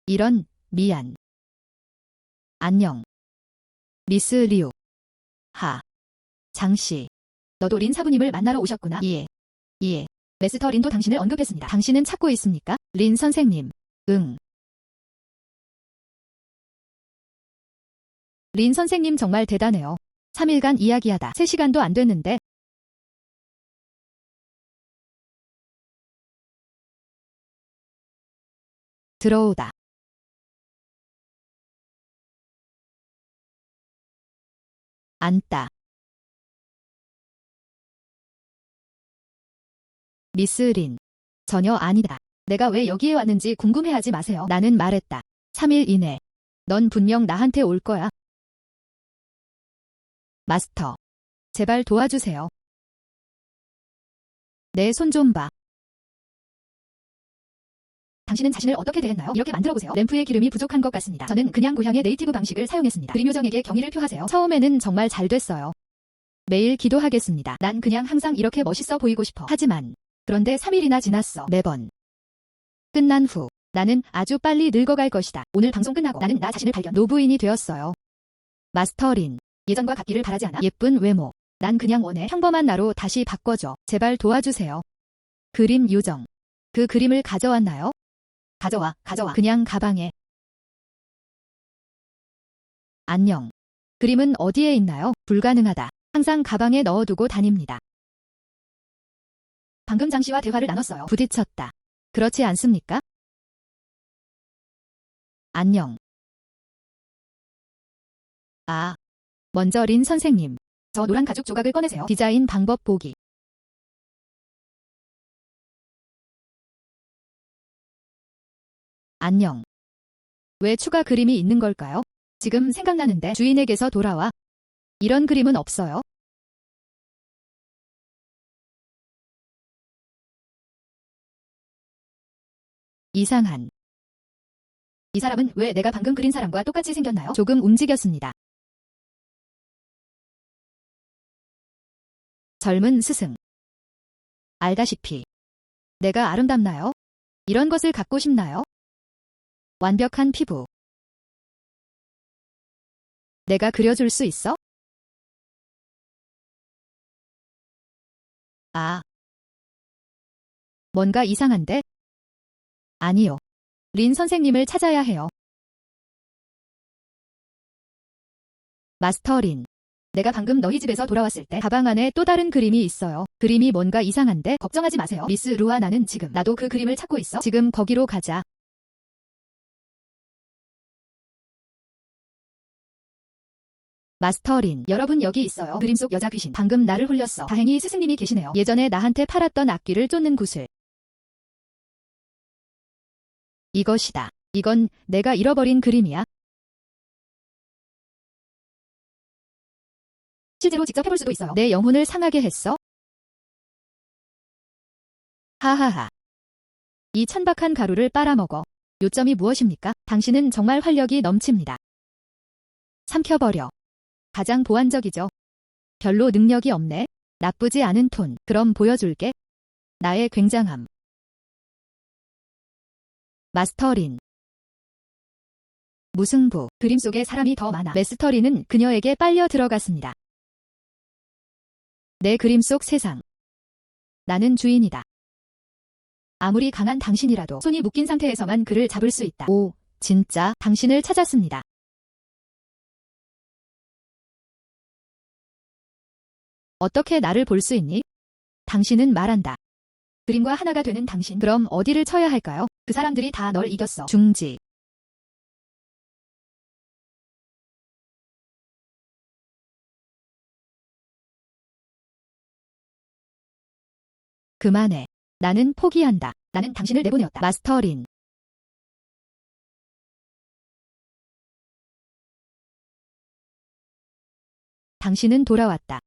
이런, 미안. 안녕. 미스 리우. 장씨. 너도 린 사부님을 만나러 오셨구나. 예. 메스터 린도 당신을 언급했습니다. 당신은 찾고 있습니까? 린 선생님. 응. 린 선생님 정말 대단해요. 3일간 이야기하다 3시간도 안 됐는데. 들어오다. 앉다. 미스 린. 전혀 아니다. 내가 왜 여기에 왔는지 궁금해하지 마세요. 나는 말했다. 3일 이내. 넌 분명 나한테 올 거야. 마스터. 제발 도와주세요. 내 손 좀 봐. 당신은 자신을 어떻게 대했나요? 이렇게 만들어보세요. 램프에 기름이 부족한 것 같습니다. 저는 그냥 고향의 네이티브 방식을 사용했습니다. 그림 요정에게 경의를 표하세요. 처음에는 정말 잘 됐어요. 매일 기도하겠습니다. 난 그냥 항상 이렇게 멋있어 보이고 싶어. 하지만 그런데 3일이나 지났어. 매번. 끝난 후 나는 아주 빨리 늙어갈 것이다. 오늘 방송 끝나고 나는 나 자신을 발견. 노부인이 되었어요. 마스터 린. 예전과 같기를 바라지 않아. 예쁜 외모. 난 그냥 원해. 평범한 나로 다시 바꿔줘. 제발 도와주세요. 그림 요정. 그 그림을 가져왔나요? 가져와. 그냥 가방에. 안녕. 그림은 어디에 있나요? 불가능하다. 항상 가방에 넣어두고 다닙니다. 방금 장씨와 대화를 나눴어요. 부딪혔다. 그렇지 않습니까? 안녕. 아. 먼저 린 선생님. 저 노란 가죽 조각을 꺼내세요. 디자인 방법 보기. 안녕. 왜 추가 그림이 있는 걸까요? 지금 생각나는데 주인에게서 돌아와. 이런 그림은 없어요. 이상한. 이 사람은 왜 내가 방금 그린 사람과 똑같이 생겼나요? 조금 움직였습니다. 젊은 스승. 알다시피 내가 아름답나요? 이런 것을 갖고 싶나요? 완벽한 피부. 내가 그려줄 수 있어? 아. 뭔가 이상한데? 아니요. 린 선생님을 찾아야 해요. 마스터 린. 내가 방금 너희 집에서 돌아왔을 때 가방 안에 또 다른 그림이 있어요. 그림이 뭔가 이상한데? 걱정하지 마세요. 미스 루아 나는 지금 나도 그 그림을 찾고 있어. 지금 거기로 가자. 마스터 린. 여러분 여기 있어요. 그림 속 여자 귀신. 방금 나를 홀렸어. 다행히 스승님이 계시네요. 예전에 나한테 팔았던 악기를 쫓는 구슬. 이것이다. 이건 내가 잃어버린 그림이야. 실제로 직접 해볼 수도 있어요. 내 영혼을 상하게 했어? 하하하. 이 천박한 가루를 빨아먹어. 요점이 무엇입니까? 당신은 정말 활력이 넘칩니다. 삼켜버려. 가장 보완적이죠. 별로 능력이 없네. 나쁘지 않은 톤. 그럼 보여줄게. 나의 굉장함. 마스터린. 무승부. 그림 속에 사람이 더 많아. 메스터린은 그녀에게 빨려 들어갔습니다. 내 그림 속 세상. 나는 주인이다. 아무리 강한 당신이라도 손이 묶인 상태에서만 그를 잡을 수 있다. 오, 진짜 당신을 찾았습니다. 어떻게 나를 볼 수 있니? 당신은 말한다. 그림과 하나가 되는 당신. 그럼 어디를 쳐야 할까요? 그 사람들이 다 널 이겼어. 중지. 그만해. 나는 포기한다. 나는 당신을 내보내었다. 마스터린. 당신은 돌아왔다.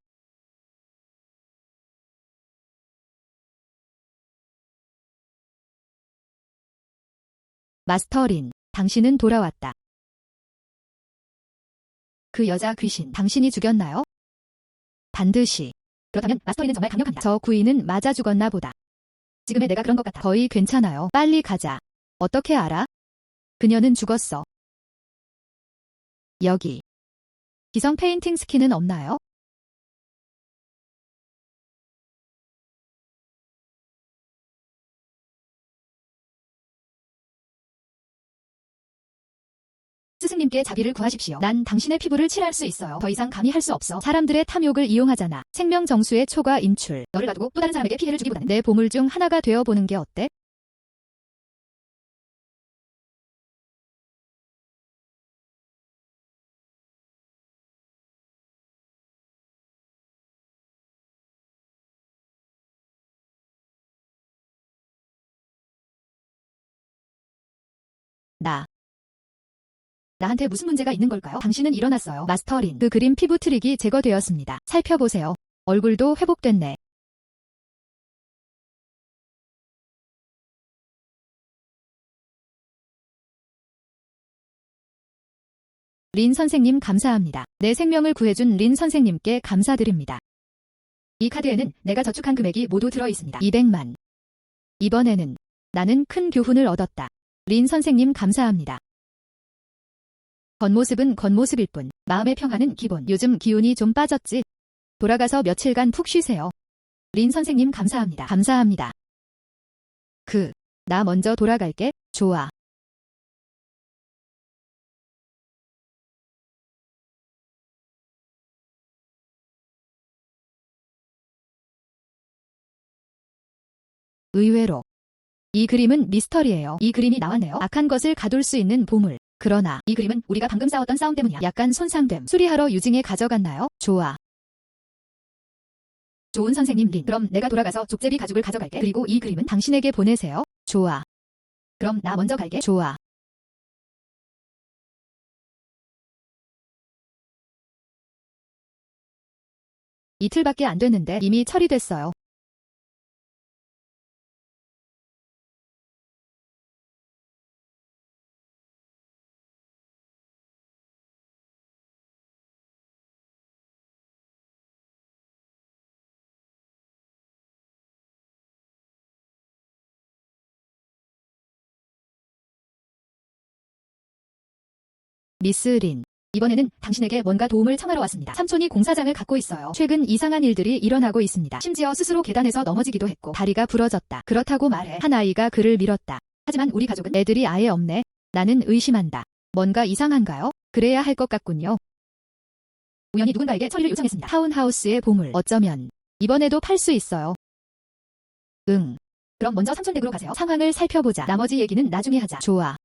마스터린. 당신은 돌아왔다. 그 여자 귀신. 당신이 죽였나요? 반드시. 그렇다면 마스터린은 정말 강력합니다. 저 구이는 맞아 죽었나 보다. 지금의 내가 그런 것 같아. 거의 괜찮아요. 빨리 가자. 어떻게 알아? 그녀는 죽었어. 여기. 기성 페인팅 스킨은 없나요? 스승님께 자비를 구하십시오. 난 당신의 피부를 칠할 수 있어요. 더 이상 감히 할 수 없어. 사람들의 탐욕을 이용하잖아. 생명 정수의 초과 인출. 너를 놔두고 또 다른 사람에게 피해를 주기보다는 내 보물 중 하나가 되어보는 게 어때? 나한테 무슨 문제가 있는 걸까요? 당신은 일어났어요. 마스터린. 그 그림 피부 트릭이 제거되었습니다. 살펴보세요. 얼굴도 회복됐네. 린 선생님 감사합니다. 내 생명을 구해준 린 선생님께 감사드립니다. 이 카드에는 내가 저축한 금액이 모두 들어있습니다. 200만. 이번에는 나는 큰 교훈을 얻었다. 린 선생님 감사합니다. 겉모습은 겉모습일 뿐 마음의 평화는 기본. 요즘 기운이 좀 빠졌지? 돌아가서 며칠간 푹 쉬세요. 린 선생님 감사합니다. 감사합니다. 나 먼저 돌아갈게. 좋아. 의외로 이 그림은 미스터리예요. 이 그림이 나왔네요. 악한 것을 가둘 수 있는 보물. 그러나 이 그림은 우리가 방금 싸웠던 싸움 때문이야. 약간 손상됨. 수리하러 유징에 가져갔나요? 좋아. 좋은 선생님 린. 그럼 내가 돌아가서 족제비 가죽을 가져갈게. 그리고 이 그림은 당신에게 보내세요. 좋아. 그럼 나 먼저 갈게. 좋아. 이틀밖에 안 됐는데 이미 처리됐어요. 미스 린. 이번에는 당신에게 뭔가 도움을 청하러 왔습니다. 삼촌이 공사장을 갖고 있어요. 최근 이상한 일들이 일어나고 있습니다. 심지어 스스로 계단에서 넘어지기도 했고 다리가 부러졌다. 그렇다고 말해. 한 아이가 그를 밀었다. 하지만 우리 가족은 애들이 아예 없네. 나는 의심한다. 뭔가 이상한가요? 그래야 할 것 같군요. 우연히 누군가에게 처리를 요청했습니다. 타운하우스의 보물. 어쩌면 이번에도 팔 수 있어요. 응. 그럼 먼저 삼촌 댁으로 가세요. 상황을 살펴보자. 나머지 얘기는 나중에 하자. 좋아.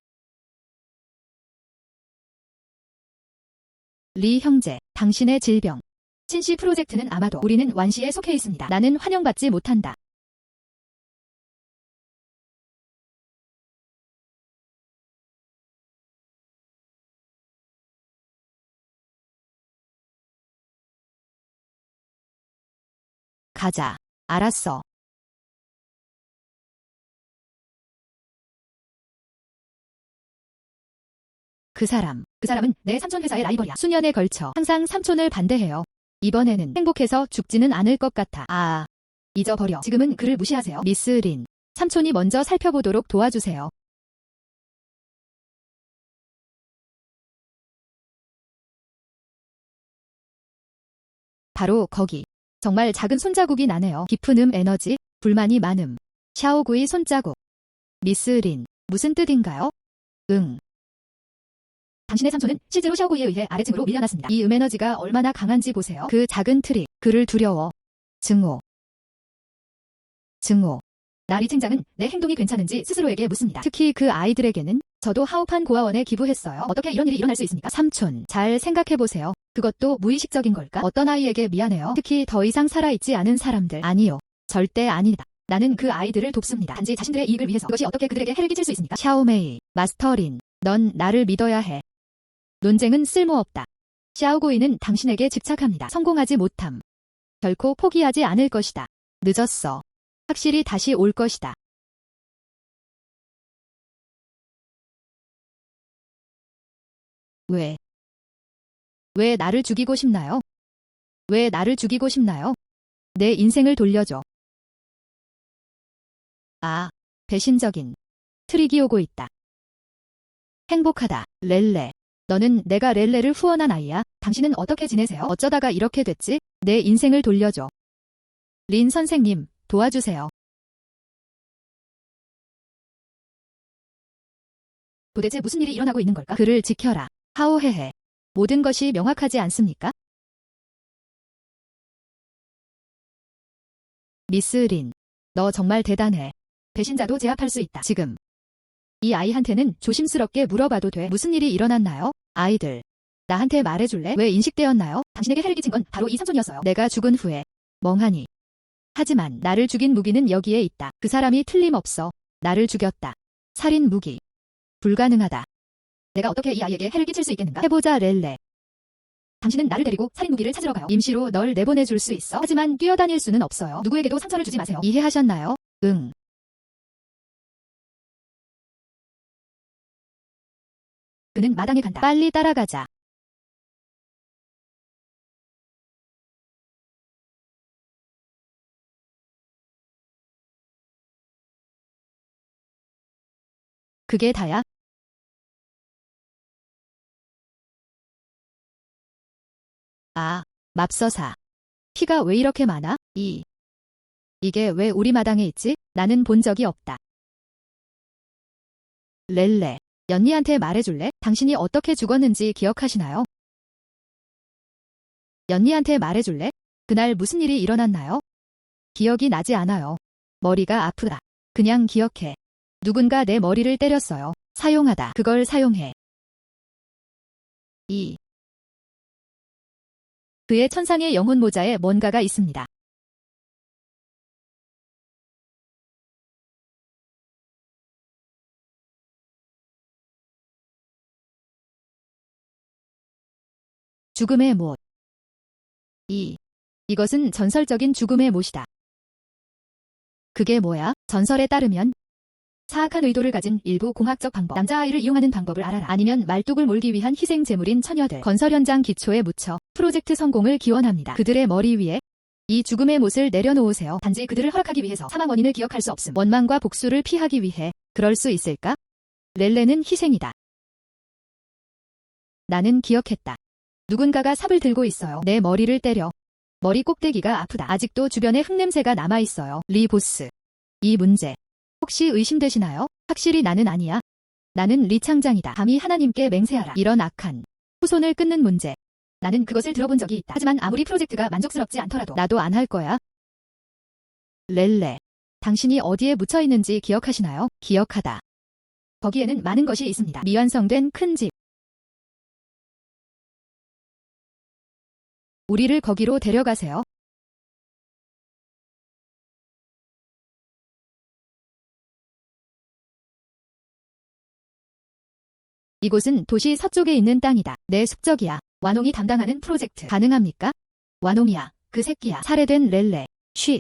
리 형제, 당신의 질병. 친시 프로젝트는 아마도 우리는 완시에 속해 있습니다. 나는 환영받지 못한다. 가자. 알았어. 그 사람은 내 삼촌 회사의 라이벌이야. 수년에 걸쳐 항상 삼촌을 반대해요. 이번에는 행복해서 죽지는 않을 것 같아. 잊어버려. 지금은 그를 무시하세요. 미스 린. 삼촌이 먼저 살펴보도록 도와주세요. 바로 거기. 정말 작은 손자국이 나네요. 깊은 에너지, 불만이 많음. 샤오구이 손자국. 미스 린. 무슨 뜻인가요? 응. 당신의 삼촌은 실제로 샤오구이에 의해 아래층으로 밀려났습니다. 이 에너지가 얼마나 강한지 보세요. 그 작은 트릭, 그를 두려워. 증오. 나리 팀장은 내 행동이 괜찮은지 스스로에게 묻습니다. 특히 그 아이들에게는 저도 하오판 고아원에 기부했어요. 어떻게 이런 일이 일어날 수 있습니까? 삼촌, 잘 생각해보세요. 그것도 무의식적인 걸까? 어떤 아이에게 미안해요. 특히 더 이상 살아있지 않은 사람들. 아니요. 절대 아니다. 나는 그 아이들을 돕습니다. 단지 자신들의 이익을 위해서. 그것이 어떻게 그들에게 해를 끼칠 수 있습니까? 샤오메이, 마스터린, 넌 나를 믿어야 해. 논쟁은 쓸모없다. 샤오구이는 당신에게 집착합니다. 성공하지 못함. 결코 포기하지 않을 것이다. 늦었어. 확실히 다시 올 것이다. 왜 나를 죽이고 싶나요? 왜 나를 죽이고 싶나요? 내 인생을 돌려줘. 배신적인. 트릭이 오고 있다. 행복하다. 렐레. 너는 내가 렐레를 후원한 아이야. 당신은 어떻게 지내세요? 어쩌다가 이렇게 됐지? 내 인생을 돌려줘. 린 선생님, 도와주세요. 도대체 무슨 일이 일어나고 있는 걸까? 그를 지켜라. 하오헤헤. 모든 것이 명확하지 않습니까? 미스 린. 너 정말 대단해. 배신자도 제압할 수 있다. 지금. 이 아이한테는 조심스럽게 물어봐도 돼. 무슨 일이 일어났나요? 아이들. 나한테 말해줄래? 왜 인식되었나요? 당신에게 해를 끼친 건 바로 이 삼촌이었어요. 내가 죽은 후에. 멍하니. 하지만 나를 죽인 무기는 여기에 있다. 그 사람이 틀림없어. 나를 죽였다. 살인 무기. 불가능하다. 내가 어떻게 이 아이에게 해를 끼칠 수 있겠는가? 해보자 렐레. 당신은 나를 데리고 살인 무기를 찾으러 가요. 임시로 널 내보내줄 수 있어. 하지만 뛰어다닐 수는 없어요. 누구에게도 상처를 주지 마세요. 이해하셨나요? 응. 그는 마당에 간다. 빨리 따라가자. 그게 다야? 아, 맙서사. 피가 왜 이렇게 많아? 이게 왜 우리 마당에 있지? 나는 본 적이 없다. 렐레. 연니한테 말해줄래? 당신이 어떻게 죽었는지 기억하시나요? 연니한테 말해줄래? 그날 무슨 일이 일어났나요? 기억이 나지 않아요. 머리가 아프다. 그냥 기억해. 누군가 내 머리를 때렸어요. 사용하다. 그걸 사용해. 그의 천상의 영혼 모자에 뭔가가 있습니다. 죽음의 못. 이것은 전설적인 죽음의 못이다. 그게 뭐야? 전설에 따르면 사악한 의도를 가진 일부 공학적 방법, 남자아이를 이용하는 방법을 알아라. 아니면 말뚝을 몰기 위한 희생 제물인 처녀들, 건설 현장 기초에 묻혀 프로젝트 성공을 기원합니다. 그들의 머리 위에 이 죽음의 못을 내려놓으세요. 단지 그들을 허락하기 위해서 사망 원인을 기억할 수 없음. 원망과 복수를 피하기 위해. 그럴 수 있을까? 렐레는 희생이다. 나는 기억했다. 누군가가 삽을 들고 있어요. 내 머리를 때려. 머리 꼭대기가 아프다. 아직도 주변에 흙냄새가 남아있어요. 리 보스. 이 문제. 혹시 의심되시나요? 확실히 나는 아니야. 나는 리 창장이다. 감히 하나님께 맹세하라. 이런 악한 후손을 끊는 문제. 나는 그것을 들어본 적이 있다. 하지만 아무리 프로젝트가 만족스럽지 않더라도 나도 안 할 거야. 렐레. 당신이 어디에 묻혀 있는지 기억하시나요? 기억하다. 거기에는 많은 것이 있습니다. 미완성된 큰 집. 우리를 거기로 데려가세요. 이곳은 도시 서쪽에 있는 땅이다. 내 숙적이야. 완옹이 담당하는 프로젝트. 가능합니까? 완옹이야. 그 새끼야. 살해된 렐레. 쉬.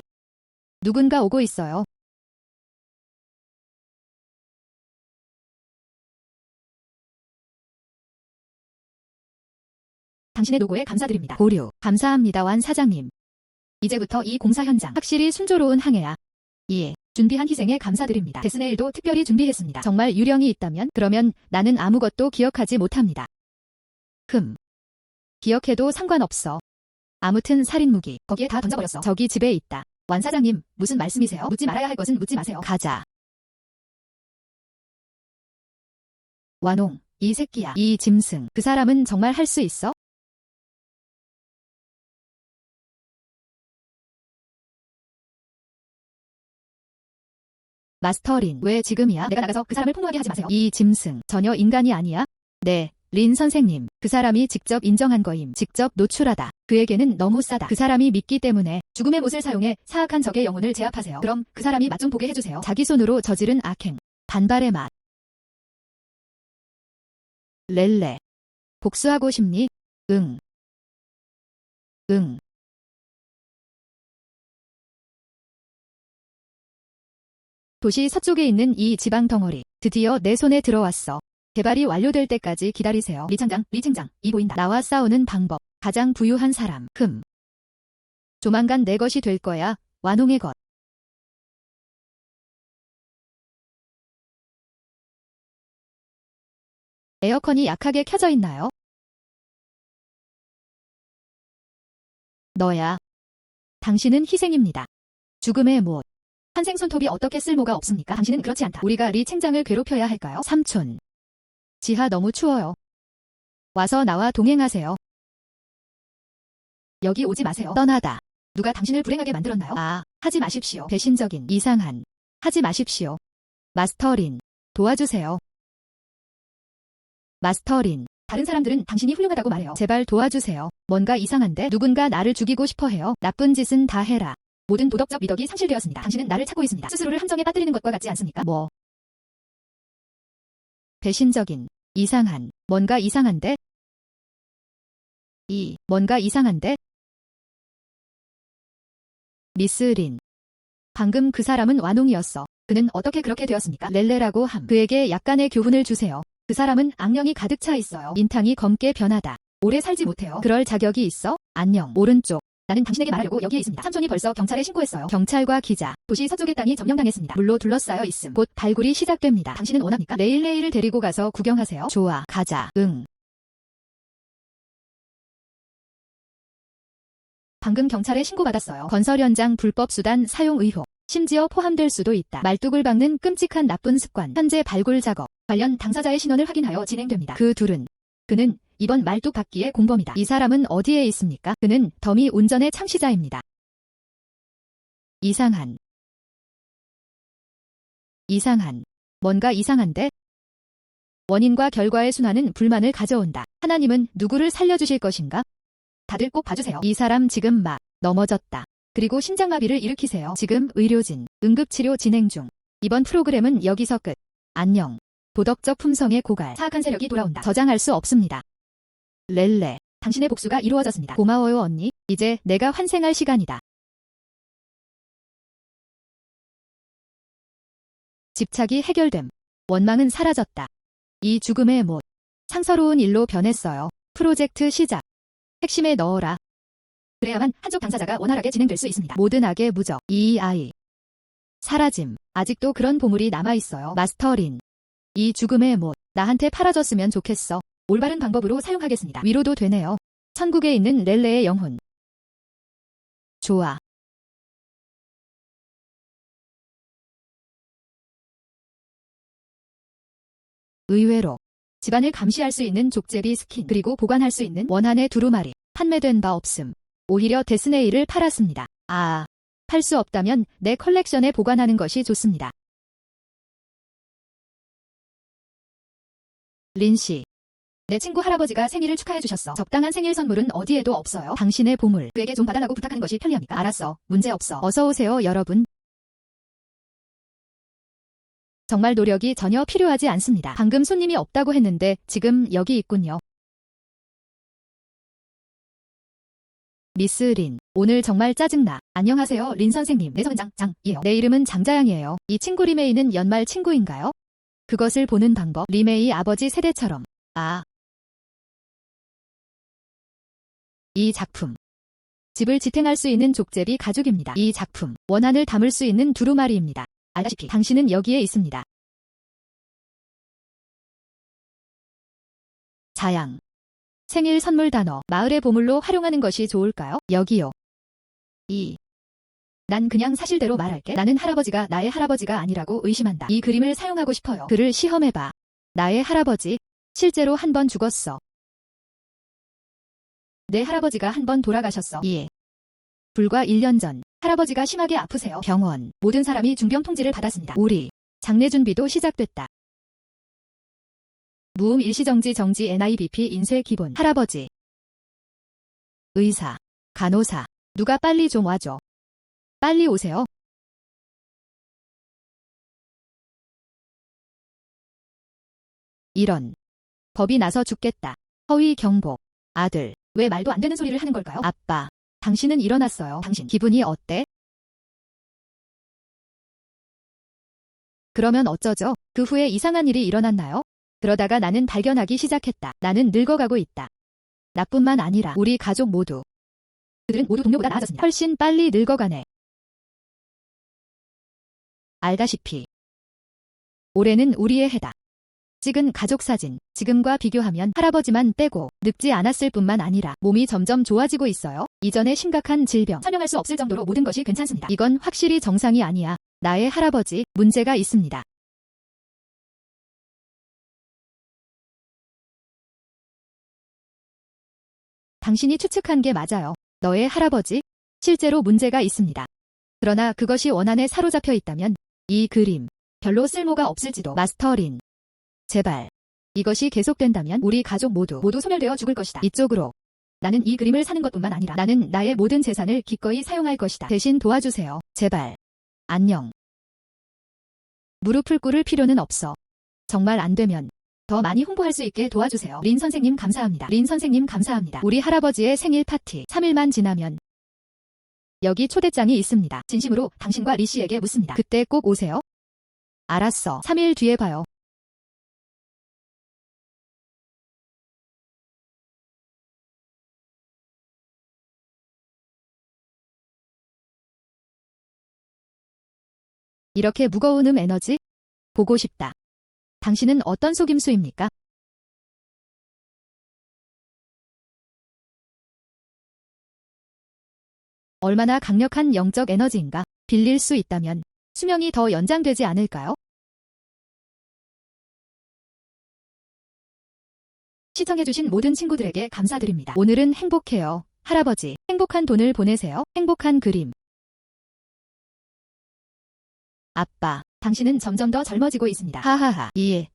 누군가 오고 있어요. 당신의 노고에 감사드립니다. 고류. 감사합니다. 완 사장님. 이제부터 이 공사 현장 확실히 순조로운 항해야. 준비한 희생에 감사드립니다. 데스네일도 특별히 준비했습니다. 정말 유령이 있다면? 그러면 나는 아무것도 기억하지 못합니다. 기억해도 상관없어. 아무튼 살인 무기. 거기에 다 던져버렸어. 저기 집에 있다. 완 사장님, 무슨 말씀이세요? 묻지 말아야 할 것은 묻지 마세요. 가자. 완옹. 이 새끼야. 이 짐승. 그 사람은 정말 할 수 있어? 마스터린. 왜 지금이야? 내가 나가서 그 사람을 폭로하게 하지 마세요. 이 짐승. 전혀 인간이 아니야? 네. 린 선생님. 그 사람이 직접 인정한 거임. 직접 노출하다. 그에게는 너무 싸다. 그 사람이 믿기 때문에 죽음의 못을 사용해 사악한 적의 영혼을 제압하세요. 그럼 그 사람이 맛 좀 보게 해주세요. 자기 손으로 저지른 악행. 반발의 맛. 렐레. 복수하고 싶니? 응. 도시 서쪽에 있는 이 지방 덩어리. 드디어 내 손에 들어왔어. 개발이 완료될 때까지 기다리세요. 리 챙장, 이 보인다. 나와 싸우는 방법. 가장 부유한 사람. 조만간 내 것이 될 거야. 완옹의 것. 에어컨이 약하게 켜져 있나요? 너야. 당신은 희생입니다. 죽음의 못. 환생 손톱이 어떻게 쓸모가 없습니까? 당신은 그렇지 않다. 우리가 리 챙장을 괴롭혀야 할까요? 삼촌. 지하 너무 추워요. 와서 나와 동행하세요. 여기 오지 마세요. 떠나다. 누가 당신을 불행하게 만들었나요? 하지 마십시오. 배신적인, 이상한. 하지 마십시오. 마스터린. 도와주세요. 마스터린. 다른 사람들은 당신이 훌륭하다고 말해요. 제발 도와주세요. 뭔가 이상한데? 누군가 나를 죽이고 싶어 해요. 나쁜 짓은 다 해라. 모든 도덕적 미덕이 상실되었습니다. 당신은 나를 찾고 있습니다. 스스로를 함정에 빠뜨리는 것과 같지 않습니까? 배신적인, 이상한, 뭔가 이상한데? 뭔가 이상한데? 미스 린. 방금 그 사람은 완웅이었어. 그는 어떻게 그렇게 되었습니까? 렐레라고 함. 그에게 약간의 교훈을 주세요. 그 사람은 악령이 가득 차 있어요. 인탕이 검게 변하다. 오래 살지 못해요. 그럴 자격이 있어? 안녕. 오른쪽. 나는 당신에게 말하려고 여기에 있습니다. 삼촌이 벌써 경찰에 신고했어요. 경찰과 기자. 도시 서쪽의 땅이 점령당했습니다. 물로 둘러싸여 있음. 곧 발굴이 시작됩니다. 당신은 원합니까? 내일 레이를 데리고 가서 구경하세요. 좋아. 가자. 응. 방금 경찰에 신고받았어요. 건설 현장 불법 수단 사용 의혹. 심지어 포함될 수도 있다. 말뚝을 박는 끔찍한 나쁜 습관. 현재 발굴 작업. 관련 당사자의 신원을 확인하여 진행됩니다. 그 둘은. 그는 이번 말뚝 박기의 공범이다. 이 사람은 어디에 있습니까? 그는 더미 운전의 창시자입니다. 이상한. 이상한. 뭔가 이상한데? 원인과 결과의 순환은 불만을 가져온다. 하나님은 누구를 살려주실 것인가? 다들 꼭 봐주세요. 이 사람 지금 막 넘어졌다. 그리고 심장마비를 일으키세요. 지금 의료진, 응급치료 진행 중. 이번 프로그램은 여기서 끝. 안녕. 도덕적 품성의 고갈. 사악한 세력이 돌아온다. 저장할 수 없습니다. 렐레. 당신의 복수가 이루어졌습니다. 고마워요 언니. 이제 내가 환생할 시간이다. 집착이 해결됨. 원망은 사라졌다. 이 죽음의 못. 상서로운 일로 변했어요. 프로젝트 시작. 핵심에 넣어라. 그래야만 한쪽 당사자가 원활하게 진행될 수 있습니다. 모든 악의 무적. 이 아이. 사라짐. 아직도 그런 보물이 남아있어요. 마스터린. 이 죽음의 못. 나한테 팔아줬으면 좋겠어. 올바른 방법으로 사용하겠습니다. 위로도 되네요. 천국에 있는 렐레의 영혼. 좋아. 의외로 집안을 감시할 수 있는 족제비 스킨 그리고 보관할 수 있는 원한의 두루마리 판매된 바 없음. 오히려 데스네이를 팔았습니다. 팔 수 없다면 내 컬렉션에 보관하는 것이 좋습니다. 린씨. 내 친구 할아버지가 생일을 축하해 주셨어. 적당한 생일 선물은 어디에도 없어요. 당신의 보물. 그에게 좀 봐달라고 부탁하는 것이 편리합니까? 알았어. 문제없어. 어서 오세요 여러분. 정말 노력이 전혀 필요하지 않습니다. 방금 손님이 없다고 했는데 지금 여기 있군요. 미스 린. 오늘 정말 짜증나. 안녕하세요 린 선생님. 네 선장 장이에요. 내 이름은 장자양이에요. 이 친구 리메이는 연말 친구인가요? 그것을 보는 방법. 리메이 아버지 세대처럼. 이 작품. 집을 지탱할 수 있는 족제비 가죽입니다. 이 작품. 원한을 담을 수 있는 두루마리입니다. 알다시피 당신은 여기에 있습니다. 자양. 생일 선물 단어. 마을의 보물로 활용하는 것이 좋을까요? 여기요. 난 그냥 사실대로 말할게. 나는 할아버지가 나의 할아버지가 아니라고 의심한다. 이 그림을 사용하고 싶어요. 그를 시험해봐. 나의 할아버지. 실제로 한 번 죽었어. 내 할아버지가 한 번 돌아가셨어. 불과 1년 전. 할아버지가 심하게 아프세요. 병원. 모든 사람이 중병 통지를 받았습니다. 우리. 장례 준비도 시작됐다. 무음 일시정지 정지 NIBP 인쇄 기본. 할아버지. 의사. 간호사. 누가 빨리 좀 와줘. 빨리 오세요. 이런. 법이 나서 죽겠다. 허위 경보. 아들. 왜 말도 안 되는 소리를 하는 걸까요? 아빠. 당신은 일어났어요. 당신 기분이 어때? 그러면 어쩌죠? 그 후에 이상한 일이 일어났나요? 그러다가 나는 발견하기 시작했다. 나는 늙어가고 있다. 나뿐만 아니라 우리 가족 모두. 그들은 모두 동료보다 나아졌습니다. 훨씬 빨리 늙어가네. 알다시피. 올해는 우리의 해다. 찍은 가족 사진. 지금과 비교하면 할아버지만 빼고 늙지 않았을 뿐만 아니라 몸이 점점 좋아지고 있어요. 이전에 심각한 질병, 설명할 수 없을 정도로 모든 것이 괜찮습니다. 이건 확실히 정상이 아니야. 나의 할아버지, 문제가 있습니다. 당신이 추측한 게 맞아요. 너의 할아버지? 실제로 문제가 있습니다. 그러나 그것이 원한에 사로잡혀 있다면 이 그림 별로 쓸모가 없을지도. 마스터린. 제발. 이것이 계속된다면 우리 가족 모두 소멸되어 죽을 것이다. 이쪽으로. 나는 이 그림을 사는 것뿐만 아니라 나는 나의 모든 재산을 기꺼이 사용할 것이다. 대신 도와주세요. 제발. 안녕. 무릎을 꿇을 필요는 없어. 정말 안 되면 더 많이 홍보할 수 있게 도와주세요. 린 선생님 감사합니다. 린 선생님 감사합니다. 우리 할아버지의 생일 파티 3일만 지나면 여기 초대장이 있습니다. 진심으로 당신과 리 씨에게 묻습니다. 그때 꼭 오세요. 알았어. 3일 뒤에 봐요. 이렇게 무거운 에너지? 보고 싶다. 당신은 어떤 속임수입니까? 얼마나 강력한 영적 에너지인가? 빌릴 수 있다면 수명이 더 연장되지 않을까요? 시청해주신 모든 친구들에게 감사드립니다. 오늘은 행복해요. 할아버지, 행복한 돈을 보내세요. 행복한 그림. 아빠, 당신은 점점 더 젊어지고 있습니다. 하하하. 예.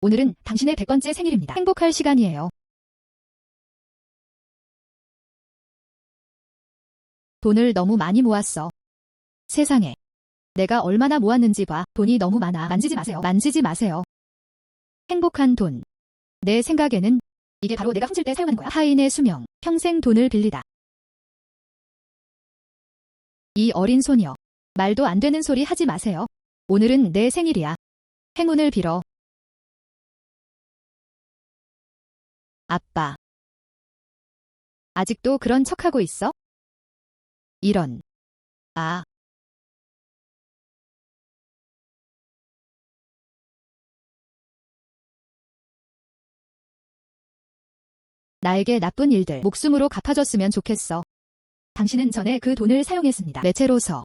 오늘은 당신의 100번째 생일입니다. 행복할 시간이에요. 돈을 너무 많이 모았어. 세상에. 내가 얼마나 모았는지 봐. 돈이 너무 많아. 만지지 마세요. 만지지 마세요. 행복한 돈. 내 생각에는 이게 바로 내가 훔칠 때 사용하는 거야. 타인의 수명. 평생 돈을 빌리다. 이 어린 소녀. 말도 안 되는 소리 하지 마세요. 오늘은 내 생일이야. 행운을 빌어. 아빠. 아직도 그런 척하고 있어? 이런. 아. 나에게 나쁜 일들 목숨으로 갚아줬으면 좋겠어. 당신은 전에 그 돈을 사용했습니다. 매체로서.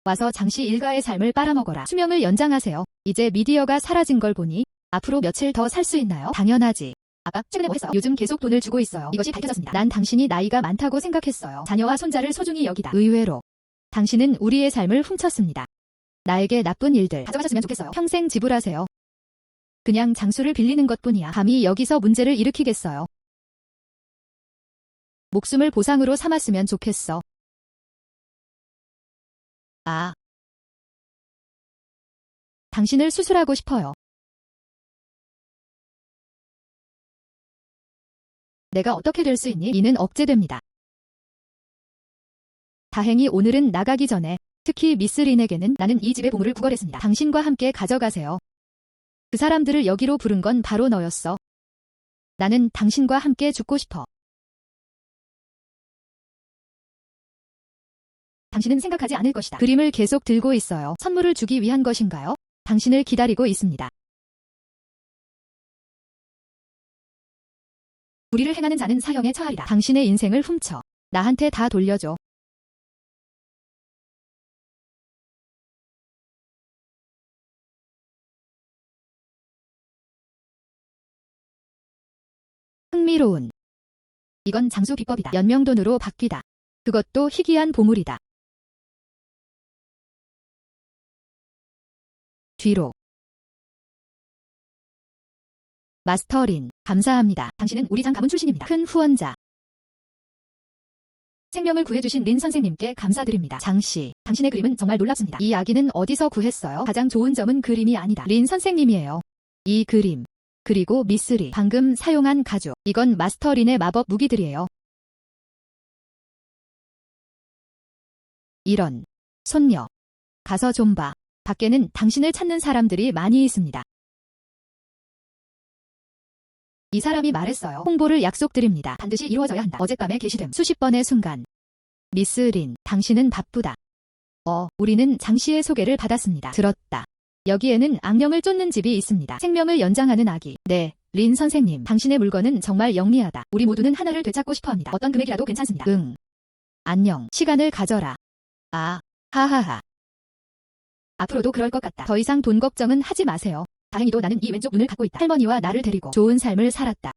와서 장씨 일가의 삶을 빨아먹어라. 수명을 연장하세요. 이제 미디어가 사라진 걸 보니 앞으로 며칠 더 살 수 있나요? 당연하지. 아빠, 최근에 뭐 했어요? 요즘 계속 돈을 주고 있어요. 이것이 밝혀졌습니다. 난 당신이 나이가 많다고 생각했어요. 자녀와 손자를 소중히 여기다. 의외로. 당신은 우리의 삶을 훔쳤습니다. 나에게 나쁜 일들 가져가셨으면 좋겠어요. 평생 지불하세요. 그냥 장수를 빌리는 것뿐이야. 감히 여기서 문제를 일으키겠어요. 목숨을 보상으로 삼았으면 좋겠어. 아. 당신을 수술하고 싶어요. 내가 어떻게 될 수 있니? 이는 억제됩니다. 다행히 오늘은 나가기 전에 특히 미스 린에게는 나는 이 집의 보물을 구걸했습니다. 당신과 함께 가져가세요. 그 사람들을 여기로 부른 건 바로 너였어. 나는 당신과 함께 죽고 싶어. 당신은 생각하지 않을 것이다. 그림을 계속 들고 있어요. 선물을 주기 위한 것인가요? 당신을 기다리고 있습니다. 불의를 행하는 자는 사형에 처하리라. 당신의 인생을 훔쳐. 나한테 다 돌려줘. 흥미로운. 이건 장수 비법이다. 연명돈으로 바뀌다. 그것도 희귀한 보물이다. 뒤로. 마스터린, 감사합니다. 당신은 우리 장 가문 출신입니다. 큰 후원자. 생명을 구해주신 린 선생님께 감사드립니다. 장씨, 당신의 그림은 정말 놀랍습니다. 이 아기는 어디서 구했어요? 가장 좋은 점은 그림이 아니다. 린 선생님이에요. 이 그림. 그리고 미스리, 방금 사용한 가죽. 이건 마스터린의 마법 무기들이에요. 이런. 손녀. 가서 좀 봐. 밖에는 당신을 찾는 사람들이 많이 있습니다. 이 사람이 말했어요. 홍보를 약속드립니다. 반드시 이루어져야 한다. 어젯밤에 게시됨. 수십 번의 순간. 미스 린, 당신은 바쁘다. 우리는 장씨의 소개를 받았습니다. 들었다. 여기에는 악령을 쫓는 집이 있습니다. 생명을 연장하는 아기. 네, 린 선생님. 당신의 물건은 정말 영리하다. 우리 모두는 하나를 되찾고 싶어합니다. 어떤 금액이라도 괜찮습니다. 응. 안녕. 시간을 가져라. 아, 하하하. 앞으로도 그럴 것 같다. 더 이상 돈 걱정은 하지 마세요. 다행히도 나는 이 왼쪽 눈을 갖고 있다. 할머니와 나를 데리고 좋은 삶을 살았다.